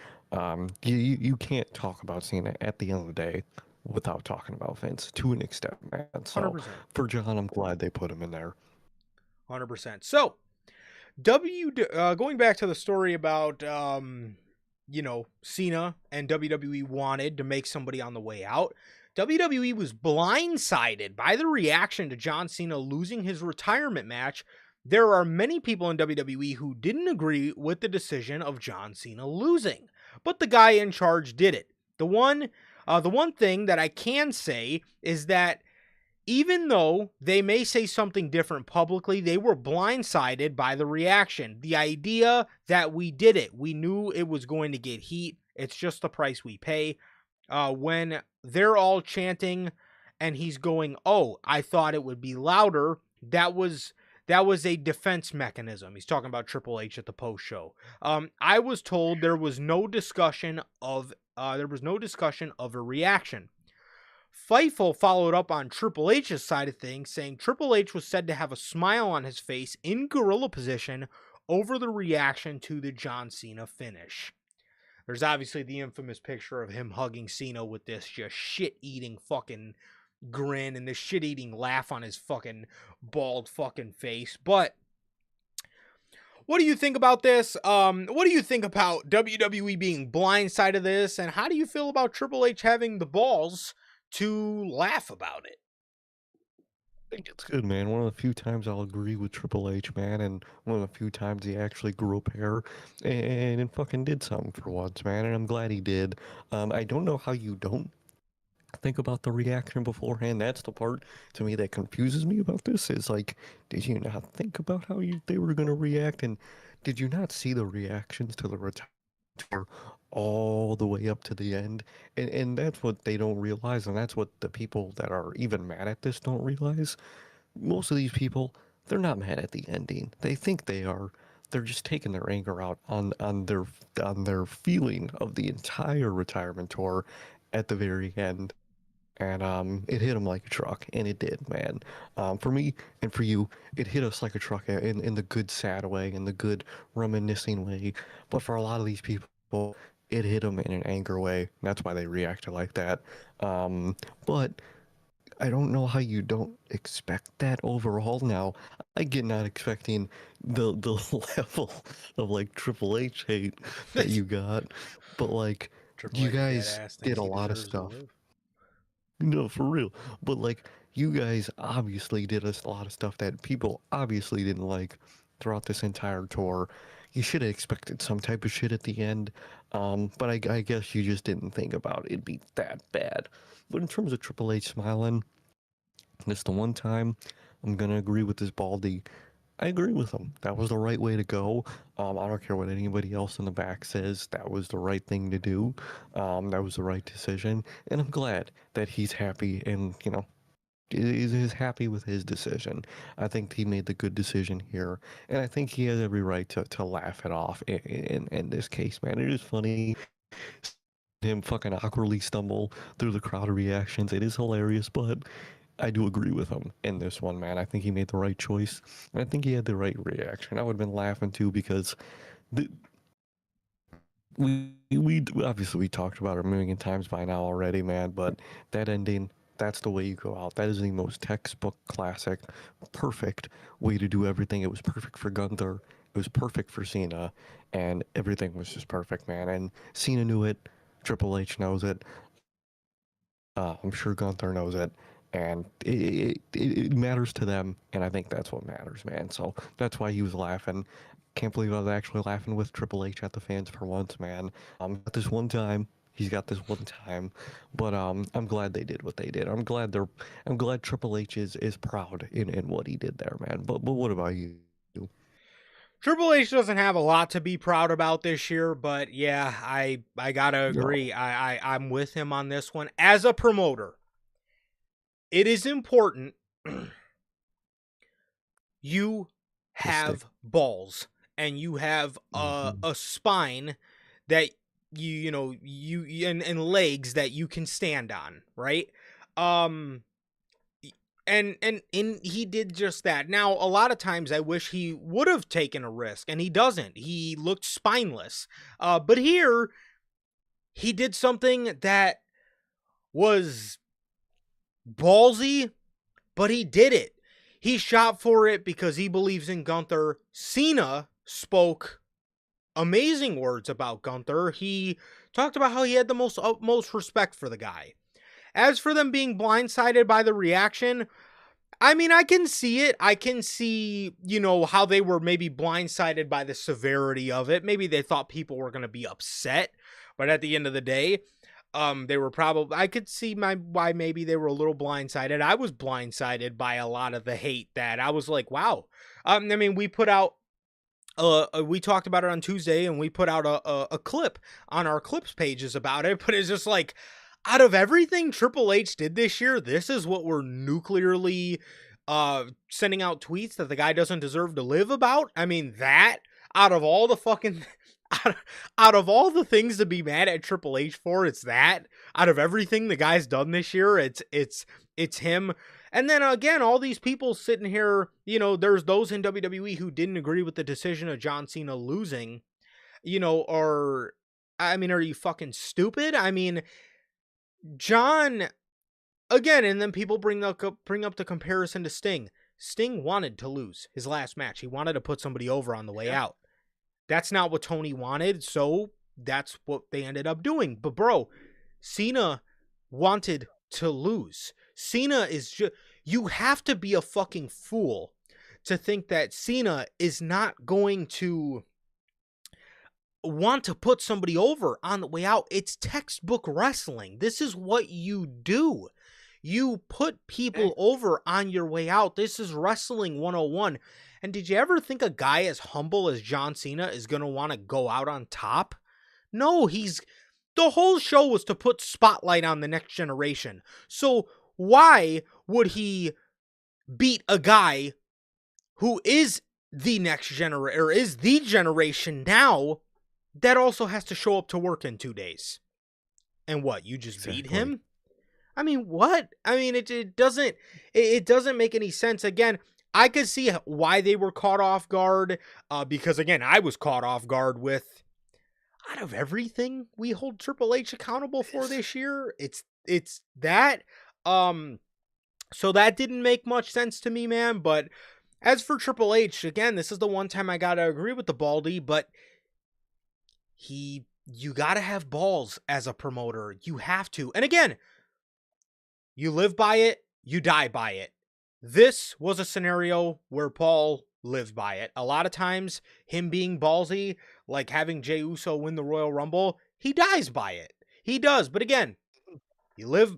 you can't talk about Cena at the end of the day without talking about Vince to an extent, man. So 100%. for John, I'm glad they put him in there. 100%. So, going back to the story about Cena and WWE wanted to make somebody on the way out. WWE was blindsided by the reaction to John Cena losing his retirement match. There are many people in WWE who didn't agree with the decision of John Cena losing, but the guy in charge did it. The one thing that I can say is that even though they may say something different publicly, they were blindsided by the reaction. The idea that we did it, we knew it was going to get heat. It's just the price we pay. When they're all chanting and he's going, "Oh, I thought it would be louder," that was a defense mechanism. He's talking about Triple H at the post show. I was told there was no discussion of a reaction. Fightful followed up on Triple H's side of things, saying Triple H was said to have a smile on his face in gorilla position over the reaction to the John Cena finish. There's obviously the infamous picture of him hugging Cena with this just shit-eating fucking grin and this shit-eating laugh on his fucking bald fucking face. But what do you think about this? What do you think about WWE being blindsided this? And how do you feel about Triple H having the balls to laugh about it? I think it's good, man. One of the few times I'll agree with Triple H, man, and one of the few times he actually grew a pair and fucking did something for once, man. And I'm glad he did. I don't know how you don't think about the reaction beforehand. That's the part to me that confuses me about this. Is like, did you not think about how they were gonna react, and did you not see the reactions to the retire all the way up to the end? And that's what they don't realize, and that's what the people that are even mad at this don't realize. Most of these people, they're not mad at the ending. They think they are. They're just taking their anger out on their feeling of the entire retirement tour at the very end. And it hit him like a truck, and it did, man. For me and for you, it hit us like a truck in the good, sad way, in the good, reminiscing way. But for a lot of these people, it hit them in an anger way. That's why they reacted like that. But I don't know how you don't expect that overall. Now, I get not expecting the level of like Triple H hate that you got, but like Triple you H dead guys ass did thinks a he lot of deserves to stuff. live. No, for real. But like you guys obviously did a lot of stuff that people obviously didn't like throughout this entire tour. You should have expected some type of shit at the end. But I guess you just didn't think about it'd be that bad. But in terms of Triple H smiling, this the one time I'm gonna agree with this Baldy. I agree with him. That was the right way to go. I don't care what anybody else in the back says. That was the right thing to do. That was the right decision, and I'm glad that he's happy and is happy with his decision. I think he made the good decision here, and I think he has every right to laugh it off in this case, man. It is funny him fucking awkwardly stumble through the crowd of reactions. It is hilarious, but I do agree with him in this one, man. I think he made the right choice. And I think he had the right reaction. I would have been laughing too because the, we obviously we talked about it a million times by now already, man. But that ending, that's the way you go out. That is the most textbook classic, perfect way to do everything. It was perfect for Gunther. It was perfect for Cena, and everything was just perfect, man. And Cena knew it. Triple H knows it. I'm sure Gunther knows it, and it matters to them, and I think that's what matters, man. So that's why he was laughing. Can't believe I was actually laughing with Triple H at the fans for once, man. Got this one time. He's got this one time, but I'm glad they did what they did. I'm glad Triple H is proud in what he did there, man. But what about you? Triple H doesn't have a lot to be proud about this year, but yeah, I gotta No, agree. I'm with him on this one. As a promoter, it is important you to stick. have balls and you have Hmm. a spine that and legs that you can stand on, right? Um and he did just that. Now, a lot of times I wish he would have taken a risk, and he doesn't. He looked spineless. But here he did something that was ballsy, but he did it. He shot for it because he believes in Gunther. Cena spoke amazing words about Gunther. He talked about how he had the most utmost respect for the guy. As for them being blindsided by the reaction, I mean, I can see it. I can see, how they were maybe blindsided by the severity of it. Maybe they thought people were going to be upset, but at the end of the day, they were probably. I could see why maybe they were a little blindsided. I was blindsided by a lot of the hate that I was like, wow. I mean, we put out. We talked about it on Tuesday, and we put out a clip on our clips pages about it. But it's just like, out of everything Triple H did this year, this is what we're nuclearly sending out tweets that the guy doesn't deserve to live about. I mean, that out of all the fucking out of all the things to be mad at Triple H for, it's that. Out of everything the guy's done this year, it's him. And then again, all these people sitting here, there's those in WWE who didn't agree with the decision of John Cena losing, or I mean, are you fucking stupid? I mean, John again, and then people bring up the comparison to Sting. Sting wanted to lose his last match. He wanted to put somebody over on the way Yeah. out. That's not what Tony wanted, so that's what they ended up doing. But bro, Cena wanted to lose. Cena is just, you have to be a fucking fool to think that Cena is not going to want to put somebody over on the way out. It's textbook wrestling. This is what you do. You put people over on your way out. This is wrestling 101. And did you ever think a guy as humble as John Cena is going to want to go out on top? No, the whole show was to put spotlight on the next generation. So why would he beat a guy who is the next generation, or is the generation now, that also has to show up to work in 2 days? And what, you just beat Exactly. him? I mean, what? I mean, it doesn't make any sense. Again, I could see why they were caught off guard, because again, I was caught off guard with, out of everything we hold Triple H accountable for Yes. this year, it's that. Um, so that didn't make much sense to me, man. But as for Triple H, again, this is the one time I gotta agree with the Baldy, but you gotta have balls as a promoter. You have to. And again, you live by it, you die by it. This was a scenario where Paul lived by it. A lot of times, him being ballsy, like having Jey Uso win the Royal Rumble, he dies by it. He does. But again, you live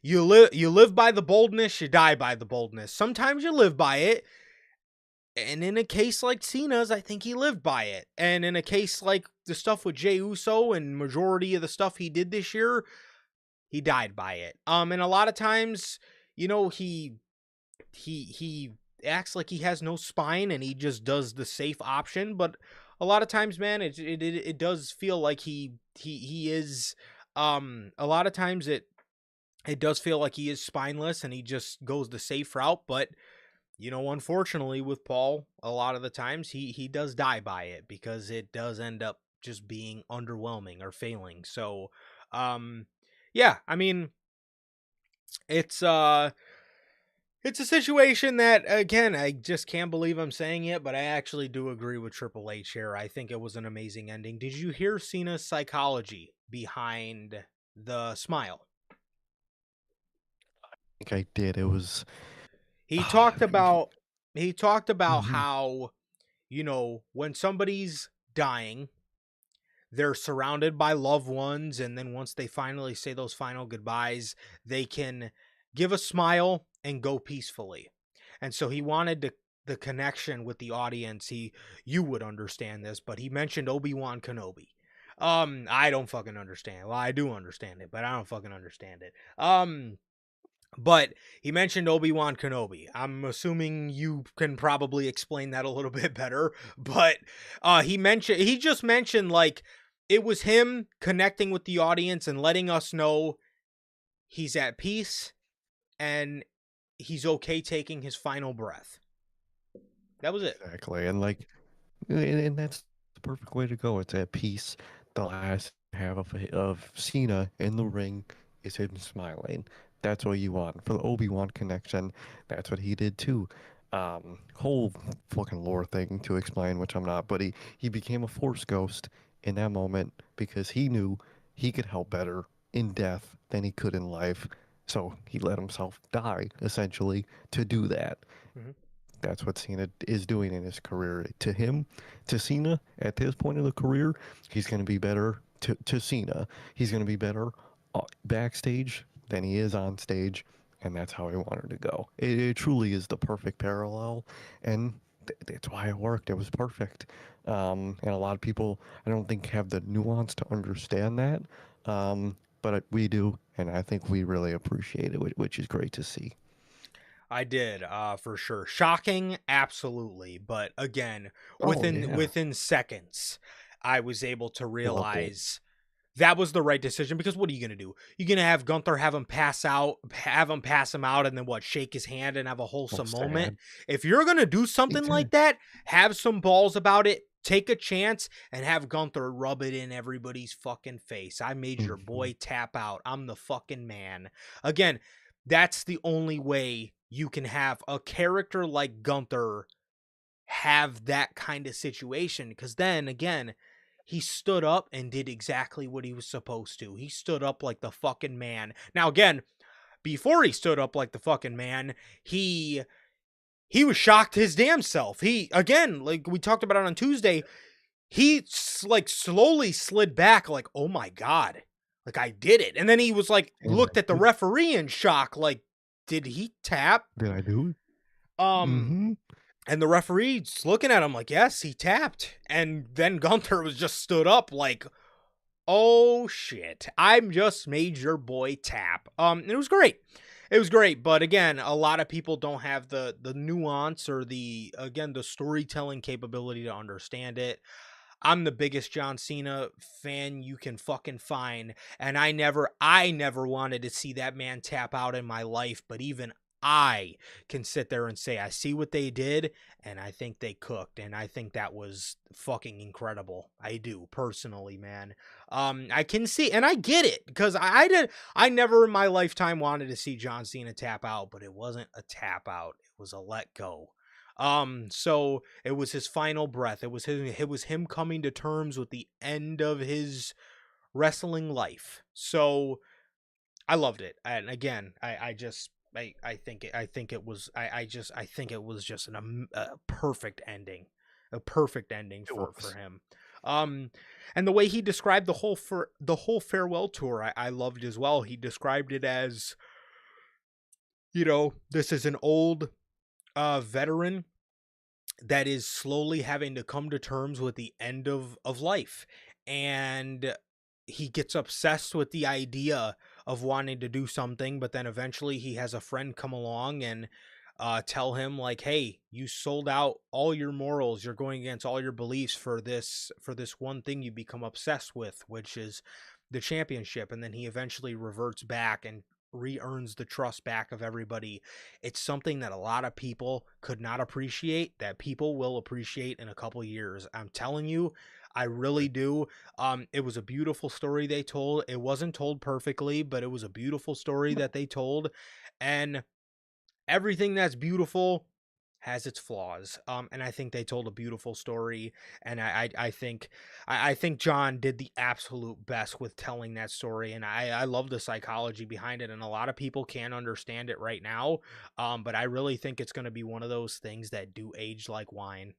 you live by the boldness, you die by the boldness. Sometimes you live by it. And in a case like Cena's, I think he lived by it. And in a case like the stuff with Jey Uso and majority of the stuff he did this year, he died by it. And a lot of times, he acts like he has no spine and he just does the safe option. But a lot of times, man, it does feel like he is. A lot of times it does feel like he is spineless and he just goes the safe route. But unfortunately, with Paul, a lot of the times he does die by it because it does end up just being underwhelming or failing. So, yeah, I mean, it's it's a situation that, again, I just can't believe I'm saying it, but I actually do agree with Triple H here. I think it was an amazing ending. Did you hear Cena's psychology behind the smile? I think I did. It was. He ah, talked about he talked about mhm. how, when somebody's dying, they're surrounded by loved ones, and then once they finally say those final goodbyes, they can give a smile and go peacefully. And so he wanted the connection with the audience. You would understand this, but he mentioned Obi-Wan Kenobi. I don't fucking understand. Well, I do understand it, but I don't fucking understand it. But he mentioned Obi-Wan Kenobi. I'm assuming you can probably explain that a little bit better. But he just mentioned, like, it was him connecting with the audience and letting us know he's at peace and he's okay taking his final breath. That was it. Exactly. And like, and that's the perfect way to go. It's at peace. The last half of Cena in the ring is him smiling. That's what you want for the Obi-Wan connection. That's what he did too. Whole fucking lore thing to explain, which I'm not, but he became a Force ghost in that moment because he knew he could help better in death than he could in life. So he let himself die essentially to do that. Mm-hmm. That's what Cena is doing in his career. To him, to Cena, at this point of the career, he's going to be better to Cena. He's going to be better backstage than he is on stage, and that's how he wanted to go. It truly is the perfect parallel, and that's why it worked. It was perfect. And a lot of people, I don't think, have the nuance to understand that, but we do, and I think we really appreciate it, which is great to see. I did, for sure. Shocking, absolutely. But again, Oh within yeah, within seconds, I was able to loved it. realize that was the right decision. Because what are you gonna do? You're gonna have Gunther have him pass out, have him pass him out, and then what? Shake his hand and have a Oh, wholesome moment. sad. If you're gonna do something like Exactly. that, have some balls about it. Take a chance and have Gunther rub it in everybody's fucking face. I made your Hmm. boy tap out. I'm the fucking man. Again, that's the only way you can have a character like Gunther have that kind of situation. Because then again, he stood up and did exactly what he was supposed to. He stood up like the fucking man. Now, again, before he stood up like the fucking man, he was shocked his damn self. He, again, like we talked about it on Tuesday, he like slowly slid back, like, oh my god, like I did it. And then he was like, And I looked at the did. referee in shock, like, did he tap? Did I do it? Um, Mm-hmm. and the referee's looking at him like, yes, he tapped. And then Gunther was just stood up like, oh shit, I'm just made your boy tap. And it was great. It was great, but again, a lot of people don't have the nuance or the storytelling capability to understand it. I'm the biggest John Cena fan you can fucking find, and I never wanted to see that man tap out in my life, but even I can sit there and say I see what they did, and I think they cooked, and I think that was fucking incredible. I do personally, man. I can see, and I get it because I never in my lifetime wanted to see John Cena tap out, but it wasn't a tap out; it was a let go. So it was his final breath. It was him coming to terms with the end of his wrestling life. So I loved it. And again, I think it was just a perfect ending. A perfect ending It for was. him. Um and the way he described the whole farewell tour, I loved as well. He described it as, this is an old veteran that is slowly having to come to terms with the end of life, and he gets obsessed with the idea of wanting to do something, but then eventually he has a friend come along and tell him like, hey, you sold out all your morals, you're going against all your beliefs for this one thing you become obsessed with, which is the championship. And then he eventually reverts back and re-earns the trust back of everybody. It's something that a lot of people could not appreciate, that people will appreciate in a couple years. I'm telling you, I really do. It was a beautiful story they told. It wasn't told perfectly, but it was a beautiful story that they told. And everything that's beautiful has its flaws. And I think they told a beautiful story. And I think John did the absolute best with telling that story. And I love the psychology behind it. And a lot of people can't understand it right now. But I really think it's going to be one of those things that do age like wine.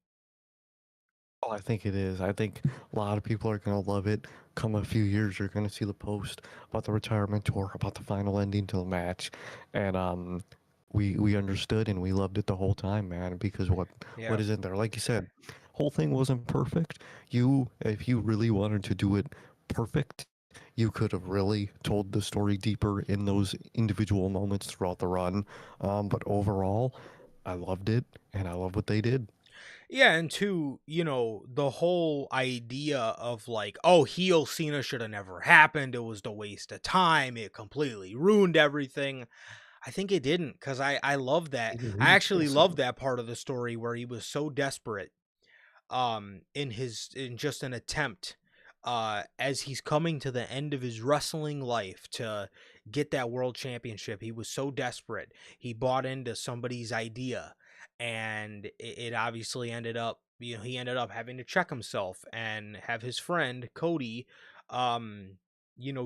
Oh, I think it is. I think a lot of people are gonna love it. Come a few years, you're gonna see the post about the retirement tour, about the final ending to the match, and we understood and we loved it the whole time, man. Because what Yeah. is in there? Like you said, whole thing wasn't perfect. If you really wanted to do it perfect, you could have really told the story deeper in those individual moments throughout the run. But overall, I loved it, and I love what they did. Yeah, and two, the whole idea of like, oh, heel Cena should have never happened. It was the waste of time. It completely ruined everything. I think it didn't, because I love that. It I reached actually also. love that part of the story where he was so desperate in just an attempt as he's coming to the end of his wrestling life to get that world championship. He was so desperate, he bought into somebody's idea, and it obviously ended up, he ended up having to check himself and have his friend Cody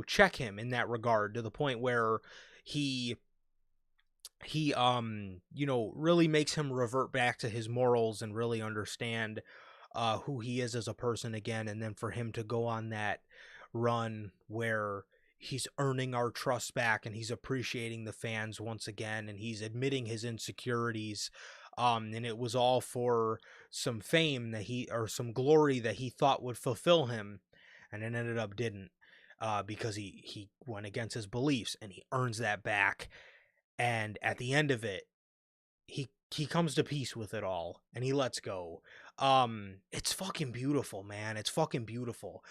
check him in that regard, to the point where he really makes him revert back to his morals and really understand who he is as a person again. And then for him to go on that run where he's earning our trust back and he's appreciating the fans once again, and he's admitting his insecurities, and it was all for some fame that he, or some glory that he thought would fulfill him, and it ended up didn't, because he went against his beliefs, and he earns that back. And at the end of it, he comes to peace with it all, and he lets go. It's fucking beautiful, man. It's fucking beautiful.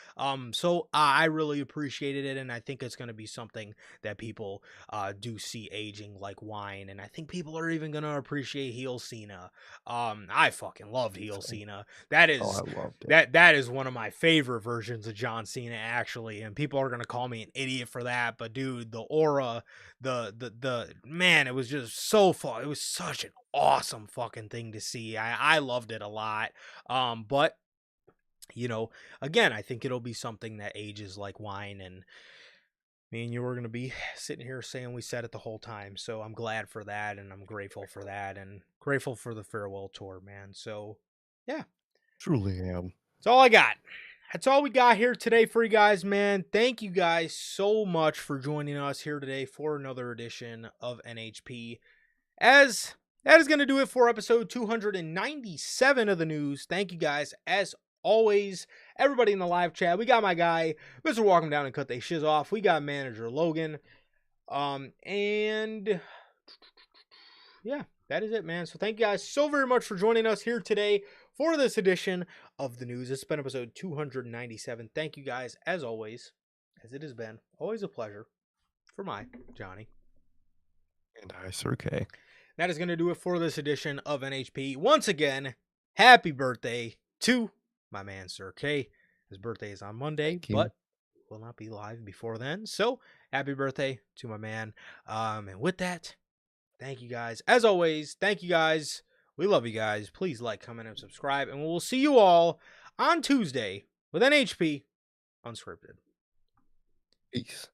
So I really appreciated it, and I think it's going to be something that people do see aging like wine, and I think people are even going to appreciate heel Cena. I fucking loved heel So, Cena. oh, I loved it. That is one of my favorite versions of John Cena, actually, and people are going to call me an idiot for that, but dude, the aura, the man, it was just so fun. It was such an awesome fucking thing to see. I loved it a lot. But you know, again, I think it'll be something that ages like wine, and me and you were gonna be sitting here saying we said it the whole time. So I'm glad for that, and I'm grateful for that, and grateful for the farewell tour, man. So yeah, Truly am. that's all I got. That's all we got here today for you guys, man. Thank you guys so much for joining us here today for another edition of NHP. As that is going to do it for episode 297 of the news. Thank you guys, as always, everybody in the live chat. We got my guy, Mr. Walk 'em Down and Cut They Shiz Off. We got manager Logan. And yeah, that is it, man. So thank you guys so very much for joining us here today for this edition of the news. It's been episode 297. Thank you guys, as always, as it has been always a pleasure for my Johnny. And I, Sir K. That is going to do it for this edition of NHP. Once again, happy birthday to my man, Sir K. His birthday is on Monday, but will not be live before then. So, happy birthday to my man. And with that, thank you guys. As always, thank you guys. We love you guys. Please like, comment, and subscribe. And we'll see you all on Tuesday with NHP Unscripted. Peace.